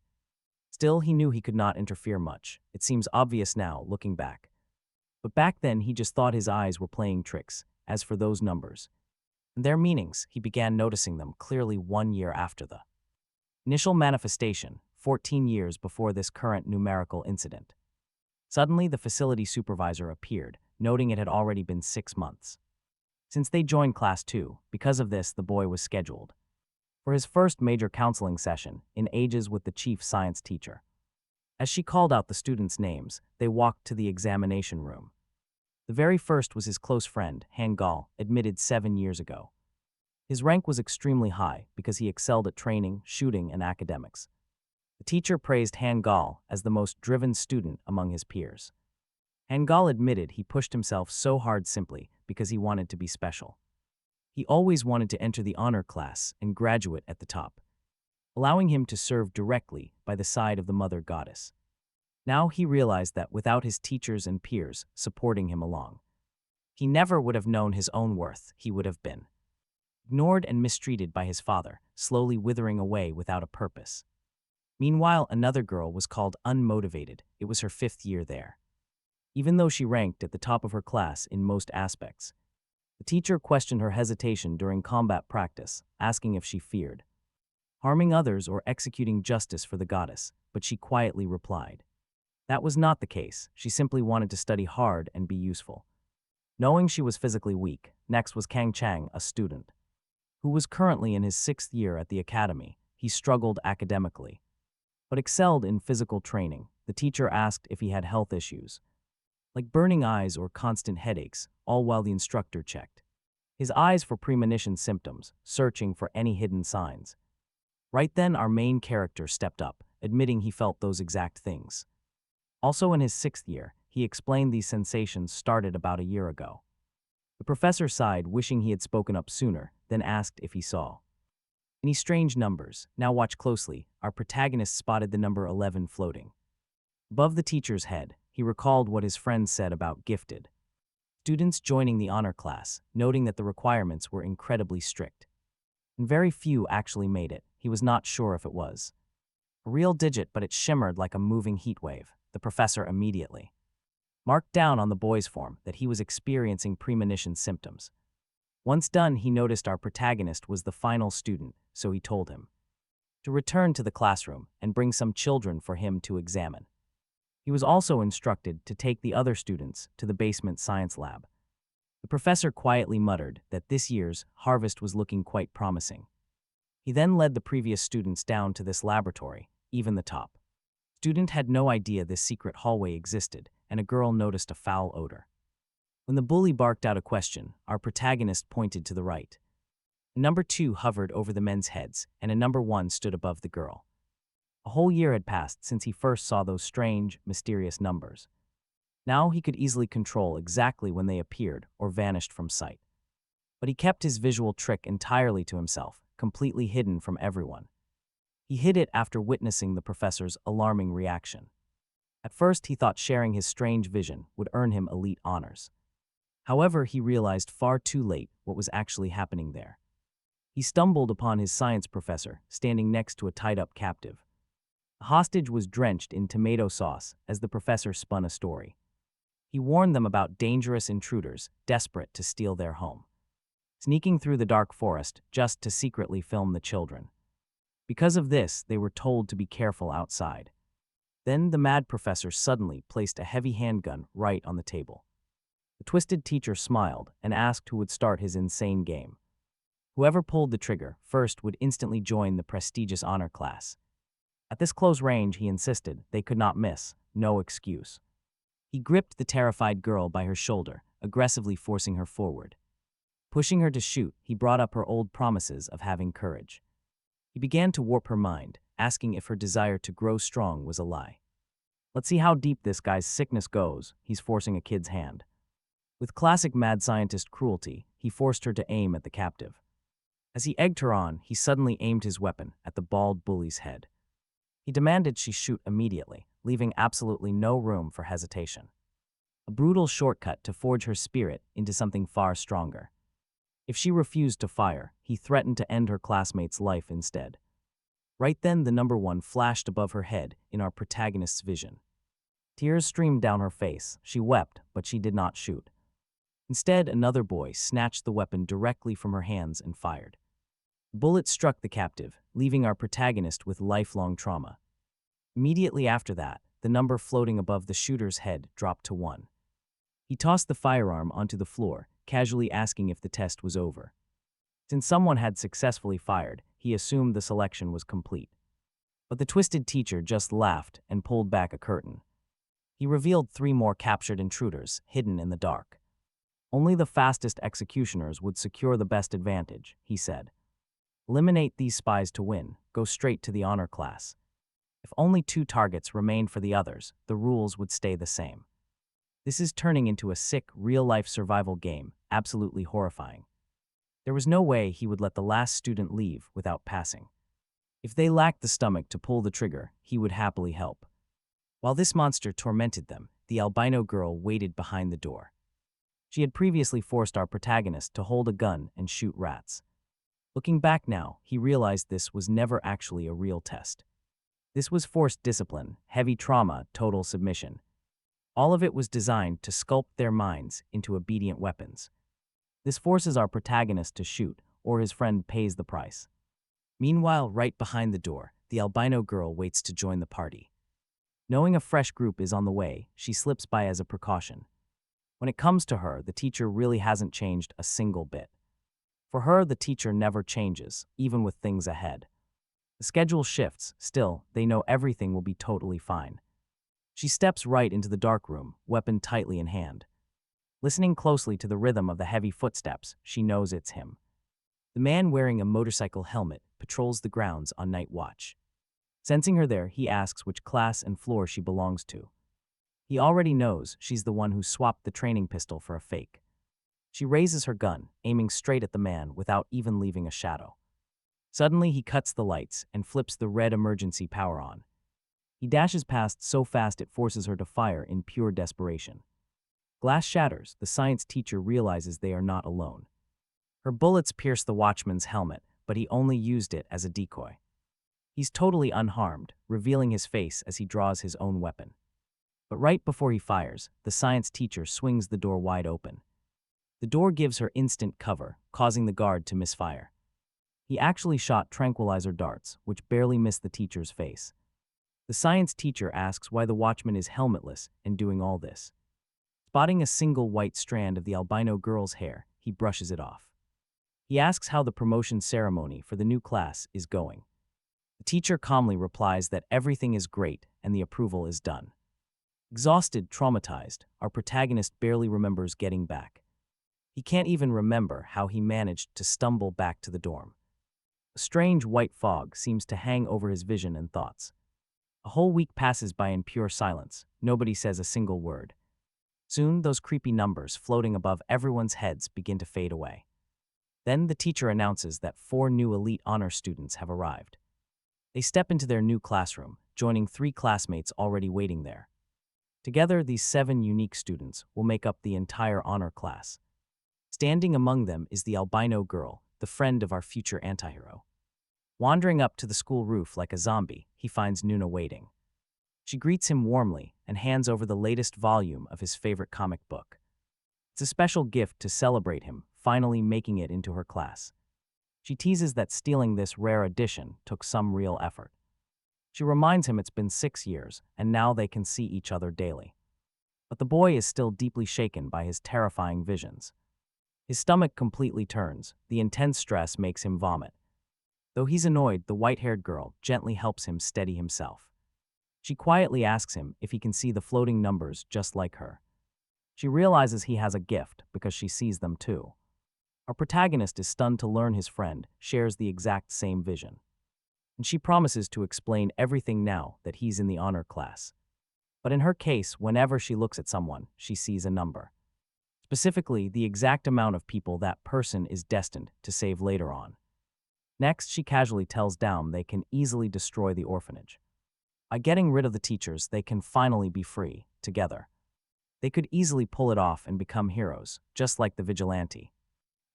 Still, he knew he could not interfere much. It seems obvious now, looking back. But back then, he just thought his eyes were playing tricks. As for those numbers and their meanings, he began noticing them clearly 1 year after the initial manifestation, 14 years before this current numerical incident. Suddenly, the facility supervisor appeared, noting it had already been 6 months since they joined Class 2. Because of this, the boy was scheduled for his first major counseling session in ages with the chief science teacher. As she called out the students' names, they walked to the examination room. The very first was his close friend, Han Gal, admitted 7 years ago. His rank was extremely high because he excelled at training, shooting, and academics. The teacher praised Han Gal as the most driven student among his peers. Han Gal admitted he pushed himself so hard simply because he wanted to be special. He always wanted to enter the honor class and graduate at the top, allowing him to serve directly by the side of the mother goddess. Now he realized that without his teachers and peers supporting him along, he never would have known his own worth. He would have been ignored and mistreated by his father, slowly withering away without a purpose. Meanwhile, another girl was called unmotivated. It was her 5th year there. Even though she ranked at the top of her class in most aspects, the teacher questioned her hesitation during combat practice, asking if she feared harming others or executing justice for the goddess, but she quietly replied that was not the case. She simply wanted to study hard and be useful. Knowing she was physically weak, next was Kang Chang, a student who was currently in his 6th year at the academy. He struggled academically, but excelled in physical training. The teacher asked if he had health issues, like burning eyes or constant headaches, all while the instructor checked his eyes for premonition symptoms, searching for any hidden signs. Right then, our main character stepped up, admitting he felt those exact things. Also in his 6th year, he explained these sensations started about a year ago. The professor sighed, wishing he had spoken up sooner, then asked if he saw any strange numbers. Now watch closely. Our protagonist spotted the number 11 floating above the teacher's head. He recalled what his friends said about gifted students joining the honor class, noting that the requirements were incredibly strict, and very few actually made it. He was not sure if it was a real digit, but it shimmered like a moving heat wave. The professor immediately marked down on the boy's form that he was experiencing premonition symptoms. Once done, he noticed our protagonist was the final student, so he told him to return to the classroom and bring some children for him to examine. He was also instructed to take the other students to the basement science lab. The professor quietly muttered that this year's harvest was looking quite promising. He then led the previous students down to this laboratory, even the top student had no idea this secret hallway existed, and a girl noticed a foul odor. When the bully barked out a question, our protagonist pointed to the right. A number 2 hovered over the men's heads, and a number 1 stood above the girl. A whole year had passed since he first saw those strange, mysterious numbers. Now he could easily control exactly when they appeared or vanished from sight. But he kept his visual trick entirely to himself, completely hidden from everyone. He hid it after witnessing the professor's alarming reaction. At first, he thought sharing his strange vision would earn him elite honors. However, he realized far too late what was actually happening there. He stumbled upon his science professor, standing next to a tied-up captive. The hostage was drenched in tomato sauce as the professor spun a story. He warned them about dangerous intruders desperate to steal their home, sneaking through the dark forest just to secretly film the children. Because of this, they were told to be careful outside. Then the mad professor suddenly placed a heavy handgun right on the table. The twisted teacher smiled and asked who would start his insane game. Whoever pulled the trigger first would instantly join the prestigious honor class. At this close range, he insisted, they could not miss, no excuse. He gripped the terrified girl by her shoulder, aggressively forcing her forward. Pushing her to shoot, he brought up her old promises of having courage. He began to warp her mind, asking if her desire to grow strong was a lie. Let's see how deep this guy's sickness goes, he's forcing a kid's hand. With classic mad scientist cruelty, he forced her to aim at the captive. As he egged her on, he suddenly aimed his weapon at the bald bully's head. He demanded she shoot immediately, leaving absolutely no room for hesitation. A brutal shortcut to forge her spirit into something far stronger. If she refused to fire, he threatened to end her classmate's life instead. Right then, the number one flashed above her head in our protagonist's vision. Tears streamed down her face. She wept, but she did not shoot. Instead, another boy snatched the weapon directly from her hands and fired. The bullet struck the captive, leaving our protagonist with lifelong trauma. Immediately after that, the number floating above the shooter's head dropped to 1. He tossed the firearm onto the floor, casually asking if the test was over. Since someone had successfully fired, he assumed the selection was complete. But the twisted teacher just laughed and pulled back a curtain. He revealed 3 more captured intruders, hidden in the dark. Only the fastest executioners would secure the best advantage, he said. Eliminate these spies to win, go straight to the honor class. If only 2 targets remained for the others, the rules would stay the same. This is turning into a sick, real-life survival game, absolutely horrifying. There was no way he would let the last student leave without passing. If they lacked the stomach to pull the trigger, he would happily help. While this monster tormented them, the albino girl waited behind the door. She had previously forced our protagonist to hold a gun and shoot rats. Looking back now, he realized this was never actually a real test. This was forced discipline, heavy trauma, total submission. All of it was designed to sculpt their minds into obedient weapons. This forces our protagonist to shoot, or his friend pays the price. Meanwhile, right behind the door, the albino girl waits to join the party. Knowing a fresh group is on the way, she slips by as a precaution. When it comes to her, the teacher really hasn't changed a single bit. For her, the teacher never changes, even with things ahead. The schedule shifts, still, they know everything will be totally fine. She steps right into the dark room, weapon tightly in hand. Listening closely to the rhythm of the heavy footsteps, she knows it's him. The man wearing a motorcycle helmet patrols the grounds on night watch. Sensing her there, he asks which class and floor she belongs to. He already knows she's the one who swapped the training pistol for a fake. She raises her gun, aiming straight at the man without even leaving a shadow. Suddenly, he cuts the lights and flips the red emergency power on. He dashes past so fast it forces her to fire in pure desperation. Glass shatters. The science teacher realizes they are not alone. Her bullets pierce the watchman's helmet, but he only used it as a decoy. He's totally unharmed, revealing his face as he draws his own weapon. But right before he fires, the science teacher swings the door wide open. The door gives her instant cover, causing the guard to misfire. He actually shot tranquilizer darts, which barely missed the teacher's face. The science teacher asks why the watchman is helmetless and doing all this. Spotting a single white strand of the albino girl's hair, he brushes it off. He asks how the promotion ceremony for the new class is going. The teacher calmly replies that everything is great and the approval is done. Exhausted, traumatized, our protagonist barely remembers getting back. He can't even remember how he managed to stumble back to the dorm. A strange white fog seems to hang over his vision and thoughts. A whole week passes by in pure silence. Nobody says a single word. Soon, those creepy numbers floating above everyone's heads begin to fade away. Then the teacher announces that 4 new elite honor students have arrived. They step into their new classroom, joining 3 classmates already waiting there. Together, these 7 unique students will make up the entire honor class. Standing among them is the albino girl, the friend of our future antihero. Wandering up to the school roof like a zombie, he finds Nuna waiting. She greets him warmly and hands over the latest volume of his favorite comic book. It's a special gift to celebrate him finally making it into her class. She teases that stealing this rare edition took some real effort. She reminds him it's been 6 years, and now they can see each other daily. But the boy is still deeply shaken by his terrifying visions. His stomach completely turns. The intense stress makes him vomit. Though he's annoyed, the white-haired girl gently helps him steady himself. She quietly asks him if he can see the floating numbers just like her. She realizes he has a gift because she sees them too. Our protagonist is stunned to learn his friend shares the exact same vision. And she promises to explain everything now that he's in the honor class. But in her case, whenever she looks at someone, she sees a number. Specifically, the exact amount of people that person is destined to save later on. Next, she casually tells Daum they can easily destroy the orphanage. By getting rid of the teachers, they can finally be free, together. They could easily pull it off and become heroes, just like the Vigilante.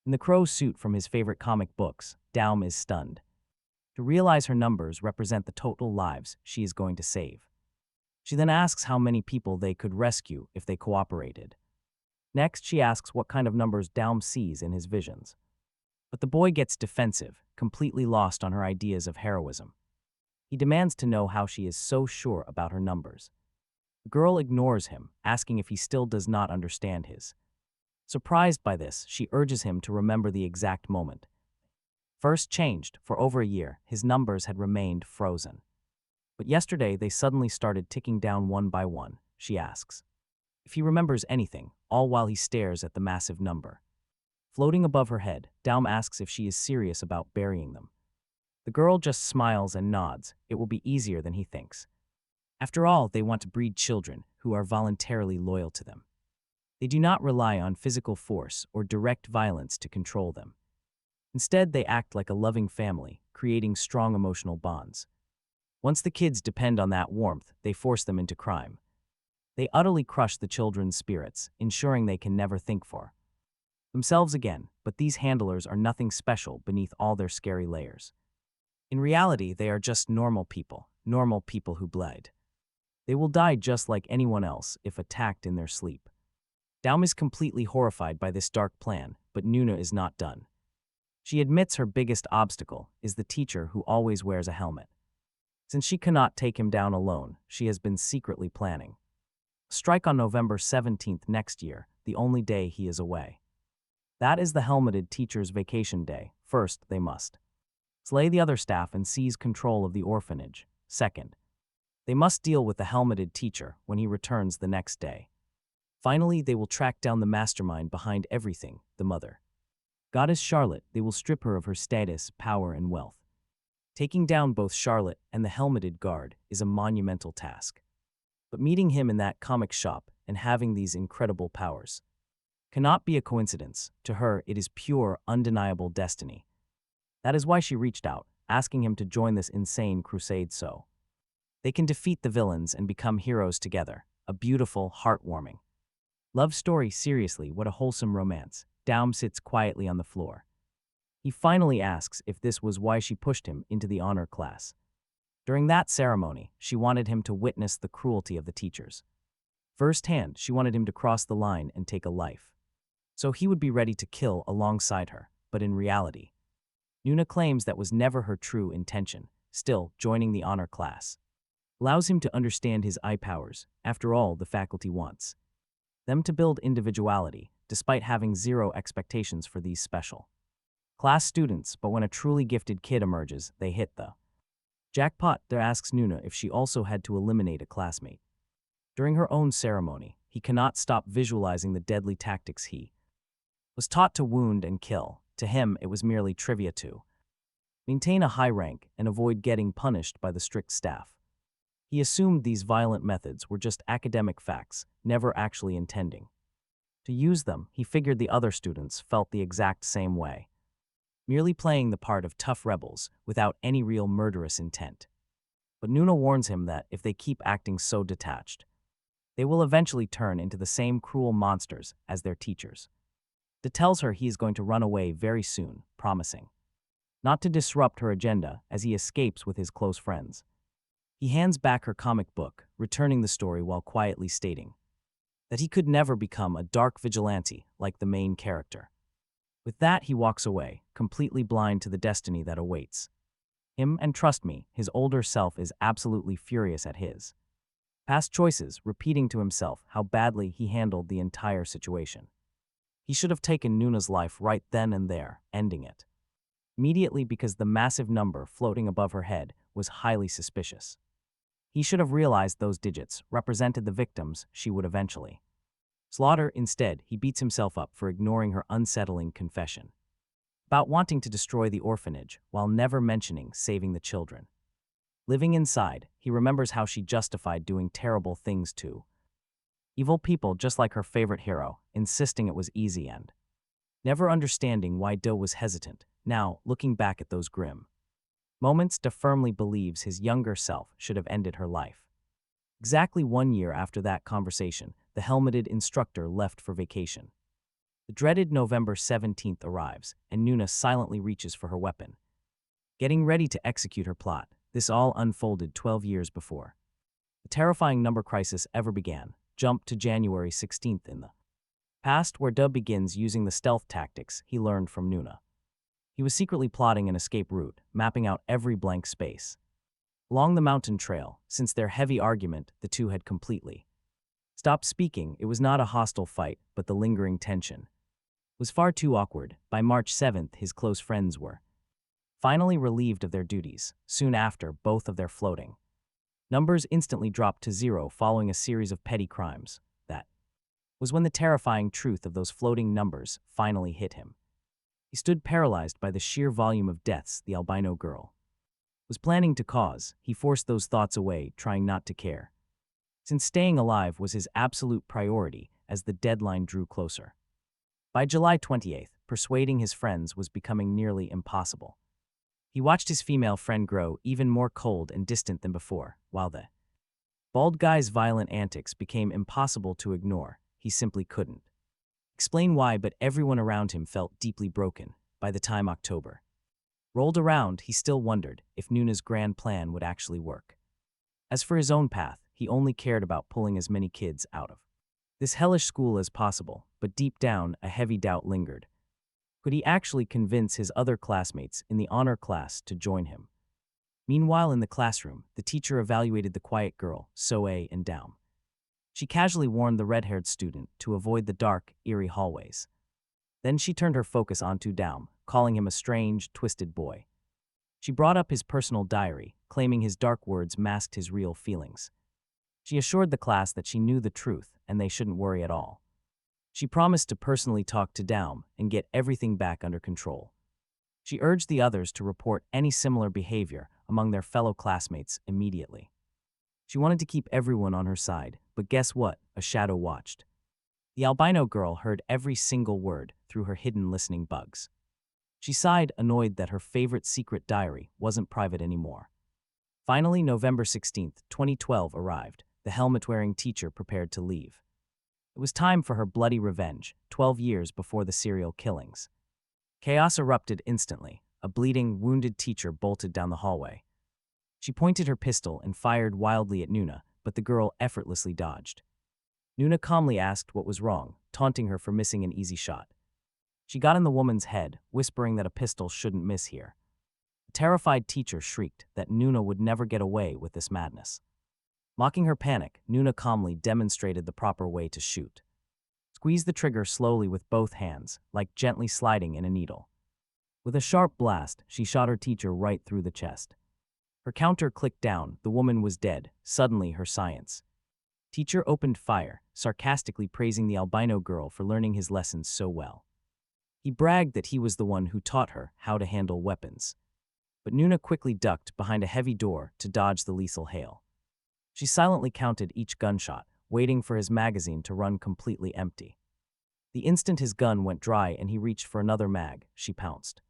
In the crow's suit from his favorite comic books, Daum is stunned. To realize her numbers represent the total lives she is going to save. She then asks how many people they could rescue if they cooperated. Next, she asks what kind of numbers Daum sees in his visions. But the boy gets defensive, completely lost on her ideas of heroism. He demands to know how she is so sure about her numbers. The girl ignores him, asking if he still does not understand his. Surprised by this, she urges him to remember the exact moment. First changed, for over a year, his numbers had remained frozen. But yesterday they suddenly started ticking down one by one, she asks. If he remembers anything, all while he stares at the massive number. Floating above her head, Daum asks if she is serious about burying them. The girl just smiles and nods. It will be easier than he thinks. After all, they want to breed children who are voluntarily loyal to them. They do not rely on physical force or direct violence to control them. Instead, they act like a loving family, creating strong emotional bonds. Once the kids depend on that warmth, they force them into crime. They utterly crush the children's spirits, ensuring they can never think for themselves again, but these handlers are nothing special beneath all their scary layers. In reality, they are just normal people who bleed. They will die just like anyone else if attacked in their sleep. Daum is completely horrified by this dark plan, but Nuna is not done. She admits her biggest obstacle is the teacher who always wears a helmet. Since she cannot take him down alone, she has been secretly planning. Strike on November 17th next year, the only day he is away. That is the helmeted teacher's vacation day. First, they must slay the other staff and seize control of the orphanage. Second, they must deal with the helmeted teacher when he returns the next day. Finally, they will track down the mastermind behind everything, the mother. Goddess Charlotte, they will strip her of her status, power, and wealth. Taking down both Charlotte and the helmeted guard is a monumental task. But meeting him in that comic shop and having these incredible powers cannot be a coincidence. To her, it is pure, undeniable destiny. That is why she reached out, asking him to join this insane crusade so they can defeat the villains and become heroes together. A beautiful, heartwarming love story. Seriously, what a wholesome romance. Daum sits quietly on the floor. He finally asks if this was why she pushed him into the honor class. During that ceremony, she wanted him to witness the cruelty of the teachers. Firsthand, she wanted him to cross the line and take a life. So he would be ready to kill alongside her, but in reality, Nuna claims that was never her true intention. Still, joining the honor class allows him to understand his eye powers. After all, the faculty wants them to build individuality, despite having zero expectations for these special class students. But when a truly gifted kid emerges, they hit the jackpot. There asks Nuna if she also had to eliminate a classmate. During her own ceremony, he cannot stop visualizing the deadly tactics he was taught to wound and kill. To him, it was merely trivia to maintain a high rank and avoid getting punished by the strict staff. He assumed these violent methods were just academic facts, never actually intending to use them. He figured the other students felt the exact same way, merely playing the part of tough rebels without any real murderous intent. But Nuna warns him that if they keep acting so detached, they will eventually turn into the same cruel monsters as their teachers. He tells her he is going to run away very soon, promising not to disrupt her agenda as he escapes with his close friends. He hands back her comic book, returning the story while quietly stating that he could never become a dark vigilante like the main character. With that, he walks away, completely blind to the destiny that awaits him. And trust me, his older self is absolutely furious at his past choices, repeating to himself how badly he handled the entire situation. He should have taken Nuna's life right then and there, ending it immediately, because the massive number floating above her head was highly suspicious. He should have realized those digits represented the victims she would eventually slaughter. Instead, he beats himself up for ignoring her unsettling confession about wanting to destroy the orphanage while never mentioning saving the children. Living inside, he remembers how she justified doing terrible things to evil people just like her favorite hero, insisting it was easy and never understanding why Do was hesitant. Now, looking back at those grim moments, Do firmly believes his younger self should have ended her life. Exactly 1 year after that conversation, the helmeted instructor left for vacation. The dreaded November 17th arrives, and Nuna silently reaches for her weapon, getting ready to execute her plot. This all unfolded 12 years before the terrifying number crisis ever began. Jump to January 16th in the past, where Dub begins using the stealth tactics he learned from Nuna. He was secretly plotting an escape route, mapping out every blank space along the mountain trail. Since their heavy argument, the two had completely stopped speaking. It was not a hostile fight, but the lingering tension was far too awkward. By March 7th, his close friends were finally relieved of their duties. Soon after, both of their floating numbers instantly dropped to 0 following a series of petty crimes. That was when the terrifying truth of those floating numbers finally hit him. He stood paralyzed by the sheer volume of deaths the albino girl was planning to cause. He forced those thoughts away, trying not to care, since staying alive was his absolute priority as the deadline drew closer. By July 28th, persuading his friends was becoming nearly impossible. He watched his female friend grow even more cold and distant than before, while the bald guy's violent antics became impossible to ignore. He simply couldn't explain why, but everyone around him felt deeply broken. By the time October rolled around, he still wondered if Nuna's grand plan would actually work. As for his own path, he only cared about pulling as many kids out of this hellish school as possible, but deep down, a heavy doubt lingered. Could he actually convince his other classmates in the honor class to join him? Meanwhile, in the classroom, the teacher evaluated the quiet girl, Soe, and Daum. She casually warned the red-haired student to avoid the dark, eerie hallways. Then she turned her focus onto Daum, calling him a strange, twisted boy. She brought up his personal diary, claiming his dark words masked his real feelings. She assured the class that she knew the truth and they shouldn't worry at all. She promised to personally talk to Daum and get everything back under control. She urged the others to report any similar behavior among their fellow classmates immediately. She wanted to keep everyone on her side, but guess what? A shadow watched. The albino girl heard every single word through her hidden listening bugs. She sighed, annoyed that her favorite secret diary wasn't private anymore. Finally, November 16th, 2012 arrived. The helmet-wearing teacher prepared to leave. It was time for her bloody revenge, 12 years before the serial killings. Chaos erupted instantly. A bleeding, wounded teacher bolted down the hallway. She pointed her pistol and fired wildly at Nuna, but the girl effortlessly dodged. Nuna calmly asked what was wrong, taunting her for missing an easy shot. She got in the woman's head, whispering that a pistol shouldn't miss here. The terrified teacher shrieked that Nuna would never get away with this madness. Mocking her panic, Nuna calmly demonstrated the proper way to shoot. Squeeze the trigger slowly with both hands, like gently sliding in a needle. With a sharp blast, she shot her teacher right through the chest. Her counter clicked down. The woman was dead. Suddenly, her science teacher opened fire, sarcastically praising the albino girl for learning his lessons so well. He bragged that he was the one who taught her how to handle weapons. But Nuna quickly ducked behind a heavy door to dodge the lethal hail. She silently counted each gunshot, waiting for his magazine to run completely empty. The instant his gun went dry and he reached for another mag, she pounced.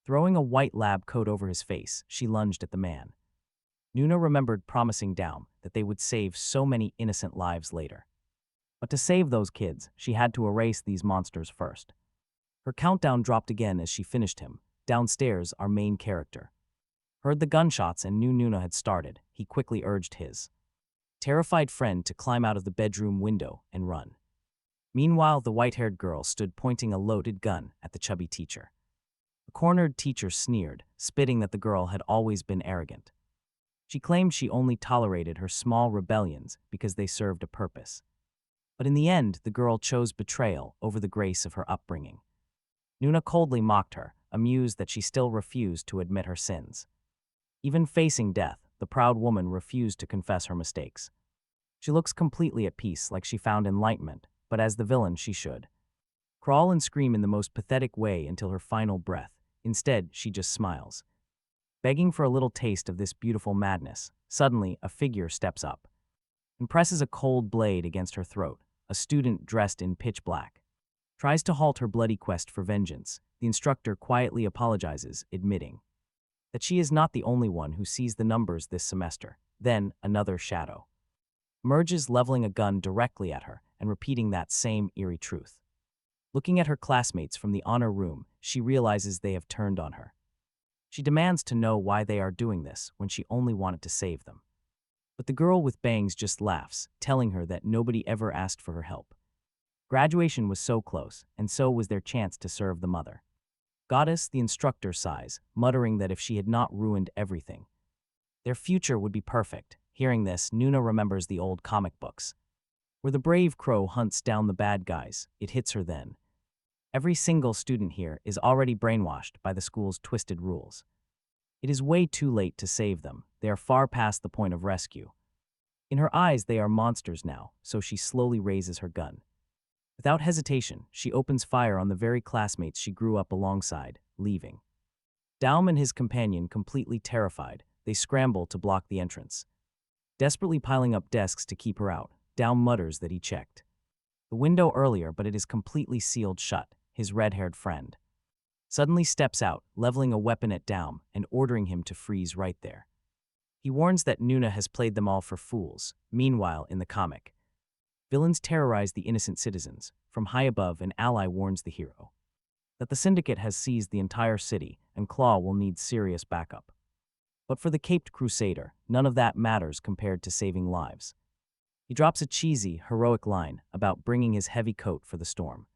Throwing a white lab coat over his face, she lunged at the man. Nuna remembered promising Daum that they would save so many innocent lives later. But to save those kids, she had to erase these monsters first. Her countdown dropped again as she finished him. Downstairs, our main character heard the gunshots and knew Nuna had started. He quickly urged his terrified friend to climb out of the bedroom window and run. Meanwhile, the white-haired girl stood pointing a loaded gun at the chubby teacher. The cornered teacher sneered, spitting that the girl had always been arrogant. She claimed she only tolerated her small rebellions because they served a purpose. But in the end, the girl chose betrayal over the grace of her upbringing. Nuna coldly mocked her, amused that she still refused to admit her sins. Even facing death, the proud woman refused to confess her mistakes. She looks completely at peace, like she found enlightenment, but as the villain she should crawl and scream in the most pathetic way until her final breath. Instead, she just smiles, begging for a little taste of this beautiful madness. Suddenly, a figure steps up and presses a cold blade against her throat. A student dressed in pitch black tries to halt her bloody quest for vengeance. The instructor quietly apologizes, admitting that she is not the only one who sees the numbers this semester. Then, another shadow emerges, leveling a gun directly at her and repeating that same eerie truth. Looking at her classmates from the honor room, she realizes they have turned on her. She demands to know why they are doing this when she only wanted to save them. But the girl with bangs just laughs, telling her that nobody ever asked for her help. Graduation was so close, and so was their chance to serve the mother goddess. The instructor sighs, muttering that if she had not ruined everything, their future would be perfect. Hearing this, Nuna remembers the old comic books, where the brave crow hunts down the bad guys. It hits her then. Every single student here is already brainwashed by the school's twisted rules. It is way too late to save them. They are far past the point of rescue. In her eyes, they are monsters now, so she slowly raises her gun. Without hesitation, she opens fire on the very classmates she grew up alongside, leaving Daum and his companion completely terrified. They scramble to block the entrance, desperately piling up desks to keep her out. Daum mutters that he checked the window earlier, but it is completely sealed shut. His red-haired friend suddenly steps out, leveling a weapon at Daum and ordering him to freeze right there. He warns that Nuna has played them all for fools. Meanwhile, in the comic, villains terrorize the innocent citizens. From high above, an ally warns the hero that the syndicate has seized the entire city and Claw will need serious backup. But for the caped crusader, none of that matters compared to saving lives. He drops a cheesy, heroic line about bringing his heavy coat for the storm.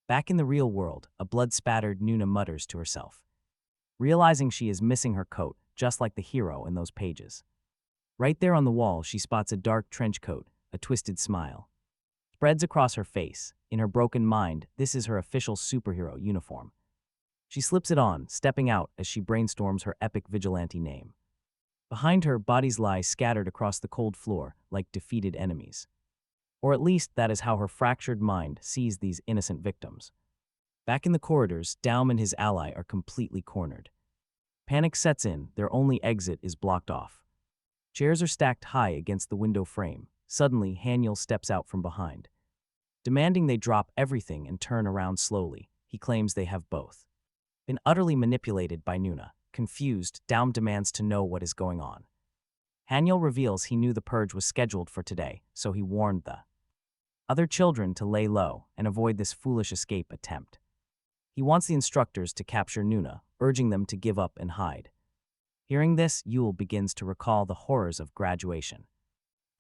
Back in the real world, a blood-spattered Nuna mutters to herself, realizing she is missing her coat, just like the hero in those pages. Right there on the wall, she spots a dark trench coat. A twisted smile spreads across her face. In her broken mind, this is her official superhero uniform. She slips it on, stepping out as she brainstorms her epic vigilante name. Behind her, bodies lie scattered across the cold floor like defeated enemies. Or at least that is how her fractured mind sees these innocent victims. Back in the corridors, Daum and his ally are completely cornered. Panic sets in. Their only exit is blocked off. Chairs are stacked high against the window frame. Suddenly, Haniel steps out from behind, demanding they drop everything and turn around slowly. He claims they have both been utterly manipulated by Nuna. Confused, Daum demands to know what is going on. Haniel reveals he knew the purge was scheduled for today, so he warned the other children to lay low and avoid this foolish escape attempt. He wants the instructors to capture Nuna, urging them to give up and hide. Hearing this, Yule begins to recall the horrors of graduation,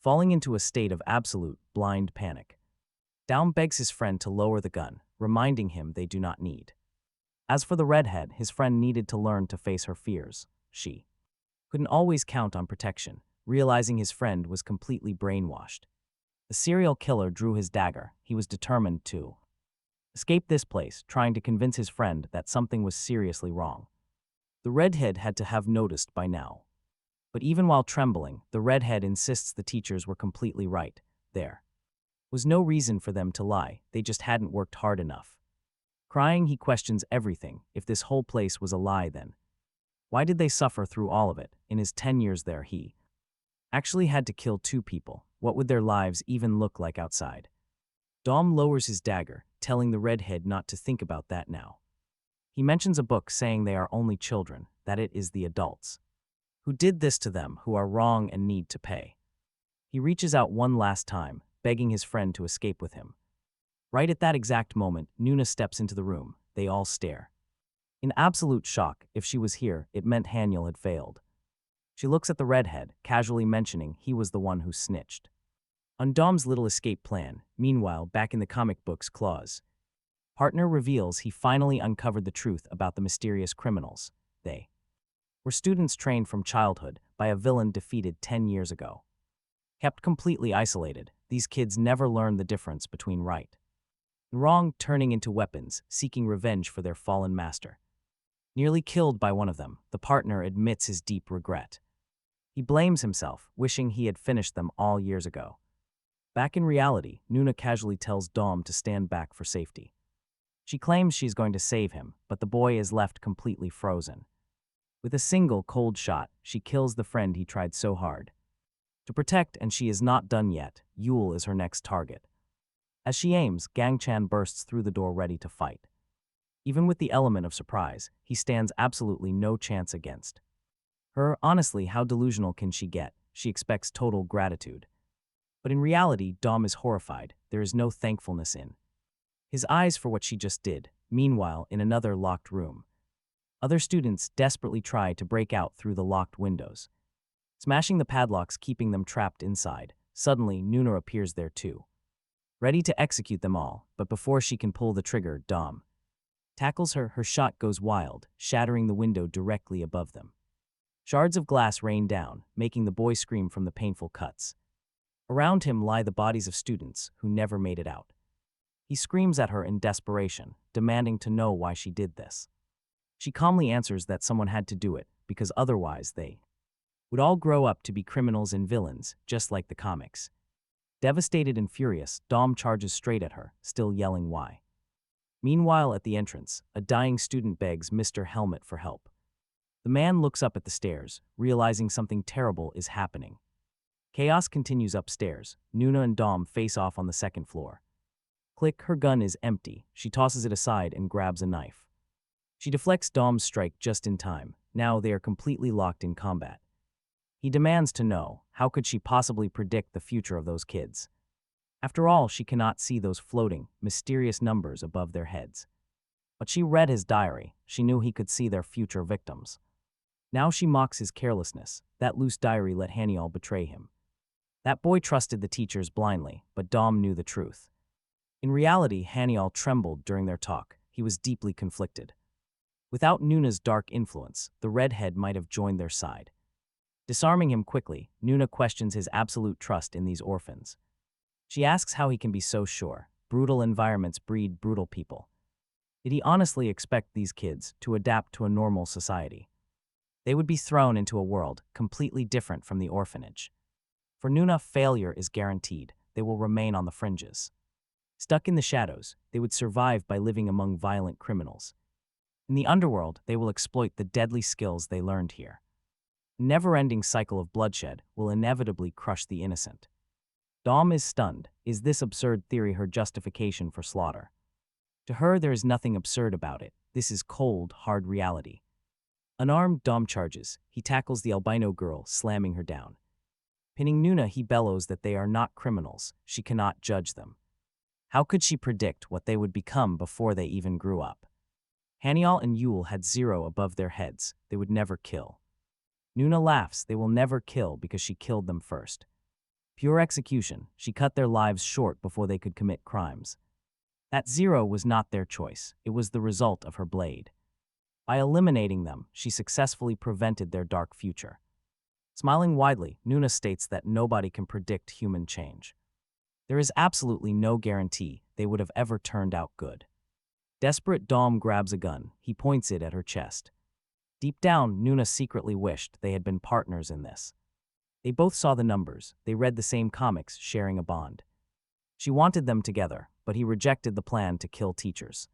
falling into a state of absolute, blind panic. Daum begs his friend to lower the gun, reminding him they do not need. As for the redhead, his friend needed to learn to face her fears. She couldn't always count on protection, realizing his friend was completely brainwashed. The serial killer drew his dagger. He was determined to escape this place, trying to convince his friend that something was seriously wrong. The redhead had to have noticed by now. But even while trembling, the redhead insists the teachers were completely right. There was no reason for them to lie, they just hadn't worked hard enough. Crying, he questions everything. If this whole place was a lie, then why did they suffer through all of it? In his 10 years there, he actually had to kill 2 people. What would their lives even look like outside? Daum lowers his dagger, telling the redhead not to think about that now. He mentions a book saying they are only children, that it is the adults who did this to them who are wrong and need to pay. He reaches out one last time, begging his friend to escape with him. Right at that exact moment, Nuna steps into the room. They all stare in absolute shock. If she was here, it meant Haniel had failed. She looks at the redhead, casually mentioning he was the one who snitched on Daum's little escape plan. Meanwhile, back in the comic book's Claws, partner reveals he finally uncovered the truth about the mysterious criminals. They were students trained from childhood by a villain defeated 10 years ago. Kept completely isolated, these kids never learned the difference between right and wrong, turning into weapons, seeking revenge for their fallen master. Nearly killed by one of them, the partner admits his deep regret. He blames himself, wishing he had finished them all years ago. Back in reality, Nuna casually tells Dom to stand back for safety. She claims she's going to save him, but the boy is left completely frozen. With a single cold shot, she kills the friend he tried so hard to protect, and she is not done yet. Yule is her next target. As she aims, Gang-chan bursts through the door ready to fight. Even with the element of surprise, he stands absolutely no chance against her. Honestly, how delusional can she get? She expects total gratitude. But in reality, Dom is horrified. There is no thankfulness in his eyes for what she just did. Meanwhile, in another locked room, other students desperately try to break out through the locked windows, smashing the padlocks, keeping them trapped inside. Suddenly, Nuna appears there too, ready to execute them all, but before she can pull the trigger, Dom tackles her. Her shot goes wild, shattering the window directly above them. Shards of glass rain down, making the boy scream from the painful cuts. Around him lie the bodies of students who never made it out. He screams at her in desperation, demanding to know why she did this. She calmly answers that someone had to do it, because otherwise they would all grow up to be criminals and villains, just like the comics. Devastated and furious, Dom charges straight at her, still yelling why. Meanwhile, at the entrance, a dying student begs Mr. Helmet for help. The man looks up at the stairs, realizing something terrible is happening. Chaos continues upstairs. Nuna and Dom face off on the second floor. Click, her gun is empty. She tosses it aside and grabs a knife. She deflects Dom's strike just in time. Now they are completely locked in combat. He demands to know, how could she possibly predict the future of those kids? After all, she cannot see those floating, mysterious numbers above their heads. But she read his diary. She knew he could see their future victims. Now she mocks his carelessness. That loose diary let Haniel betray him. That boy trusted the teachers blindly, but Dom knew the truth. In reality, Haniel trembled during their talk. He was deeply conflicted. Without Nuna's dark influence, the redhead might have joined their side. Disarming him quickly, Nuna questions his absolute trust in these orphans. She asks how he can be so sure. Brutal environments breed brutal people. Did he honestly expect these kids to adapt to a normal society? They would be thrown into a world completely different from the orphanage. For Nuna, failure is guaranteed. They will remain on the fringes. Stuck in the shadows, they would survive by living among violent criminals. In the underworld, they will exploit the deadly skills they learned here. A never-ending cycle of bloodshed will inevitably crush the innocent. Dom is stunned. Is this absurd theory her justification for slaughter? To her, there is nothing absurd about it. This is cold, hard reality. Unarmed, Dom charges. He tackles the albino girl, slamming her down. Pinning Nuna, he bellows that they are not criminals. She cannot judge them. How could she predict what they would become before they even grew up? Haniel and Yule had 0 above their heads. They would never kill. Nuna laughs. They will never kill because she killed them first. Pure execution. She cut their lives short before they could commit crimes. That 0 was not their choice. It was the result of her blade. By eliminating them, she successfully prevented their dark future. Smiling widely, Nuna states that nobody can predict human change. There is absolutely no guarantee they would have ever turned out good. Desperate, Dom grabs a gun. He points it at her chest. Deep down, Nuna secretly wished they had been partners in this. They both saw the numbers. They read the same comics, sharing a bond. She wanted them together, but he rejected the plan to kill teachers.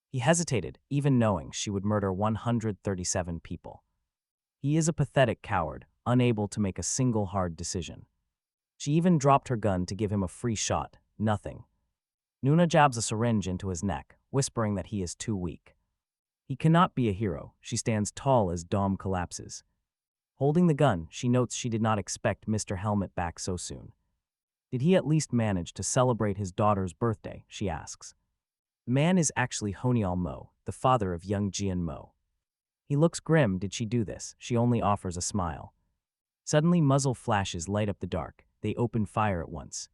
He hesitated, even knowing she would murder 137 people. He is a pathetic coward, unable to make a single hard decision. She even dropped her gun to give him a free shot. Nothing. Nuna jabs a syringe into his neck, whispering that he is too weak. He cannot be a hero. She stands tall as Dom collapses. Holding the gun, she notes she did not expect Mr. Helmet back so soon. Did he at least manage to celebrate his daughter's birthday, she asks. The man is actually Honial Mo, the father of young Jiun Mo. He looks grim. Did she do this? She only offers a smile. Suddenly, muzzle flashes light up the dark. They open fire at once.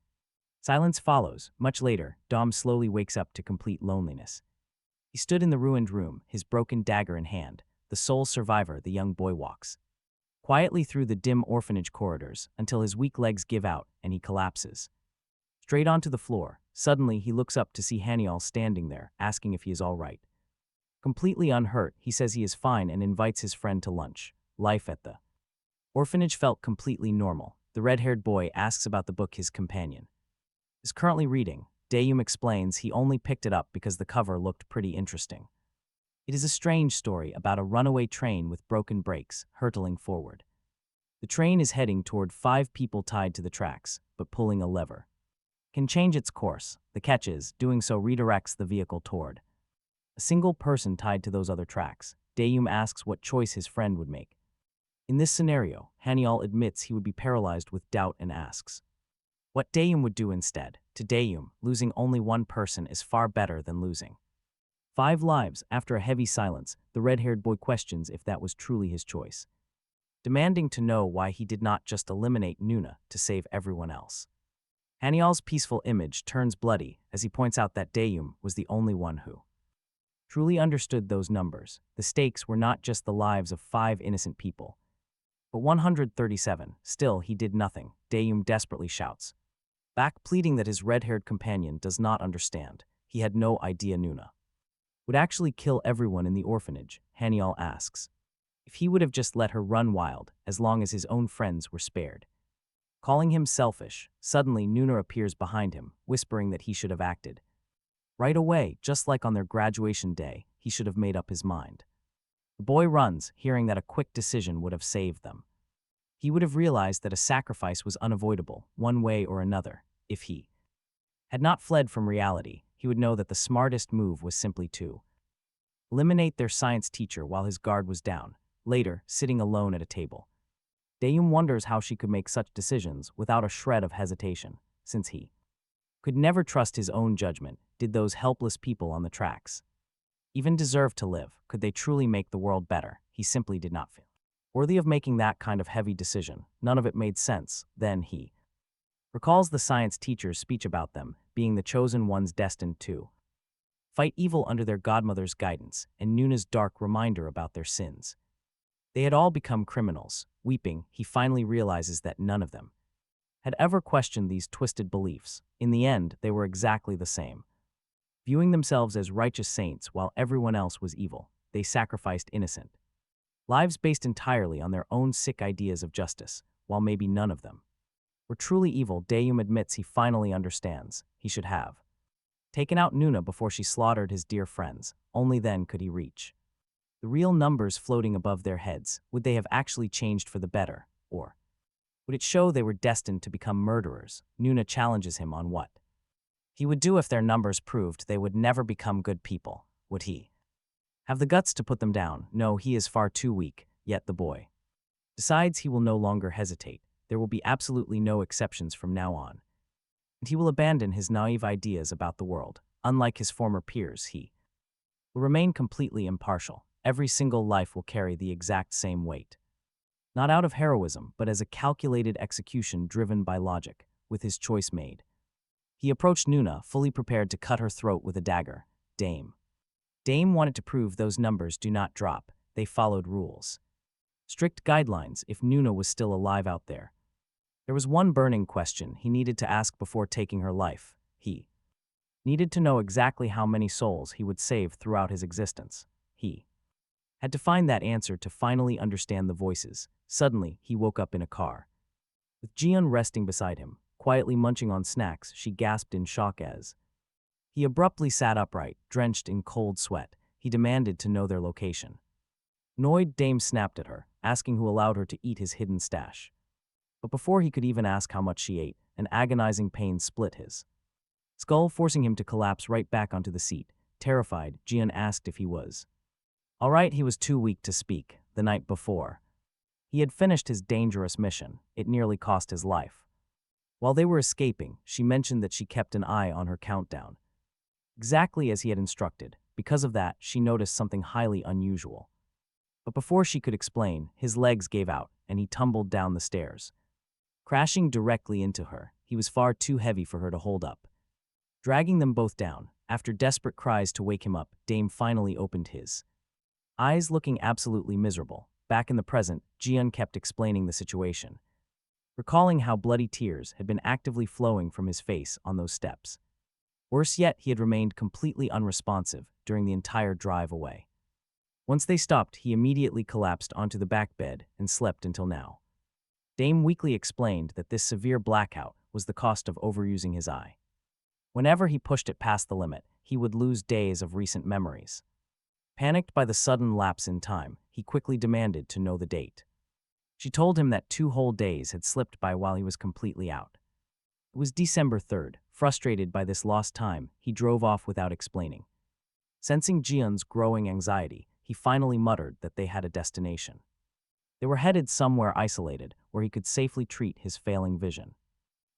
Silence follows. Much later, Dom slowly wakes up to complete loneliness. He stood in the ruined room, his broken dagger in hand. The sole survivor, the young boy, walks quietly through the dim orphanage corridors until his weak legs give out and he collapses. Straight onto the floor. Suddenly, he looks up to see Haniel standing there, asking if he is all right. Completely unhurt, he says he is fine and invites his friend to lunch. Life at the Orphanage felt completely normal. The red-haired boy asks about the book his companion is currently reading. Daeum explains he only picked it up because the cover looked pretty interesting. It is a strange story about a runaway train with broken brakes, hurtling forward. The train is heading toward 5 people tied to the tracks, but pulling a lever can change its course. The catch is, doing so redirects the vehicle toward a single person tied to those other tracks. Daeum asks what choice his friend would make. In this scenario, Haniel admits he would be paralyzed with doubt and asks what Daeum would do instead. To Daeum, losing only one person is far better than losing 5 lives. After a heavy silence, the red-haired boy questions if that was truly his choice, demanding to know why he did not just eliminate Nuna to save everyone else. Haniel's peaceful image turns bloody as he points out that Daeum was the only one who truly understood those numbers. The stakes were not just the lives of 5 innocent people, but 137. Still, he did nothing. Daeum desperately shouts back, pleading that his red-haired companion does not understand. He had no idea Nuna would actually kill everyone in the orphanage. Haniel asks if he would have just let her run wild as long as his own friends were spared, calling him selfish. Suddenly, Nuna appears behind him, whispering that he should have acted right away, just like on their graduation day. He should have made up his mind. The boy runs, hearing that a quick decision would have saved them. He would have realized that a sacrifice was unavoidable, one way or another. If he had not fled from reality, he would know that the smartest move was simply to eliminate their science teacher while his guard was down. Later, sitting alone at a table, Daeum wonders how she could make such decisions without a shred of hesitation. Since he could never trust his own judgment, did those helpless people on the tracks even deserve to live? Could they truly make the world better? He simply did not feel worthy of making that kind of heavy decision. None of it made sense. Then he recalls the science teacher's speech about them being the chosen ones destined to fight evil under their godmother's guidance, and Nuna's dark reminder about their sins. They had all become criminals. Weeping, he finally realizes that none of them had ever questioned these twisted beliefs. In the end, they were exactly the same. Viewing themselves as righteous saints while everyone else was evil, they sacrificed innocent lives based entirely on their own sick ideas of justice, while maybe none of them were truly evil. Daeum admits he finally understands. He should have taken out Nuna before she slaughtered his dear friends. Only then could he reach the real numbers floating above their heads. Would they have actually changed for the better, or would it show they were destined to become murderers? Nuna challenges him on what he would do if their numbers proved they would never become good people. Would he have the guts to put them down? No, he is far too weak. Yet the boy decides he will no longer hesitate. There will be absolutely no exceptions from now on, and he will abandon his naive ideas about the world. Unlike his former peers, he will remain completely impartial. Every single life will carry the exact same weight, not out of heroism, but as a calculated execution driven by logic. With his choice made, he approached Nuna, fully prepared to cut her throat with a dagger. Dame wanted to prove those numbers do not drop. They followed rules, strict guidelines. If Nuna was still alive out there was one burning question he needed to ask before taking her life. He needed to know exactly how many souls he would save throughout his existence. He had to find that answer to finally understand the voices. Suddenly, he woke up in a car, with Jiun resting beside him, quietly munching on snacks. She gasped in shock as he abruptly sat upright, drenched in cold sweat. He demanded to know their location. Annoyed, Dame snapped at her, asking who allowed her to eat his hidden stash. But before he could even ask how much she ate, an agonizing pain split his skull, forcing him to collapse right back onto the seat. Terrified, Jiun asked if he was all right. He was too weak to speak. The night before, he had finished his dangerous mission. It nearly cost his life. While they were escaping, she mentioned that she kept an eye on her countdown, exactly as he had instructed. Because of that, she noticed something highly unusual. But before she could explain, his legs gave out, and he tumbled down the stairs, crashing directly into her. He was far too heavy for her to hold up, dragging them both down. After desperate cries to wake him up, Dame finally opened his eyes, looking absolutely miserable. Back in the present, Jiun kept explaining the situation, recalling how bloody tears had been actively flowing from his face on those steps. Worse yet, he had remained completely unresponsive during the entire drive away. Once they stopped, he immediately collapsed onto the back bed and slept until now. Dame weakly explained that this severe blackout was the cost of overusing his eye. Whenever he pushed it past the limit, he would lose days of recent memories. Panicked by the sudden lapse in time, he quickly demanded to know the date. She told him that 2 whole days had slipped by while he was completely out. It was December 3rd. Frustrated by this lost time, he drove off without explaining. Sensing Jiun's growing anxiety, he finally muttered that they had a destination. They were headed somewhere isolated where he could safely treat his failing vision.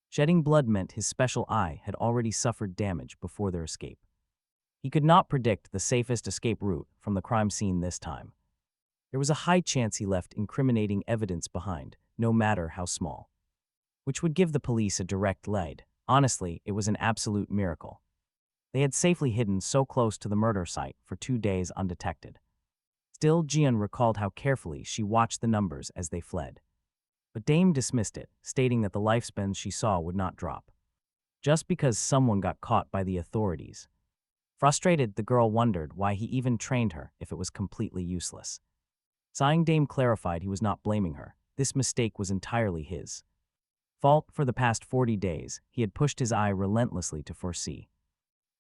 Shedding blood meant his special eye had already suffered damage before their escape. He could not predict the safest escape route from the crime scene this time. There was a high chance he left incriminating evidence behind, no matter how small, which would give the police a direct lead. Honestly, it was an absolute miracle. They had safely hidden so close to the murder site for 2 days undetected. Still, Jiun recalled how carefully she watched the numbers as they fled. But Dame dismissed it, stating that the lifespans she saw would not drop, just because someone got caught by the authorities. Frustrated, the girl wondered why he even trained her if it was completely useless. Sighing, Dame clarified he was not blaming her. This mistake was entirely his fault. For the past 40 days, he had pushed his eye relentlessly to foresee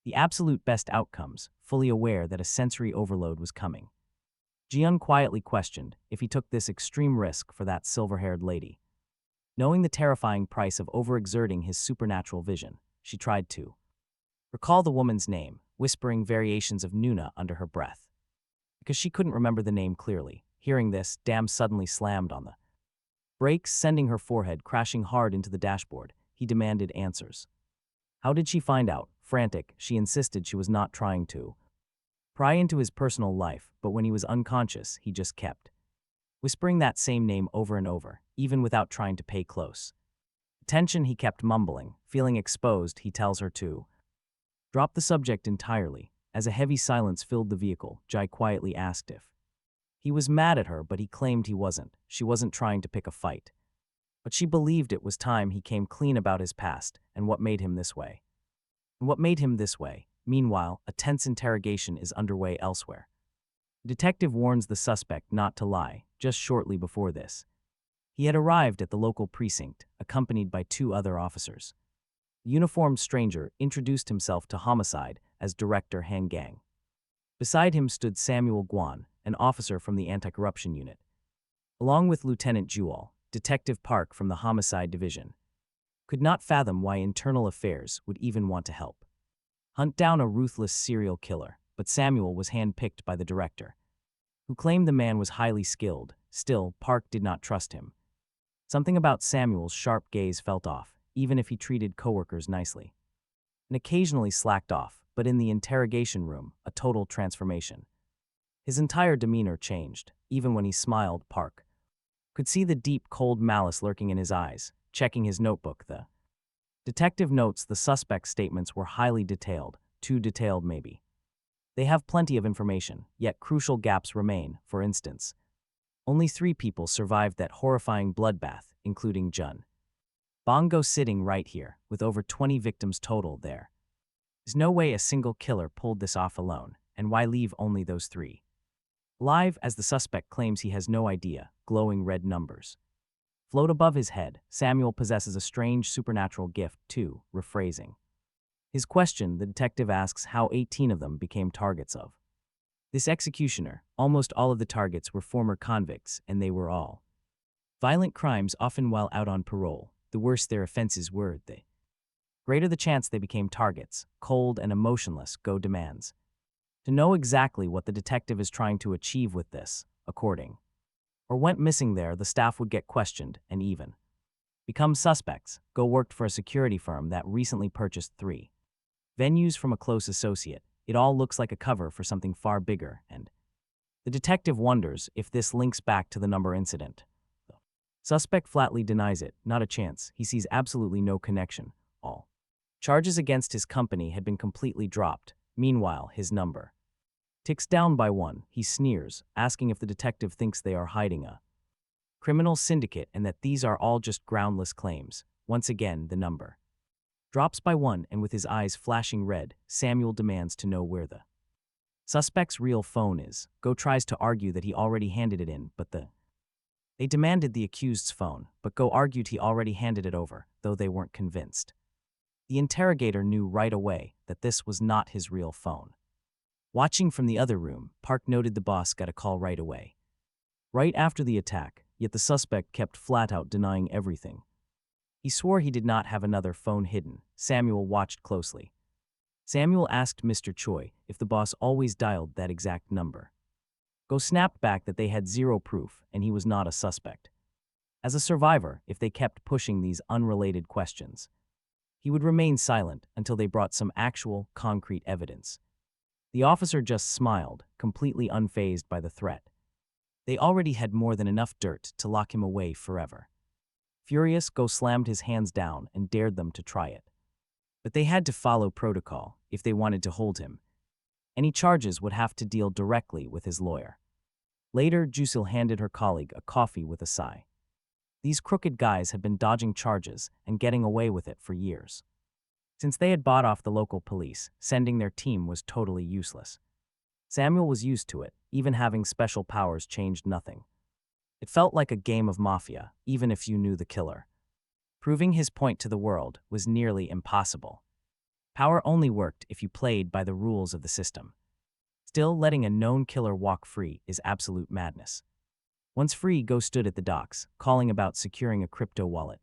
the absolute best outcomes, fully aware that a sensory overload was coming. Jiun quietly questioned if he took this extreme risk for that silver-haired lady. Knowing the terrifying price of overexerting his supernatural vision, she tried to recall the woman's name, whispering variations of Nuna under her breath. Because she couldn't remember the name clearly. Hearing this, Dam suddenly slammed on the brakes, sending her forehead crashing hard into the dashboard. He demanded answers. How did she find out? Frantic, she insisted she was not trying to pry into his personal life, but when he was unconscious, he just kept whispering that same name over and over, even without trying to pay close attention. He kept mumbling. Feeling exposed, he tells her to drop the subject entirely. As a heavy silence filled the vehicle, Jai quietly asked if he was mad at her, but he claimed he wasn't. She wasn't trying to pick a fight, but she believed it was time he came clean about his past and what made him this way. Meanwhile, a tense interrogation is underway elsewhere. The detective warns the suspect not to lie. Just shortly before this, he had arrived at the local precinct, accompanied by 2 other officers. The uniformed stranger introduced himself to Homicide as Director Han Gang. Beside him stood Samuel Guan, an officer from the Anti-Corruption Unit, along with Lieutenant Jewel, Detective Park from the Homicide Division. Could not fathom why Internal Affairs would even want to help hunt down a ruthless serial killer, but Samuel was handpicked by the director, who claimed the man was highly skilled. Still, Park did not trust him. Something about Samuel's sharp gaze felt off, even if he treated coworkers nicely, and occasionally slacked off. But in the interrogation room, a total transformation. His entire demeanor changed. Even when he smiled, Park could see the deep, cold malice lurking in his eyes. Checking his notebook, the detective notes the suspect's statements were highly detailed, too detailed maybe. They have plenty of information, yet crucial gaps remain. For instance, only 3 people survived that horrifying bloodbath, including Jun. Bongo sitting right here, with over 20 victims total there. There's no way a single killer pulled this off alone, and why leave only those 3 alive? As the suspect claims he has no idea. Glowing red numbers float above his head. Samuel possesses a strange supernatural gift, too. Rephrasing his question, the detective asks how 18 of them became targets of this executioner. Almost all of the targets were former convicts, and they were all violent crimes, often while out on parole. The worse their offenses were, the greater the chance they became targets. Cold and emotionless, Go demands to know exactly what the detective is trying to achieve with this. According or went missing there, the staff would get questioned and even become suspects. Go worked for a security firm that recently purchased 3 venues from a close associate. It all looks like a cover for something far bigger, and the detective wonders if this links back to the number incident. The suspect flatly denies it. Not a chance. He sees absolutely no connection. All charges against his company had been completely dropped. Meanwhile, his number ticks down by 1. He sneers, asking if the detective thinks they are hiding a criminal syndicate and that these are all just groundless claims. Once again, the number drops by 1, and with his eyes flashing red, Samuel demands to know where the suspect's real phone is. Go tries to argue that he already handed it in, but the They demanded the accused's phone, but Go argued he already handed it over, though they weren't convinced. The interrogator knew right away that this was not his real phone. Watching from the other room, Park noted the boss got a call right away. Right after the attack, yet the suspect kept flat out denying everything. He swore he did not have another phone hidden. Samuel watched closely. Samuel asked Mr. Choi if the boss always dialed that exact number. Go snapped back that they had zero proof and he was not a suspect. As a survivor, if they kept pushing these unrelated questions, he would remain silent until they brought some actual, concrete evidence. The officer just smiled, completely unfazed by the threat. They already had more than enough dirt to lock him away forever. Furious, Go slammed his hands down and dared them to try it. But they had to follow protocol if they wanted to hold him. Any charges would have to deal directly with his lawyer. Later, Jusil handed her colleague a coffee with a sigh. These crooked guys had been dodging charges and getting away with it for years. Since they had bought off the local police, sending their team was totally useless. Samuel was used to it, even having special powers changed nothing. It felt like a game of mafia, even if you knew the killer. Proving his point to the world was nearly impossible. Power only worked if you played by the rules of the system. Still, letting a known killer walk free is absolute madness. Once free, Go stood at the docks, calling about securing a crypto wallet.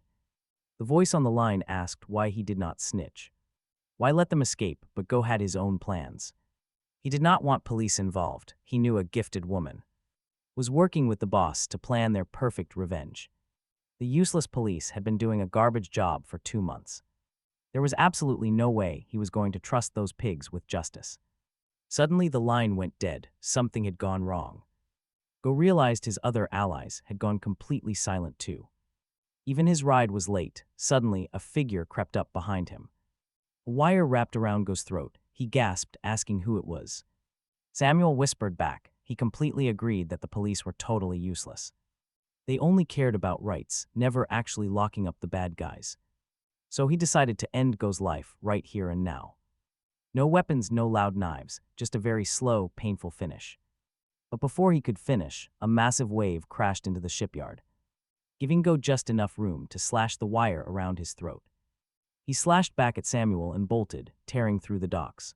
The voice on the line asked why he did not snitch. Why let them escape, but Go had his own plans. He did not want police involved. He knew a gifted woman was working with the boss to plan their perfect revenge. The useless police had been doing a garbage job for 2 months. There was absolutely no way he was going to trust those pigs with justice. Suddenly the line went dead. Something had gone wrong. Go realized his other allies had gone completely silent too. Even his ride was late. Suddenly, a figure crept up behind him. A wire wrapped around Go's throat. He gasped, asking who it was. Samuel whispered back. He completely agreed that the police were totally useless. They only cared about rights, never actually locking up the bad guys. So he decided to end Go's life right here and now. No weapons, no loud knives, just a very slow, painful finish. But before he could finish, a massive wave crashed into the shipyard, giving Go just enough room to slash the wire around his throat. He slashed back at Samuel and bolted, tearing through the docks.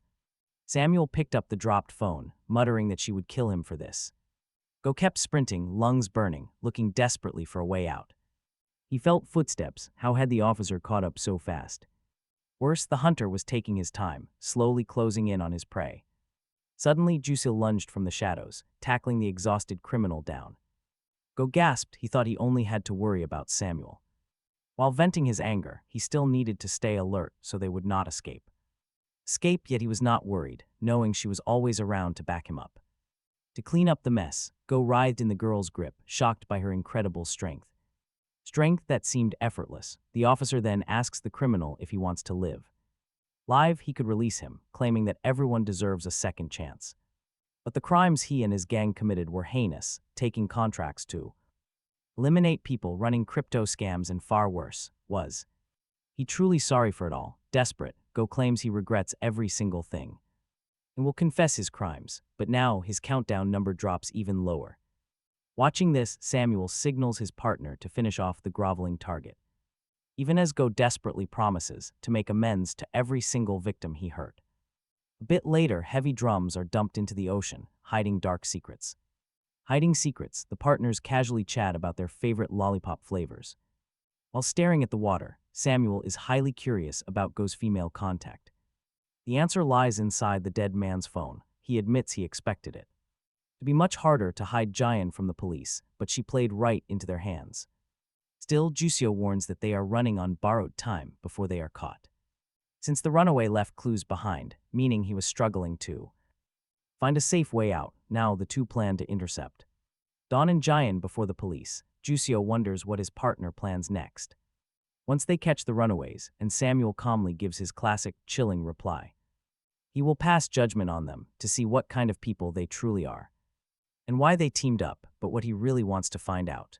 Samuel picked up the dropped phone, muttering that she would kill him for this. Go kept sprinting, lungs burning, looking desperately for a way out. He felt footsteps. How had the officer caught up so fast? Worse, the hunter was taking his time, slowly closing in on his prey. Suddenly, Jusil lunged from the shadows, tackling the exhausted criminal down. Go gasped. He thought he only had to worry about Samuel. While venting his anger, he still needed to stay alert so they would not escape. Yet he was not worried, knowing she was always around to back him up. To clean up the mess, Go writhed in the girl's grip, shocked by her incredible strength. Strength that seemed effortless. The officer then asks the criminal if he wants to live. Live, he could release him, claiming that everyone deserves a second chance. But the crimes he and his gang committed were heinous, taking contracts to eliminate people, running crypto scams, and far worse, was he truly sorry for it all. Desperate, Go claims he regrets every single thing and will confess his crimes, but now his countdown number drops even lower. Watching this, Samuel signals his partner to finish off the groveling target, even as Go desperately promises to make amends to every single victim he hurt. A bit later, heavy drums are dumped into the ocean, hiding dark secrets. Hiding secrets, the partners casually chat about their favorite lollipop flavors. While staring at the water, Samuel is highly curious about Go's female contact. The answer lies inside the dead man's phone. He admits he expected it to be much harder to hide Jiun from the police, but she played right into their hands. Still, Jusio warns that they are running on borrowed time before they are caught. Since the runaway left clues behind, meaning he was struggling to find a safe way out, now the two plan to intercept Dawn and Jiun before the police. Jusio wonders what his partner plans next. Once they catch the runaways, and Samuel calmly gives his classic, chilling reply. He will pass judgment on them to see what kind of people they truly are and why they teamed up, but what he really wants to find out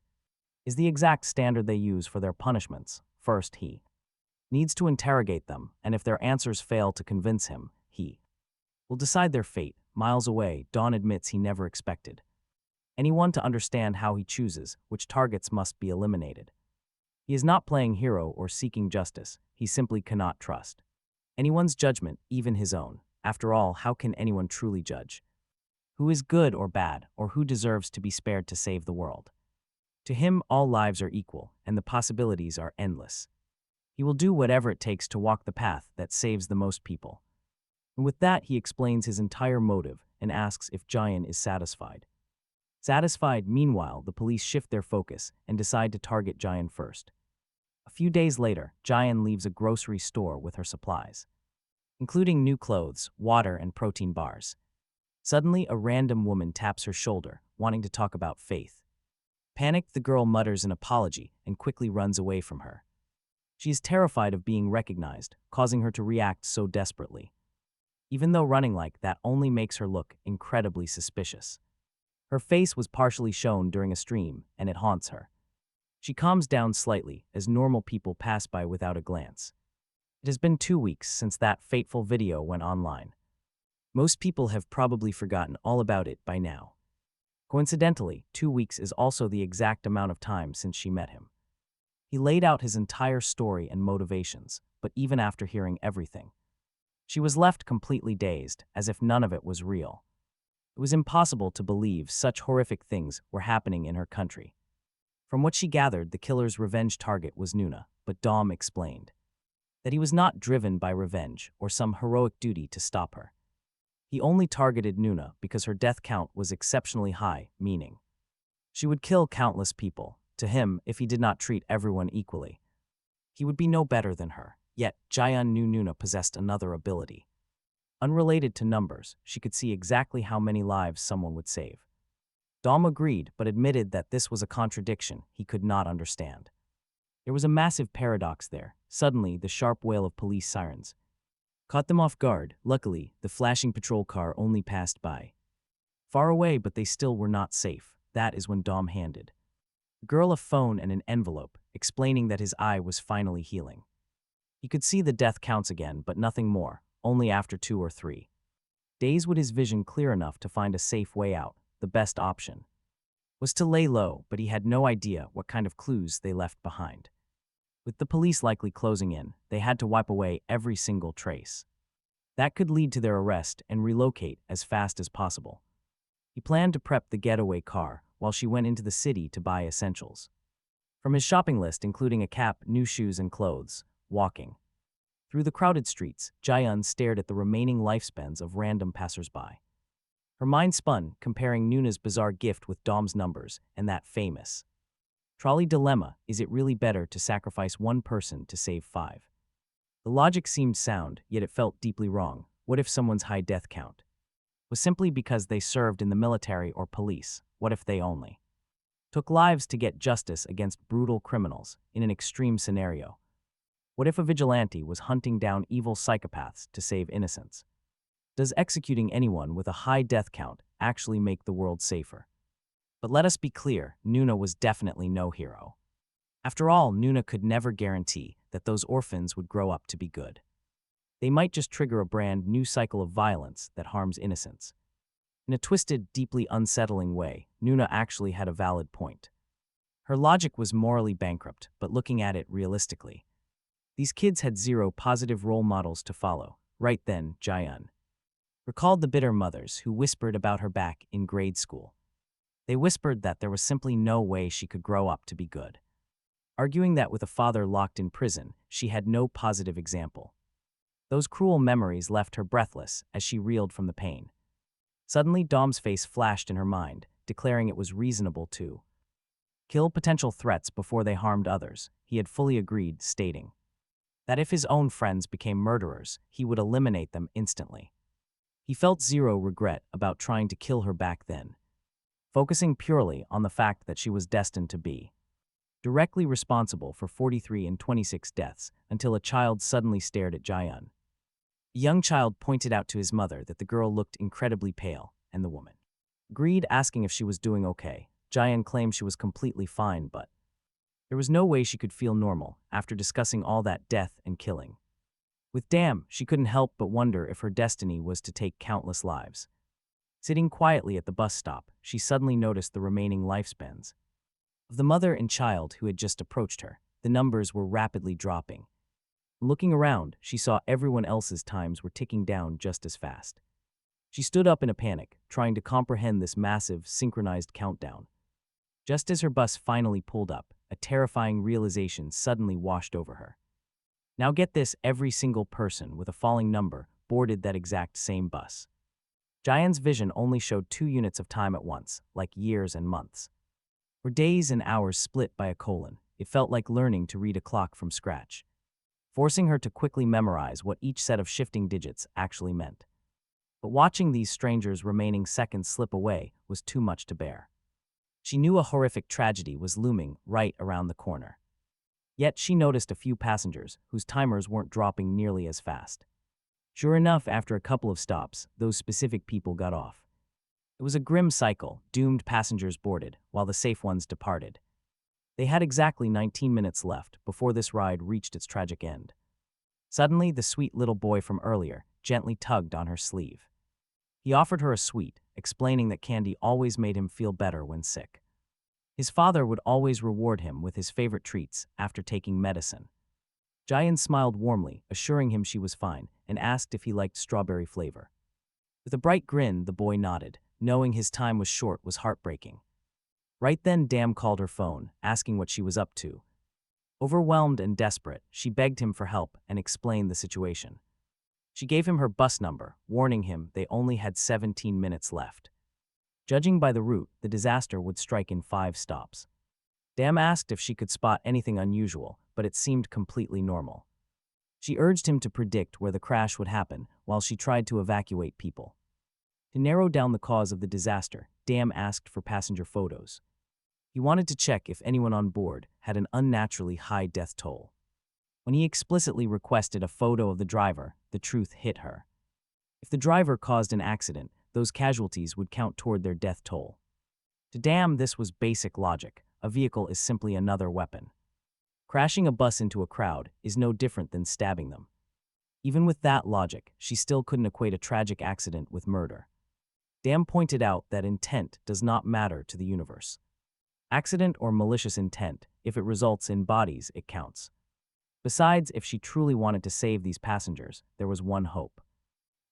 is the exact standard they use for their punishments. First, he needs to interrogate them, and if their answers fail to convince him, he will decide their fate. Miles away, Dawn admits he never expected anyone to understand how he chooses which targets must be eliminated. He is not playing hero or seeking justice, he simply cannot trust anyone's judgment, even his own. After all, how can anyone truly judge who is good or bad, or who deserves to be spared to save the world? To him, all lives are equal, and the possibilities are endless. He will do whatever it takes to walk the path that saves the most people. And with that, he explains his entire motive and asks if Jiun is satisfied. Satisfied, meanwhile, the police shift their focus and decide to target Jiun first. A few days later, Jiun leaves a grocery store with her supplies, including new clothes, water, and protein bars. Suddenly, a random woman taps her shoulder, wanting to talk about faith. Panicked, the girl mutters an apology and quickly runs away from her. She is terrified of being recognized, causing her to react so desperately. Even though running like that only makes her look incredibly suspicious. Her face was partially shown during a stream, and it haunts her. She calms down slightly as normal people pass by without a glance. It has been 2 weeks since that fateful video went online. Most people have probably forgotten all about it by now. Coincidentally, 2 weeks is also the exact amount of time since she met him. He laid out his entire story and motivations, but even after hearing everything, she was left completely dazed, as if none of it was real. It was impossible to believe such horrific things were happening in her country. From what she gathered, the killer's revenge target was Nuna, but Dom explained that he was not driven by revenge or some heroic duty to stop her. He only targeted Nuna because her death count was exceptionally high, meaning she would kill countless people. To him, if he did not treat everyone equally, he would be no better than her. Yet, Jiun knew Nuna possessed another ability. Unrelated to numbers, she could see exactly how many lives someone would save. Dom agreed, but admitted that this was a contradiction he could not understand. There was a massive paradox there. Suddenly, the sharp wail of police sirens caught them off guard. Luckily, the flashing patrol car only passed by far away, but they still were not safe. That is when Dom handed the girl a phone and an envelope, explaining that his eye was finally healing. He could see the death counts again, but nothing more, only after 2 or 3 days would his vision clear enough to find a safe way out. The best option was to lay low, but he had no idea what kind of clues they left behind. With the police likely closing in, they had to wipe away every single trace that could lead to their arrest and relocate as fast as possible. He planned to prep the getaway car while she went into the city to buy essentials from his shopping list, including a cap, new shoes, and clothes. Walking through the crowded streets, Jiun stared at the remaining lifespans of random passersby. Her mind spun, comparing Nuna's bizarre gift with Dom's numbers and that famous trolley dilemma. Is it really better to sacrifice one person to save 5? The logic seemed sound, yet it felt deeply wrong. What if someone's high death count was simply because they served in the military or police? What if they only took lives to get justice against brutal criminals in an extreme scenario? What if a vigilante was hunting down evil psychopaths to save innocents? Does executing anyone with a high death count actually make the world safer? But let us be clear, Nuna was definitely no hero. After all, Nuna could never guarantee that those orphans would grow up to be good. They might just trigger a brand new cycle of violence that harms innocents. In a twisted, deeply unsettling way, Nuna actually had a valid point. Her logic was morally bankrupt, but looking at it realistically, these kids had 0 positive role models to follow. Right then, Jiun recalled the bitter mothers who whispered about her back in grade school. They whispered that there was simply no way she could grow up to be good, arguing that with a father locked in prison, she had no positive example. Those cruel memories left her breathless as she reeled from the pain. Suddenly, Dom's face flashed in her mind, declaring it was reasonable to kill potential threats before they harmed others. He had fully agreed, stating that if his own friends became murderers, he would eliminate them instantly. He felt 0 regret about trying to kill her back then, focusing purely on the fact that she was destined to be directly responsible for 43 and 26 deaths until a child suddenly stared at Jiun. The young child pointed out to his mother that the girl looked incredibly pale, and the woman agreed, asking if she was doing okay. Jiun claimed she was completely fine, but there was no way she could feel normal after discussing all that death and killing. With Dam, she couldn't help but wonder if her destiny was to take countless lives. Sitting quietly at the bus stop, she suddenly noticed the remaining lifespans of the mother and child who had just approached her. The numbers were rapidly dropping. Looking around, she saw everyone else's times were ticking down just as fast. She stood up in a panic, trying to comprehend this massive, synchronized countdown. Just as her bus finally pulled up, a terrifying realization suddenly washed over her. Now get this, every single person with a falling number boarded that exact same bus. Jian's vision only showed 2 units of time at once, like years and months. Or days and hours split by a colon. It felt like learning to read a clock from scratch, forcing her to quickly memorize what each set of shifting digits actually meant. But watching these strangers' remaining seconds slip away was too much to bear. She knew a horrific tragedy was looming right around the corner. Yet she noticed a few passengers whose timers weren't dropping nearly as fast. Sure enough, after a couple of stops, those specific people got off. It was a grim cycle. Doomed passengers boarded, while the safe ones departed. They had exactly 19 minutes left before this ride reached its tragic end. Suddenly, the sweet little boy from earlier gently tugged on her sleeve. He offered her a sweet, explaining that candy always made him feel better when sick. His father would always reward him with his favorite treats after taking medicine. Jian smiled warmly, assuring him she was fine, and asked if he liked strawberry flavor. With a bright grin, the boy nodded. Knowing his time was short was heartbreaking. Right then, Dam called her phone, asking what she was up to. Overwhelmed and desperate, she begged him for help and explained the situation. She gave him her bus number, warning him they only had 17 minutes left. Judging by the route, the disaster would strike in 5 stops. Dam asked if she could spot anything unusual, but it seemed completely normal. She urged him to predict where the crash would happen while she tried to evacuate people. To narrow down the cause of the disaster, Dam asked for passenger photos. He wanted to check if anyone on board had an unnaturally high death toll. When he explicitly requested a photo of the driver, the truth hit her. If the driver caused an accident, those casualties would count toward their death toll. To Dam, this was basic logic. A vehicle is simply another weapon. Crashing a bus into a crowd is no different than stabbing them. Even with that logic, she still couldn't equate a tragic accident with murder. Dam pointed out that intent does not matter to the universe. Accident or malicious intent, if it results in bodies, it counts. Besides, if she truly wanted to save these passengers, there was one hope.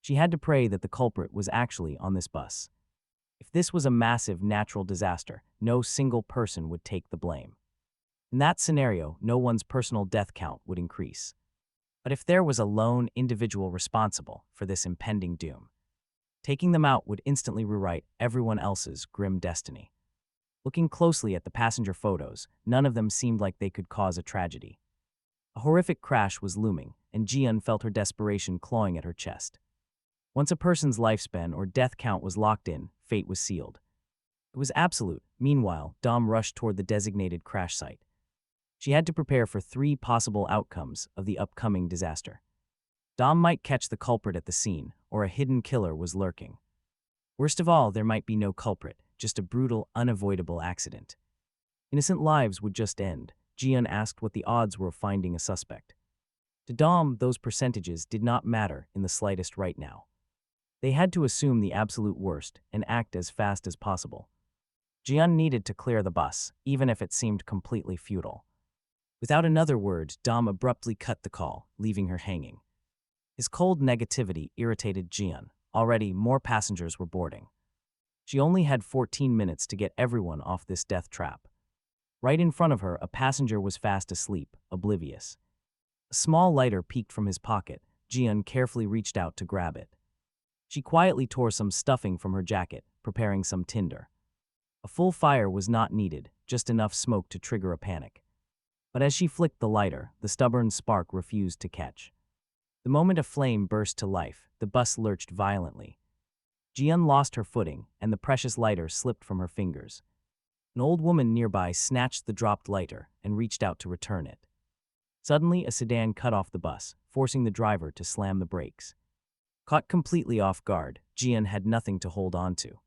She had to pray that the culprit was actually on this bus. If this was a massive natural disaster, no single person would take the blame. In that scenario, no one's personal death count would increase. But if there was a lone individual responsible for this impending doom, taking them out would instantly rewrite everyone else's grim destiny. Looking closely at the passenger photos, none of them seemed like they could cause a tragedy. A horrific crash was looming, and Jiun felt her desperation clawing at her chest. Once a person's lifespan or death count was locked in, fate was sealed. It was absolute. Meanwhile, Dom rushed toward the designated crash site. She had to prepare for 3 possible outcomes of the upcoming disaster. Dom might catch the culprit at the scene, or a hidden killer was lurking. Worst of all, there might be no culprit, just a brutal, unavoidable accident. Innocent lives would just end. Jiun asked what the odds were of finding a suspect. To Dom, those percentages did not matter in the slightest right now. They had to assume the absolute worst and act as fast as possible. Jiun needed to clear the bus, even if it seemed completely futile. Without another word, Dom abruptly cut the call, leaving her hanging. His cold negativity irritated Jiun. Already, more passengers were boarding. She only had 14 minutes to get everyone off this death trap. Right in front of her, a passenger was fast asleep, oblivious. A small lighter peeked from his pocket. Jiun carefully reached out to grab it. She quietly tore some stuffing from her jacket, preparing some tinder. A full fire was not needed, just enough smoke to trigger a panic. But as she flicked the lighter, the stubborn spark refused to catch. The moment a flame burst to life, the bus lurched violently. Jiun lost her footing, and the precious lighter slipped from her fingers. An old woman nearby snatched the dropped lighter and reached out to return it. Suddenly, a sedan cut off the bus, forcing the driver to slam the brakes. Caught completely off guard, Jiun had nothing to hold on to.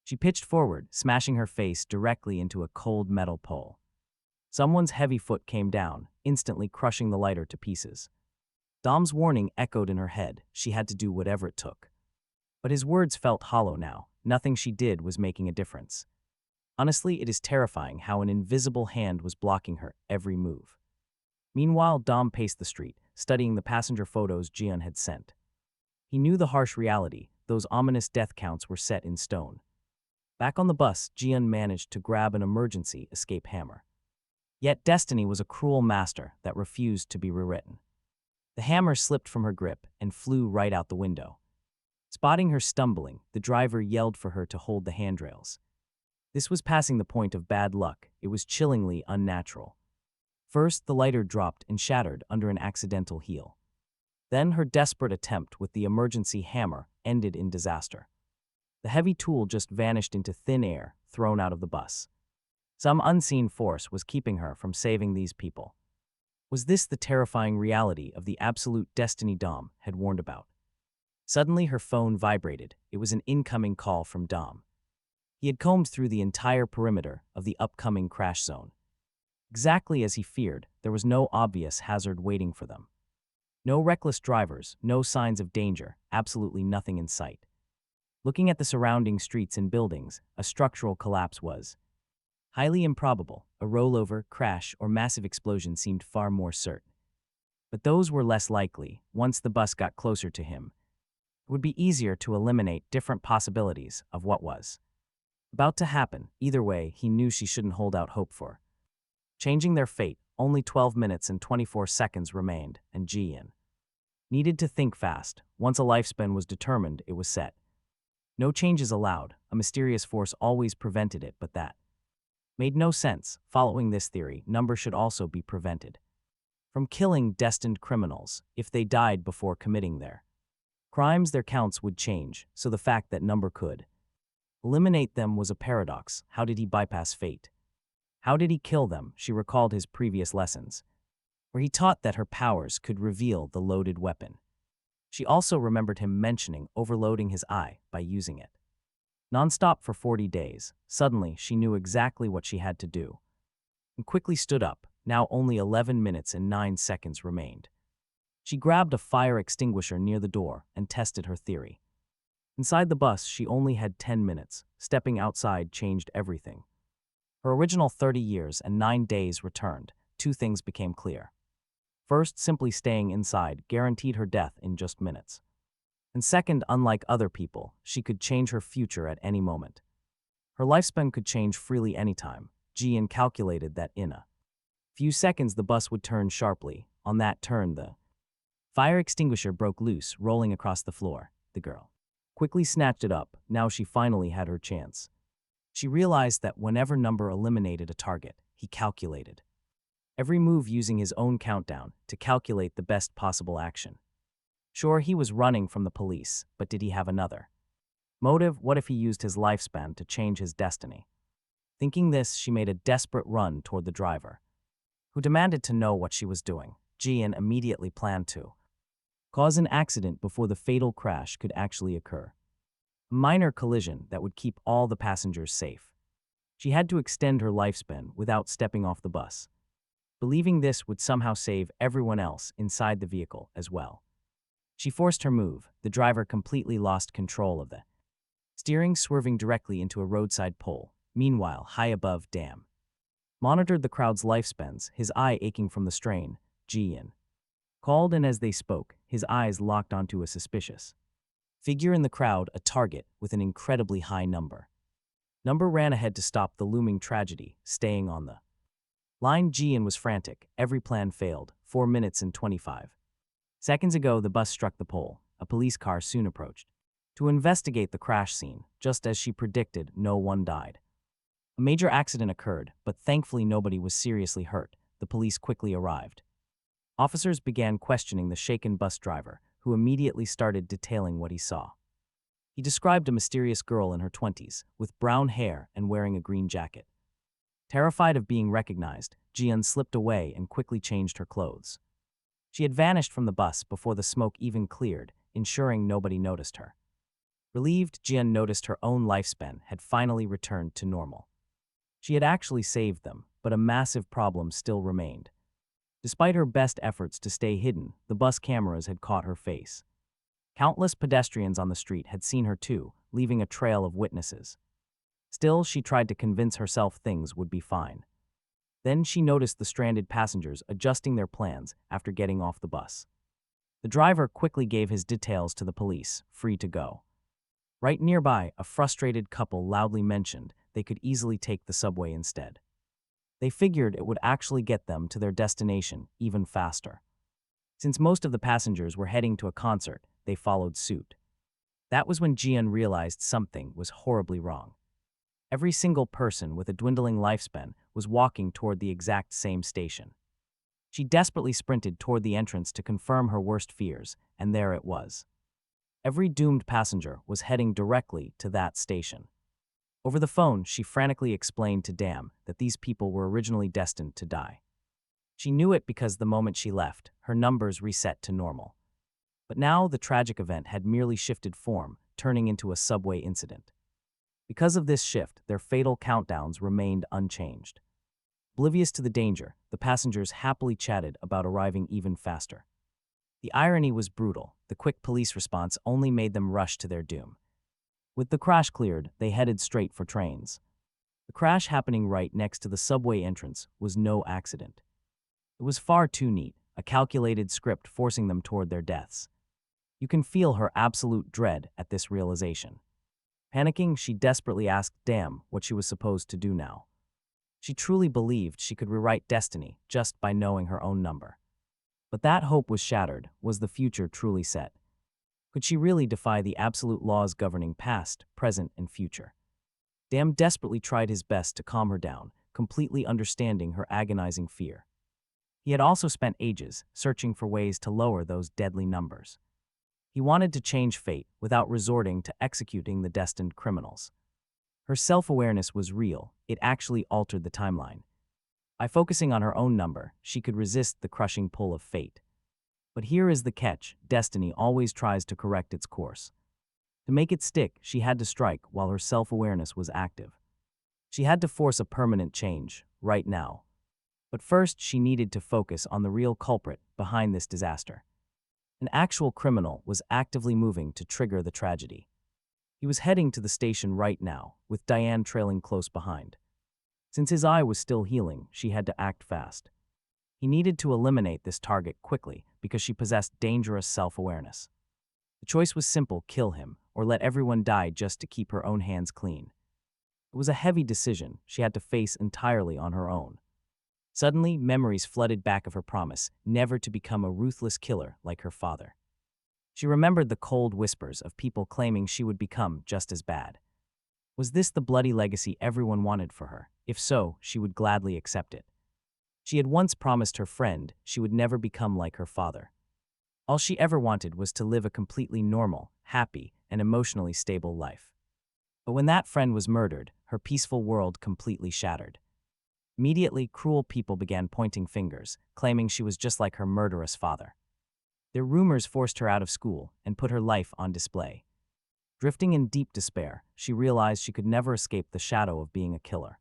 She pitched forward, smashing her face directly into a cold metal pole. Someone's heavy foot came down, instantly crushing the lighter to pieces. Dom's warning echoed in her head. She had to do whatever it took. But his words felt hollow now. Nothing she did was making a difference. Honestly, it is terrifying how an invisible hand was blocking her every move. Meanwhile, Dom paced the street, studying the passenger photos Jiun had sent. He knew the harsh reality. Those ominous death counts were set in stone. Back on the bus, Jiun managed to grab an emergency escape hammer. Yet destiny was a cruel master that refused to be rewritten. The hammer slipped from her grip and flew right out the window. Spotting her stumbling, the driver yelled for her to hold the handrails. This was passing the point of bad luck. It was chillingly unnatural. First, the lighter dropped and shattered under an accidental heel. Then her desperate attempt with the emergency hammer ended in disaster. The heavy tool just vanished into thin air, thrown out of the bus. Some unseen force was keeping her from saving these people. Was this the terrifying reality of the absolute destiny Dom had warned about? Suddenly her phone vibrated. It was an incoming call from Dom. He had combed through the entire perimeter of the upcoming crash zone. Exactly as he feared, there was no obvious hazard waiting for them. No reckless drivers, no signs of danger, absolutely nothing in sight. Looking at the surrounding streets and buildings, a structural collapse was highly improbable. A rollover, crash, or massive explosion seemed far more certain. But those were less likely. Once the bus got closer to him, it would be easier to eliminate different possibilities of what was about to happen. Either way, he knew she shouldn't hold out hope for changing their fate. Only 12 minutes and 24 seconds remained, and Jiun needed to think fast. Once a lifespan was determined, it was set. No changes allowed. A mysterious force always prevented it, but that made no sense. Following this theory, Number should also be prevented from killing destined criminals. If they died before committing their crimes, their counts would change, so the fact that Number could eliminate them was a paradox. How did he bypass fate? How did he kill them? She recalled his previous lessons, where he taught that her powers could reveal the loaded weapon. She also remembered him mentioning overloading his eye by using it nonstop for 40 days. Suddenly, she knew exactly what she had to do and quickly stood up. Now only 11 minutes and 9 seconds remained. She grabbed a fire extinguisher near the door and tested her theory. Inside the bus, she only had 10 minutes. Stepping outside changed everything. Her original 30 years and 9 days returned. Two things became clear. First, simply staying inside guaranteed her death in just minutes. And second, unlike other people, she could change her future at any moment. Her lifespan could change freely anytime. Jiun calculated that in a few seconds the bus would turn sharply. On that turn, the fire extinguisher broke loose, rolling across the floor. The girl quickly snatched it up. Now she finally had her chance. She realized that whenever Number eliminated a target, he calculated every move using his own countdown to calculate the best possible action. Sure, he was running from the police, but did he have another motive? What if he used his lifespan to change his destiny? Thinking this, she made a desperate run toward the driver, who demanded to know what she was doing. Jiun immediately planned to cause an accident before the fatal crash could actually occur. A minor collision that would keep all the passengers safe. She had to extend her lifespan without stepping off the bus, believing this would somehow save everyone else inside the vehicle as well. She forced her move. The driver completely lost control of the steering, swerving directly into a roadside pole. Meanwhile, high above, Dam monitored the crowd's lifespans, his eye aching from the strain. Jiun called, and as they spoke, his eyes locked onto a suspicious figure in the crowd, a target with an incredibly high number. Number ran ahead to stop the looming tragedy, staying on the line. Jiun was frantic. Every plan failed. 4 minutes and 25 seconds ago, the bus struck the pole. A police car soon approached to investigate the crash scene. Just as she predicted, no one died. A major accident occurred, but thankfully nobody was seriously hurt. The police quickly arrived. Officers began questioning the shaken bus driver, who immediately started detailing what he saw. He described a mysterious girl in her 20s, with brown hair and wearing a green jacket. Terrified of being recognized, Jiun slipped away and quickly changed her clothes. She had vanished from the bus before the smoke even cleared, ensuring nobody noticed her. Relieved, Jiun noticed her own lifespan had finally returned to normal. She had actually saved them, but a massive problem still remained. Despite her best efforts to stay hidden, the bus cameras had caught her face. Countless pedestrians on the street had seen her too, leaving a trail of witnesses. Still, she tried to convince herself things would be fine. Then she noticed the stranded passengers adjusting their plans after getting off the bus. The driver quickly gave his details to the police, free to go. Right nearby, a frustrated couple loudly mentioned they could easily take the subway instead. They figured it would actually get them to their destination even faster. Since most of the passengers were heading to a concert, they followed suit. That was when Jiun realized something was horribly wrong. Every single person with a dwindling lifespan was walking toward the exact same station. She desperately sprinted toward the entrance to confirm her worst fears, and there it was. Every doomed passenger was heading directly to that station. Over the phone, she frantically explained to Dam that these people were originally destined to die. She knew it because the moment she left, her numbers reset to normal. But now the tragic event had merely shifted form, turning into a subway incident. Because of this shift, their fatal countdowns remained unchanged. Oblivious to the danger, the passengers happily chatted about arriving even faster. The irony was brutal. The quick police response only made them rush to their doom. With the crash cleared, they headed straight for trains. The crash happening right next to the subway entrance was no accident. It was far too neat, a calculated script forcing them toward their deaths. You can feel her absolute dread at this realization. Panicking, she desperately asked Dam what she was supposed to do now. She truly believed she could rewrite destiny just by knowing her own number. But that hope was shattered. Was the future truly set? Could she really defy the absolute laws governing past, present, and future? Dam desperately tried his best to calm her down, completely understanding her agonizing fear. He had also spent ages searching for ways to lower those deadly numbers. He wanted to change fate without resorting to executing the destined criminals. Her self-awareness was real. It actually altered the timeline. By focusing on her own number, she could resist the crushing pull of fate. But here is the catch: destiny always tries to correct its course. To make it stick, she had to strike while her self-awareness was active. She had to force a permanent change, right now. But first, she needed to focus on the real culprit behind this disaster. An actual criminal was actively moving to trigger the tragedy. He was heading to the station right now, with Diane trailing close behind. Since his eye was still healing, she had to act fast. He needed to eliminate this target quickly because she possessed dangerous self-awareness. The choice was simple: kill him, or let everyone die just to keep her own hands clean. It was a heavy decision she had to face entirely on her own. Suddenly, memories flooded back of her promise never to become a ruthless killer like her father. She remembered the cold whispers of people claiming she would become just as bad. Was this the bloody legacy everyone wanted for her? If so, she would gladly accept it. She had once promised her friend she would never become like her father. All she ever wanted was to live a completely normal, happy, and emotionally stable life. But when that friend was murdered, her peaceful world completely shattered. Immediately, cruel people began pointing fingers, claiming she was just like her murderous father. Their rumors forced her out of school and put her life on display. Drifting in deep despair, she realized she could never escape the shadow of being a killer.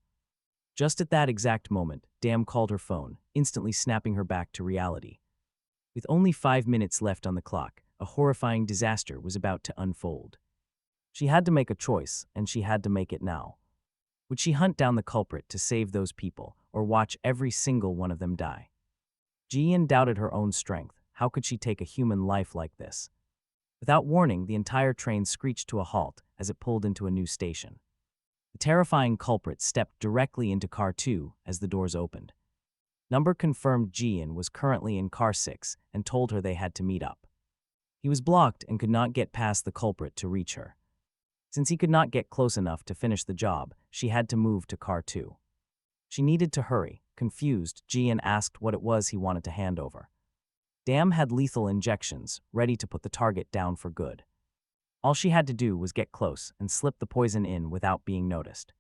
Just at that exact moment, Dam called her phone, instantly snapping her back to reality. With only 5 minutes left on the clock, a horrifying disaster was about to unfold. She had to make a choice, and she had to make it now. Would she hunt down the culprit to save those people, or watch every single one of them die? Jian doubted her own strength. How could she take a human life like this? Without warning, the entire train screeched to a halt as it pulled into a new station. The terrifying culprit stepped directly into car 2 as the doors opened. Number confirmed Jian was currently in car 6 and told her they had to meet up. He was blocked and could not get past the culprit to reach her. Since he could not get close enough to finish the job, she had to move to car 2. She needed to hurry. Confused, Jian asked what it was he wanted to hand over. Dam had lethal injections, ready to put the target down for good. All she had to do was get close and slip the poison in without being noticed.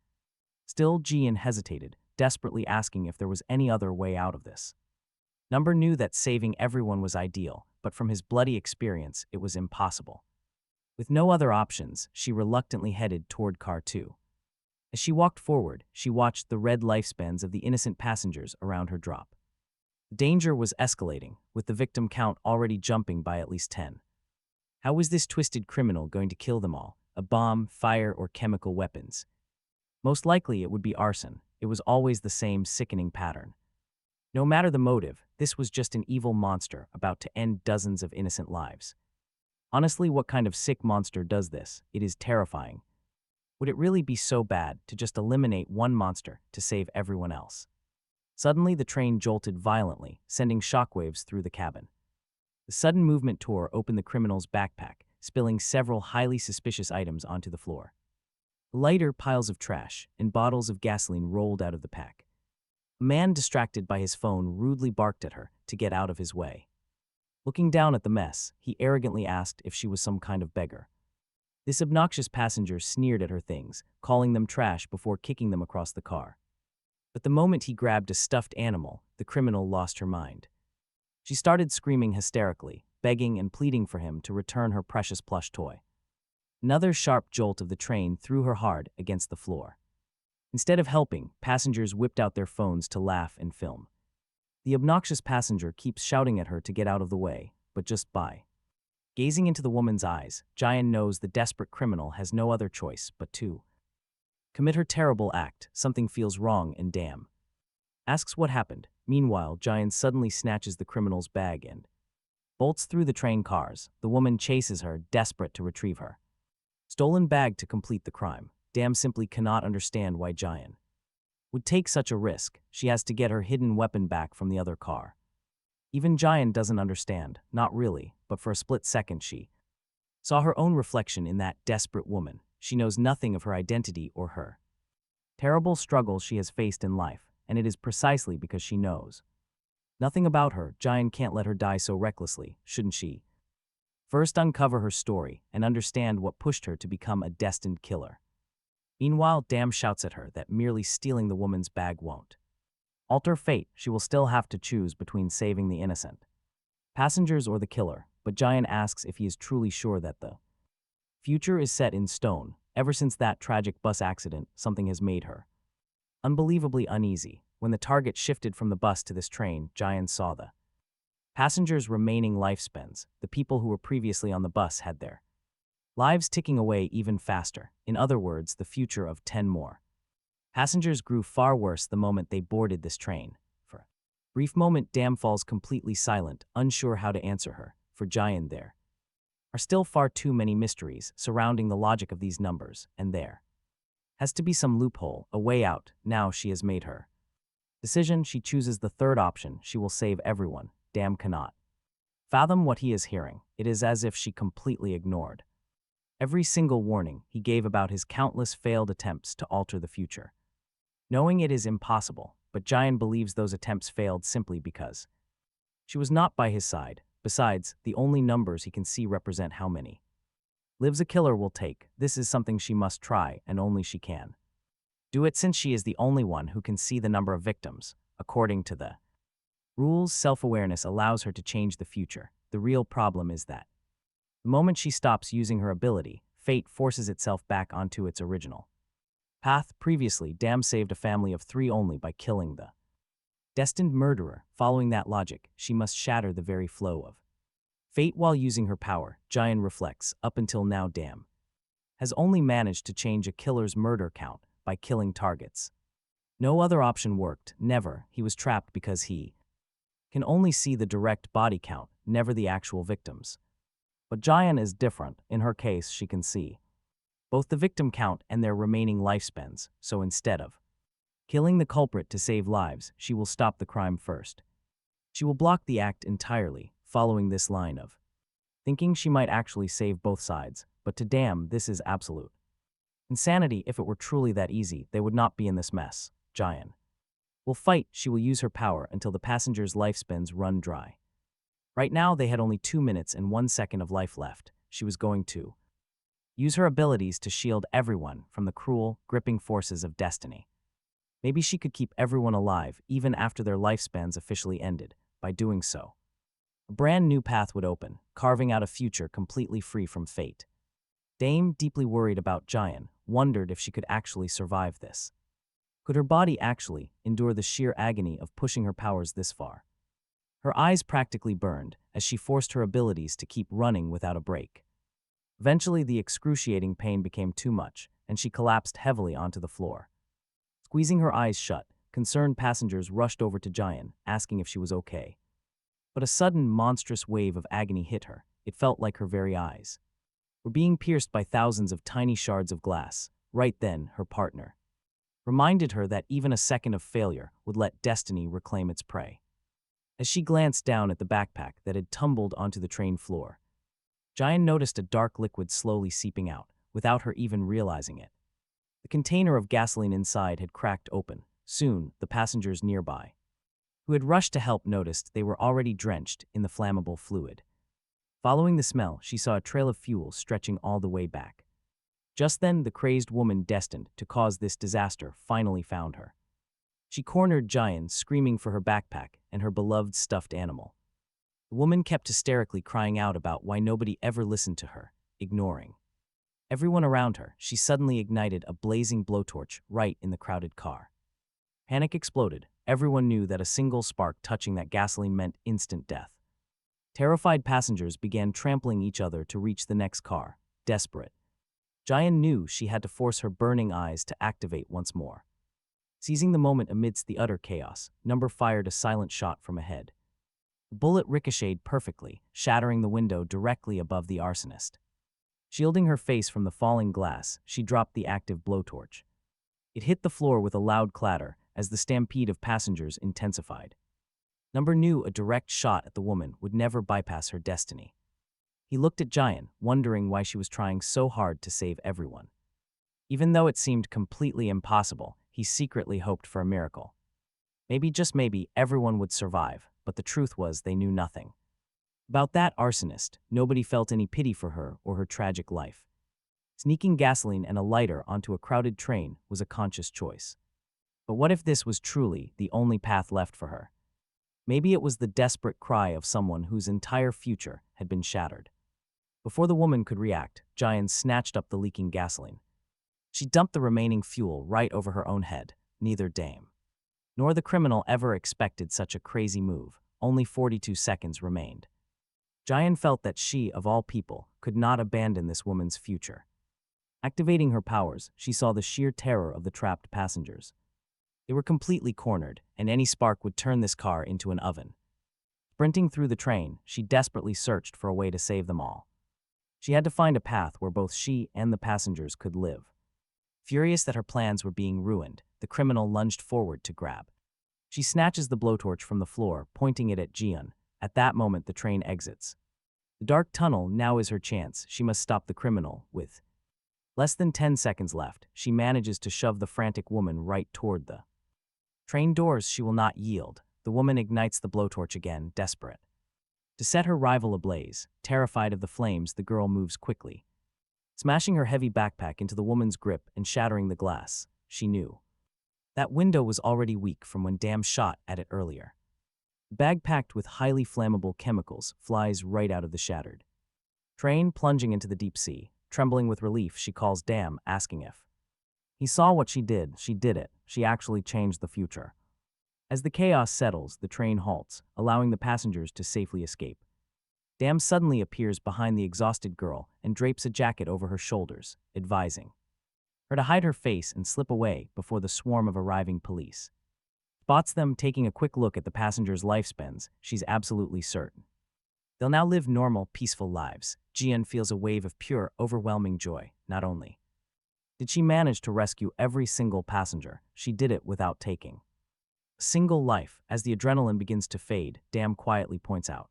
Still, Jian hesitated, desperately asking if there was any other way out of this. Number knew that saving everyone was ideal, but from his bloody experience, it was impossible. With no other options, she reluctantly headed toward car 2. As she walked forward, she watched the red lifespans of the innocent passengers around her drop. The danger was escalating, with the victim count already jumping by at least 10. How was this twisted criminal going to kill them all? A bomb, fire, or chemical weapons? Most likely it would be arson. It was always the same sickening pattern. No matter the motive, this was just an evil monster about to end dozens of innocent lives. Honestly, what kind of sick monster does this? It is terrifying. Would it really be so bad to just eliminate one monster to save everyone else? Suddenly, the train jolted violently, sending shockwaves through the cabin. The sudden movement tore open the criminal's backpack, spilling several highly suspicious items onto the floor. Lighter piles of trash and bottles of gasoline rolled out of the pack. A man distracted by his phone rudely barked at her to get out of his way. Looking down at the mess, he arrogantly asked if she was some kind of beggar. This obnoxious passenger sneered at her things, calling them trash before kicking them across the car. But the moment he grabbed a stuffed animal, the criminal lost her mind. She started screaming hysterically, begging and pleading for him to return her precious plush toy. Another sharp jolt of the train threw her hard against the floor. Instead of helping, passengers whipped out their phones to laugh and film. The obnoxious passenger keeps shouting at her to get out of the way, but just by. Gazing into the woman's eyes, Jiun knows the desperate criminal has no other choice but to commit her terrible act. Something feels wrong and damn. Asks what happened. Meanwhile, Jiun suddenly snatches the criminal's bag and bolts through the train cars. The woman chases her, desperate to retrieve her stolen bag to complete the crime. Damn simply cannot understand why Jiun would take such a risk. She has to get her hidden weapon back from the other car. Even Jiun doesn't understand, not really, but for a split second she saw her own reflection in that desperate woman. She knows nothing of her identity or her terrible struggles she has faced in life, and it is precisely because she knows nothing about her. Jiun can't let her die so recklessly, shouldn't she? First uncover her story and understand what pushed her to become a destined killer. Meanwhile, Dam shouts at her that merely stealing the woman's bag won't alter fate. She will still have to choose between saving the innocent passengers or the killer, but Jiun asks if he is truly sure that the future is set in stone. Ever since that tragic bus accident, something has made her unbelievably uneasy. When the target shifted from the bus to this train, Jiun saw the passengers' remaining lifespans. The people who were previously on the bus had their lives ticking away even faster. In other words, the future of 10 more passengers grew far worse the moment they boarded this train. For a brief moment, Dam falls completely silent, unsure how to answer her. For Jiun, there are still far too many mysteries surrounding the logic of these numbers, and there has to be some loophole, a way out. Now she has made her decision. She chooses the third option. She will save everyone. Dam cannot fathom what he is hearing. It is as if she completely ignored every single warning he gave about his countless failed attempts to alter the future. Knowing it is impossible, but Jiun believes those attempts failed simply because she was not by his side. Besides, the only numbers he can see represent how many lives a killer will take. This is something she must try, and only she can do it, since she is the only one who can see the number of victims. According to the rules, self-awareness allows her to change the future. The real problem is that the moment she stops using her ability, fate forces itself back onto its original path. Previously, Dam saved a family of 3 only by killing the destined murderer. Following that logic, she must shatter the very flow of fate while using her power. Jiun reflects. Up until now, Dam has only managed to change a killer's murder count by killing targets. No other option worked. Never. He was trapped because he can only see the direct body count, never the actual victims. But Jiun is different. In her case, she can see both the victim count and their remaining lifespans. So instead of killing the culprit to save lives, she will stop the crime first. She will block the act entirely. Following this line of thinking, she might actually save both sides. But to Dam, this is absolute insanity. If it were truly that easy, they would not be in this mess. Jiun will fight. She will use her power until the passengers' lifespans run dry. Right now, they had only 2 minutes and 1 second of life left. She was going to use her abilities to shield everyone from the cruel, gripping forces of destiny. Maybe she could keep everyone alive even after their lifespans officially ended. By doing so, a brand new path would open, carving out a future completely free from fate. Dame, deeply worried about Jiun, wondered if she could actually survive this. Could her body actually endure the sheer agony of pushing her powers this far? Her eyes practically burned as she forced her abilities to keep running without a break. Eventually, the excruciating pain became too much, and she collapsed heavily onto the floor. Squeezing her eyes shut, concerned passengers rushed over to Jiun, asking if she was okay. But a sudden, monstrous wave of agony hit her. It felt like her very eyes were being pierced by thousands of tiny shards of glass. Right then, her partner reminded her that even a second of failure would let destiny reclaim its prey. As she glanced down at the backpack that had tumbled onto the train floor, Jiun noticed a dark liquid slowly seeping out, without her even realizing it. The container of gasoline inside had cracked open. Soon, the passengers nearby, who had rushed to help, noticed they were already drenched in the flammable fluid. Following the smell, she saw a trail of fuel stretching all the way back. Just then, the crazed woman destined to cause this disaster finally found her. She cornered Jiun, screaming for her backpack and her beloved stuffed animal. The woman kept hysterically crying out about why nobody ever listened to her, ignoring everyone around her. She suddenly ignited a blazing blowtorch right in the crowded car. Panic exploded. Everyone knew that a single spark touching that gasoline meant instant death. Terrified passengers began trampling each other to reach the next car, desperate. Jiun knew she had to force her burning eyes to activate once more. Seizing the moment amidst the utter chaos, Number fired a silent shot from ahead. The bullet ricocheted perfectly, shattering the window directly above the arsonist. Shielding her face from the falling glass, she dropped the active blowtorch. It hit the floor with a loud clatter as the stampede of passengers intensified. Number knew a direct shot at the woman would never bypass her destiny. He looked at Jiun, wondering why she was trying so hard to save everyone. Even though it seemed completely impossible, he secretly hoped for a miracle. Maybe, just maybe, everyone would survive, but the truth was they knew nothing about that arsonist. Nobody felt any pity for her or her tragic life. Sneaking gasoline and a lighter onto a crowded train was a conscious choice. But what if this was truly the only path left for her? Maybe it was the desperate cry of someone whose entire future had been shattered. Before the woman could react, Jiun snatched up the leaking gasoline. She dumped the remaining fuel right over her own head. Neither Dame nor the criminal ever expected such a crazy move. Only 42 seconds remained. Jiun felt that she, of all people, could not abandon this woman's future. Activating her powers, she saw the sheer terror of the trapped passengers. They were completely cornered, and any spark would turn this car into an oven. Sprinting through the train, she desperately searched for a way to save them all. She had to find a path where both she and the passengers could live. Furious that her plans were being ruined, the criminal lunged forward to grab. She snatches the blowtorch from the floor, pointing it at Jiun. At that moment, the train exits. The dark tunnel now is her chance. She must stop the criminal. With less than 10 seconds left, she manages to shove the frantic woman right toward the train doors. She will not yield. The woman ignites the blowtorch again, desperate to set her rival ablaze. Terrified of the flames, the girl moves quickly, smashing her heavy backpack into the woman's grip and shattering the glass. She knew that window was already weak from when Dam shot at it earlier. The bag packed with highly flammable chemicals flies right out of the shattered train, plunging into the deep sea. Trembling with relief, she calls Dam, asking if he saw what she did. She did it. She actually changed the future. As the chaos settles, the train halts, allowing the passengers to safely escape. Dam suddenly appears behind the exhausted girl and drapes a jacket over her shoulders, advising her to hide her face and slip away before the swarm of arriving police spots them. Taking a quick look at the passengers' lifespans, she's absolutely certain they'll now live normal, peaceful lives. Jiun feels a wave of pure, overwhelming joy. Not only did she manage to rescue every single passenger, she did it without taking a single life. As the adrenaline begins to fade, Dam quietly points out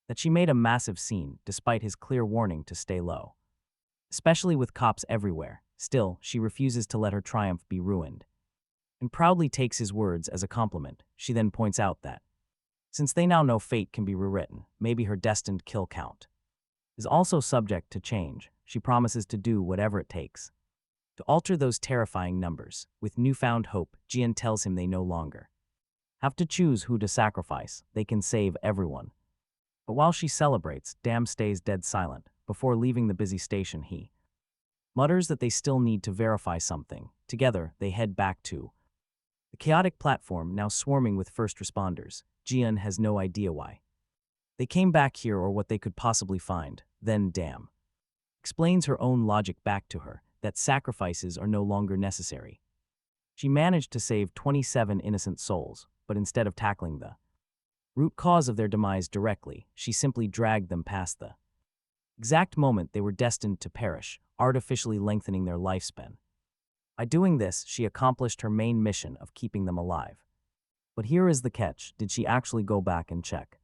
that she made a massive scene despite his clear warning to stay low, especially with cops everywhere. Still, she refuses to let her triumph be ruined and proudly takes his words as a compliment. She then points out that since they now know fate can be rewritten, maybe her destined kill count is also subject to change. She promises to do whatever it takes to alter those terrifying numbers. With newfound hope, Jiun tells him they no longer have to choose who to sacrifice. They can save everyone. But while she celebrates, Dam stays dead silent. Before leaving the busy station, he mutters that they still need to verify something. Together, they head back to the chaotic platform, now swarming with first responders. Jiun has no idea why they came back here or what they could possibly find. Then Dam explains her own logic back to her that sacrifices are no longer necessary. She managed to save 27 innocent souls, but instead of tackling the root cause of their demise directly, she simply dragged them past the exact moment they were destined to perish, artificially lengthening their lifespan. By doing this, she accomplished her main mission of keeping them alive. But here is the catch: did she actually go back and check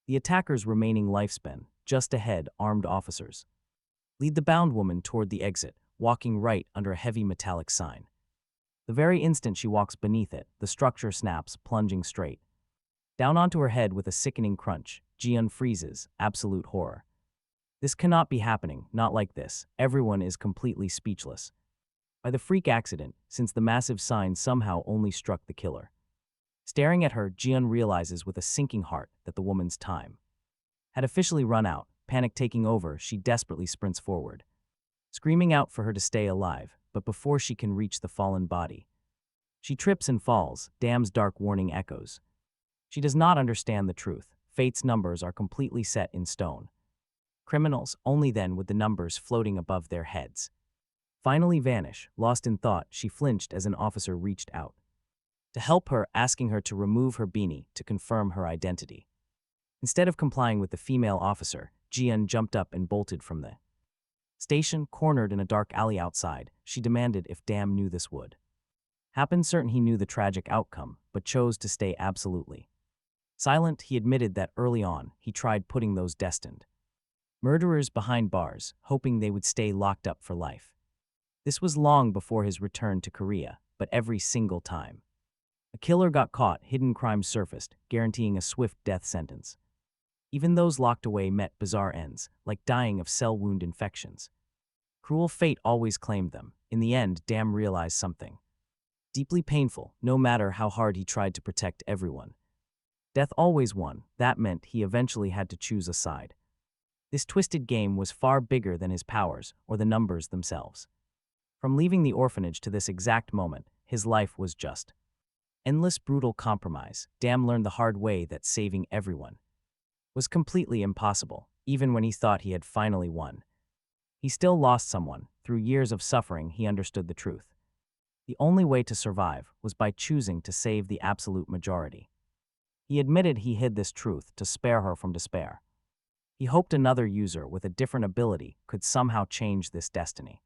the attacker's remaining lifespan? Just ahead, armed officers lead the bound woman toward the exit, walking right under a heavy metallic sign. The very instant she walks beneath it, the structure snaps, plunging straight down onto her head with a sickening crunch. Jiun freezes, absolute horror. This cannot be happening, not like this. Everyone is completely speechless by the freak accident, since the massive sign somehow only struck the killer. Staring at her, Jiun realizes with a sinking heart that the woman's time had officially run out. Panic taking over, she desperately sprints forward, screaming out for her to stay alive, but before she can reach the fallen body, she trips and falls. Damn's dark warning echoes. She does not understand the truth. Fate's numbers are completely set in stone. Criminals, only then would the numbers floating above their heads finally vanish. Lost in thought, she flinched as an officer reached out to help her, asking her to remove her beanie to confirm her identity. Instead of complying with the female officer, Jiun jumped up and bolted from the station. Cornered in a dark alley outside, she demanded if Dam knew this would happen. Certain he knew the tragic outcome, but chose to stay absolutely silent. He admitted that early on, he tried putting those destined murderers behind bars, hoping they would stay locked up for life. This was long before his return to Korea, but every single time a killer got caught, hidden crimes surfaced, guaranteeing a swift death sentence. Even those locked away met bizarre ends, like dying of cell wound infections. Cruel fate always claimed them. In the end, Dam realized something deeply painful. No matter how hard he tried to protect everyone, death always won. That meant he eventually had to choose a side. This twisted game was far bigger than his powers or the numbers themselves. From leaving the orphanage to this exact moment, his life was just endless brutal compromise. Dam learned the hard way that saving everyone was completely impossible. Even when he thought he had finally won, he still lost someone. Through years of suffering, he understood the truth. The only way to survive was by choosing to save the absolute majority. He admitted he hid this truth to spare her from despair. He hoped another user with a different ability could somehow change this destiny.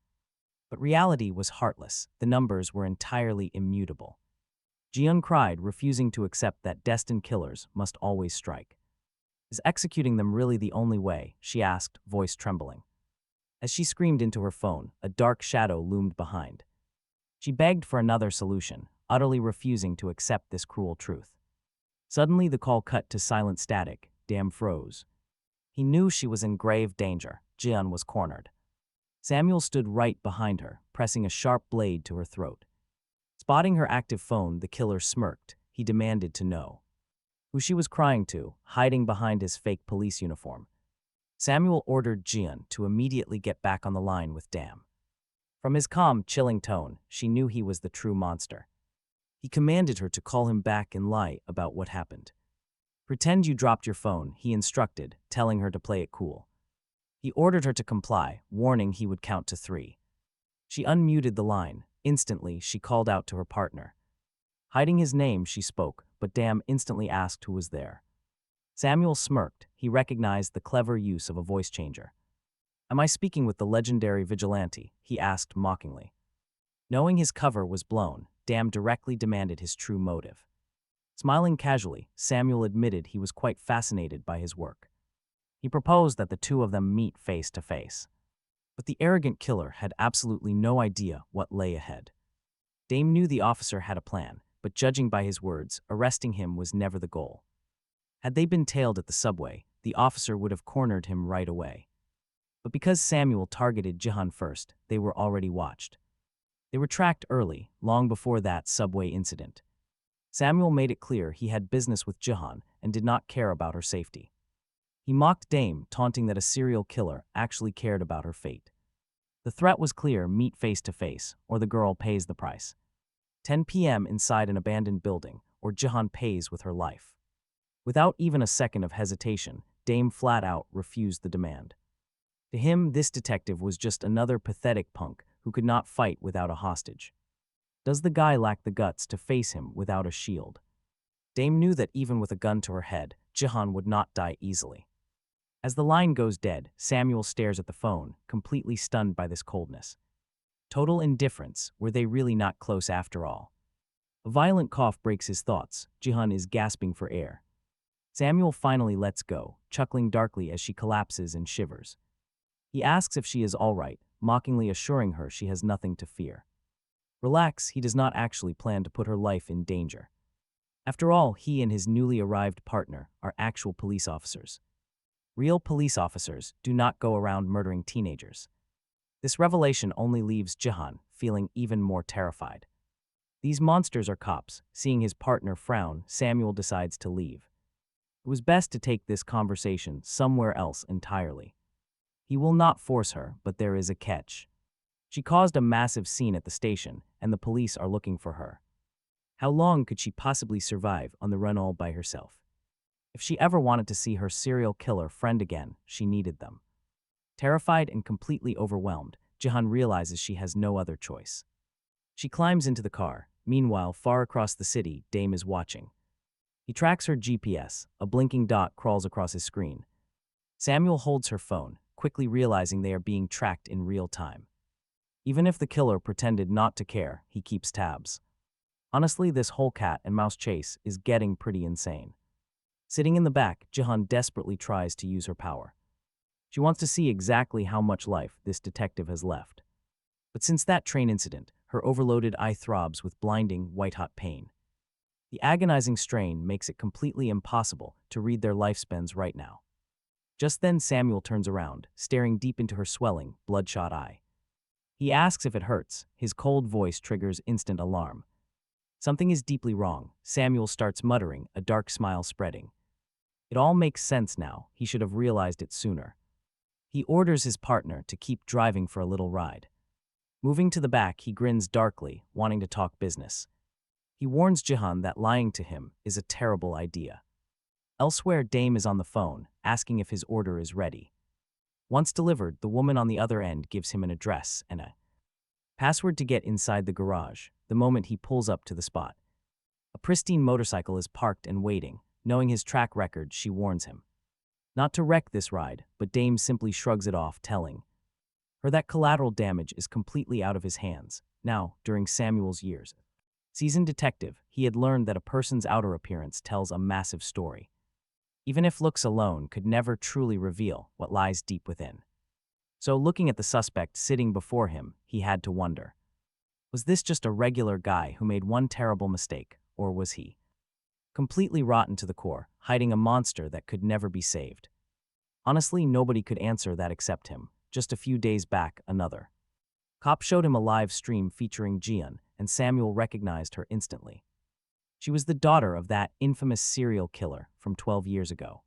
But reality was heartless. The numbers were entirely immutable. Jiun cried, refusing to accept that destined killers must always strike. Is executing them really the only way? She asked, voice trembling. As she screamed into her phone, a dark shadow loomed behind. She begged for another solution, utterly refusing to accept this cruel truth. Suddenly, the call cut to silent static. Dam froze. He knew she was in grave danger. Jiun was cornered. Samuel stood right behind her, pressing a sharp blade to her throat. Spotting her active phone, the killer smirked. He demanded to know who she was crying to, hiding behind his fake police uniform. Samuel ordered Jiun to immediately get back on the line with Dam. From his calm, chilling tone, she knew he was the true monster. He commanded her to call him back and lie about what happened. Pretend you dropped your phone, he instructed, telling her to play it cool. He ordered her to comply, warning he would count to 3. She unmuted the line. Instantly, she called out to her partner. Hiding his name, she spoke, but Dam instantly asked who was there. Samuel smirked. He recognized the clever use of a voice changer. Am I speaking with the legendary Vigilante? He asked mockingly. Knowing his cover was blown, Dam directly demanded his true motive. Smiling casually, Samuel admitted he was quite fascinated by his work. He proposed that the two of them meet face to face. But the arrogant killer had absolutely no idea what lay ahead. Dame knew the officer had a plan, but judging by his words, arresting him was never the goal. Had they been tailed at the subway, the officer would have cornered him right away. But because Samuel targeted Jihan first, they were already watched. They were tracked early, long before that subway incident. Samuel made it clear he had business with Jihan and did not care about her safety. He mocked Dame, taunting that a serial killer actually cared about her fate. The threat was clear: meet face to face, or the girl pays the price. 10 p.m. inside an abandoned building, or Jihan pays with her life. Without even a second of hesitation, Dame flat out refused the demand. To him, this detective was just another pathetic punk who could not fight without a hostage. Does the guy lack the guts to face him without a shield? Dame knew that even with a gun to her head, Jihan would not die easily. As the line goes dead, Samuel stares at the phone, completely stunned by this coldness. Total indifference. Were they really not close after all? A violent cough breaks his thoughts. Jihan is gasping for air. Samuel finally lets go, chuckling darkly as she collapses and shivers. He asks if she is all right, mockingly assuring her she has nothing to fear. Relax, he does not actually plan to put her life in danger. After all, he and his newly arrived partner are actual police officers. Real police officers do not go around murdering teenagers. This revelation only leaves Jihan feeling even more terrified. These monsters are cops. Seeing his partner frown, Samuel decides to leave. It was best to take this conversation somewhere else entirely. He will not force her, but there is a catch. She caused a massive scene at the station, and the police are looking for her. How long could she possibly survive on the run all by herself? If she ever wanted to see her serial killer friend again, she needed them. Terrified and completely overwhelmed, Jihan realizes she has no other choice. She climbs into the car. Meanwhile, far across the city, Dame is watching. He tracks her GPS. A blinking dot crawls across his screen. Samuel holds her phone, quickly realizing they are being tracked in real time. Even if the killer pretended not to care, he keeps tabs. Honestly, this whole cat and mouse chase is getting pretty insane. Sitting in the back, Jihan desperately tries to use her power. She wants to see exactly how much life this detective has left. But since that train incident, her overloaded eye throbs with blinding, white-hot pain. The agonizing strain makes it completely impossible to read their lifespans right now. Just then Samuel turns around, staring deep into her swelling, bloodshot eye. He asks if it hurts. His cold voice triggers instant alarm. Something is deeply wrong. Samuel starts muttering, a dark smile spreading. It all makes sense now. He should have realized it sooner. He orders his partner to keep driving for a little ride. Moving to the back, he grins darkly, wanting to talk business. He warns Jihan that lying to him is a terrible idea. Elsewhere, Dame is on the phone, asking if his order is ready. Once delivered, the woman on the other end gives him an address and a password to get inside the garage, the moment he pulls up to the spot. A pristine motorcycle is parked and waiting. Knowing his track record, she warns him not to wreck this ride, but Dame simply shrugs it off, telling her that collateral damage is completely out of his hands. Now, during Samuel's years seasoned detective, he had learned that a person's outer appearance tells a massive story, even if looks alone could never truly reveal what lies deep within. So looking at the suspect sitting before him, he had to wonder, was this just a regular guy who made one terrible mistake, or was he completely rotten to the core, hiding a monster that could never be saved? Honestly, nobody could answer that except him. Just a few days back, another cop showed him a live stream featuring Jiun, and Samuel recognized her instantly. She was the daughter of that infamous serial killer from 12 years ago.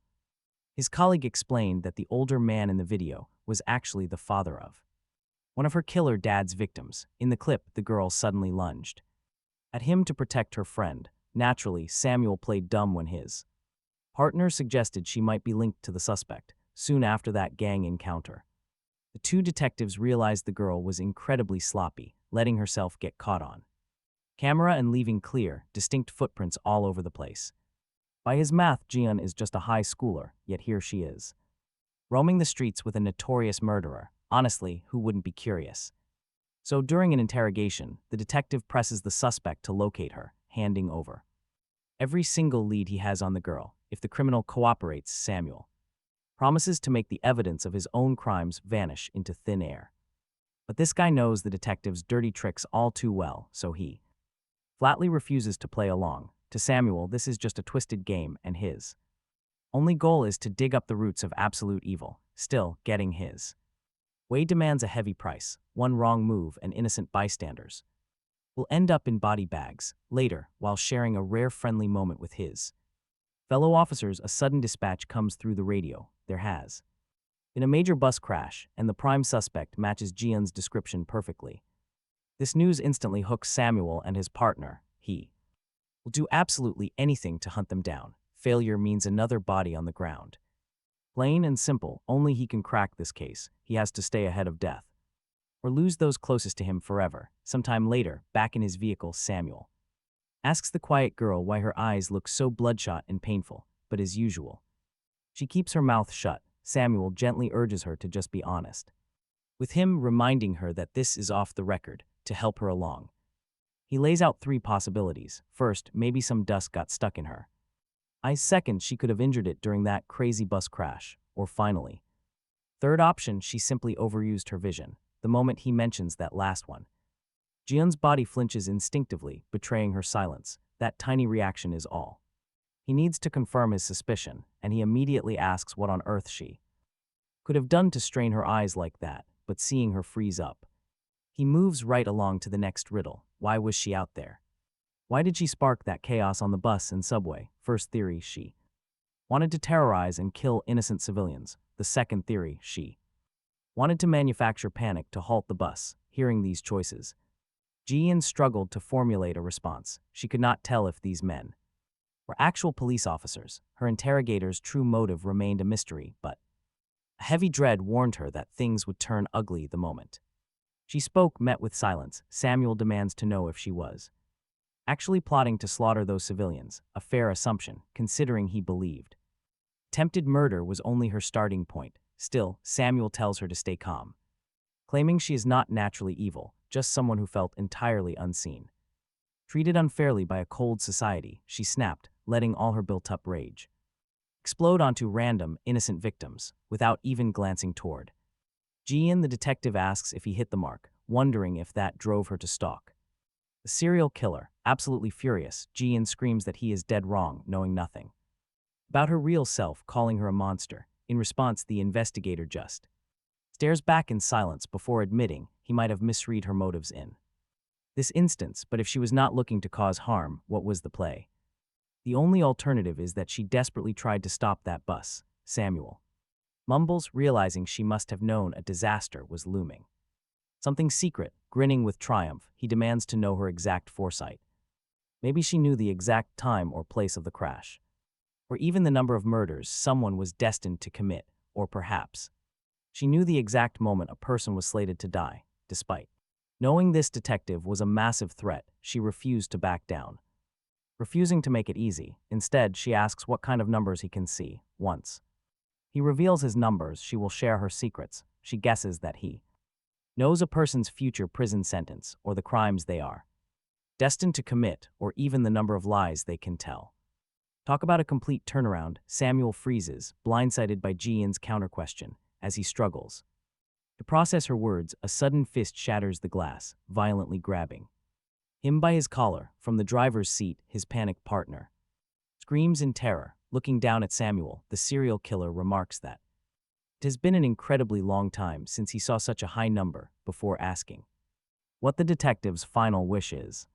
His colleague explained that the older man in the video was actually the father of one of her killer dad's victims. In the clip, the girl suddenly lunged at him to protect her friend. Naturally, Samuel played dumb when his partner suggested she might be linked to the suspect. Soon after that gang encounter, the two detectives realized the girl was incredibly sloppy, letting herself get caught on camera and leaving clear, distinct footprints all over the place. By his math, Jiun is just a high schooler, yet here she is, roaming the streets with a notorious murderer. Honestly, who wouldn't be curious? So during an interrogation, the detective presses the suspect to locate her, handing over every single lead he has on the girl. If the criminal cooperates, Samuel promises to make the evidence of his own crimes vanish into thin air. But this guy knows the detective's dirty tricks all too well, so he flatly refuses to play along. To Samuel, this is just a twisted game, and his only goal is to dig up the roots of absolute evil. Still, getting his way demands a heavy price. One wrong move and innocent bystanders will end up in body bags. Later, while sharing a rare friendly moment with his fellow officers, a sudden dispatch comes through the radio. There has been a major bus crash, and the prime suspect matches Jiun's description perfectly. This news instantly hooks Samuel and his partner. He will do absolutely anything to hunt them down. Failure means another body on the ground. Plain and simple, only he can crack this case. He has to stay ahead of death. Or lose those closest to him forever. Sometime later, back in his vehicle, Samuel asks the quiet girl why her eyes look so bloodshot and painful, but as usual, she keeps her mouth shut. Samuel gently urges her to just be honest, with him reminding her that this is off the record, to help her along. He lays out 3 possibilities. First, maybe some dust got stuck in her eyes. Second, she could have injured it during that crazy bus crash. Or finally, third option, she simply overused her vision. The moment he mentions that last one, Jiun's body flinches instinctively, betraying her silence. That tiny reaction is all he needs to confirm his suspicion, and he immediately asks what on earth she could have done to strain her eyes like that. But seeing her freeze up, he moves right along to the next riddle. Why was she out there? Why did she spark that chaos on the bus and subway? First theory, she wanted to terrorize and kill innocent civilians. The second theory, she wanted to manufacture panic to halt the bus. Hearing these choices, Jiun struggled to formulate a response. She could not tell if these men were actual police officers. Her interrogator's true motive remained a mystery, but a heavy dread warned her that things would turn ugly the moment she spoke, met with silence. Samuel demands to know if she was actually plotting to slaughter those civilians, a fair assumption, considering he believed attempted murder was only her starting point. Still, Samuel tells her to stay calm, claiming she is not naturally evil, just someone who felt entirely unseen. Treated unfairly by a cold society, she snapped, letting all her built-up rage explode onto random, innocent victims, without even glancing toward Jiun. The detective asks if he hit the mark, wondering if that drove her to stalk the serial killer. Absolutely furious, Jiun screams that he is dead wrong, knowing nothing about her real self, calling her a monster. In response, the investigator just stares back in silence before admitting he might have misread her motives in this instance. But if she was not looking to cause harm, what was the play? The only alternative is that she desperately tried to stop that bus. Samuel mumbles, realizing she must have known a disaster was looming. Something secret. Grinning with triumph, he demands to know her exact foresight. Maybe she knew the exact time or place of the crash, or even the number of murders someone was destined to commit, or perhaps she knew the exact moment a person was slated to die. Despite knowing this detective was a massive threat, she refused to back down. Refusing to make it easy, instead she asks what kind of numbers he can see. Once he reveals his numbers, she will share her secrets. She guesses that he knows a person's future prison sentence, or the crimes they are destined to commit, or even the number of lies they can tell. Talk about a complete turnaround. Samuel freezes, blindsided by Jiun's counter-question. As he struggles to process her words, a sudden fist shatters the glass, violently grabbing him by his collar. From the driver's seat, his panicked partner screams in terror. Looking down at Samuel, the serial killer remarks that it has been an incredibly long time since he saw such a high number, before asking what the detective's final wish is.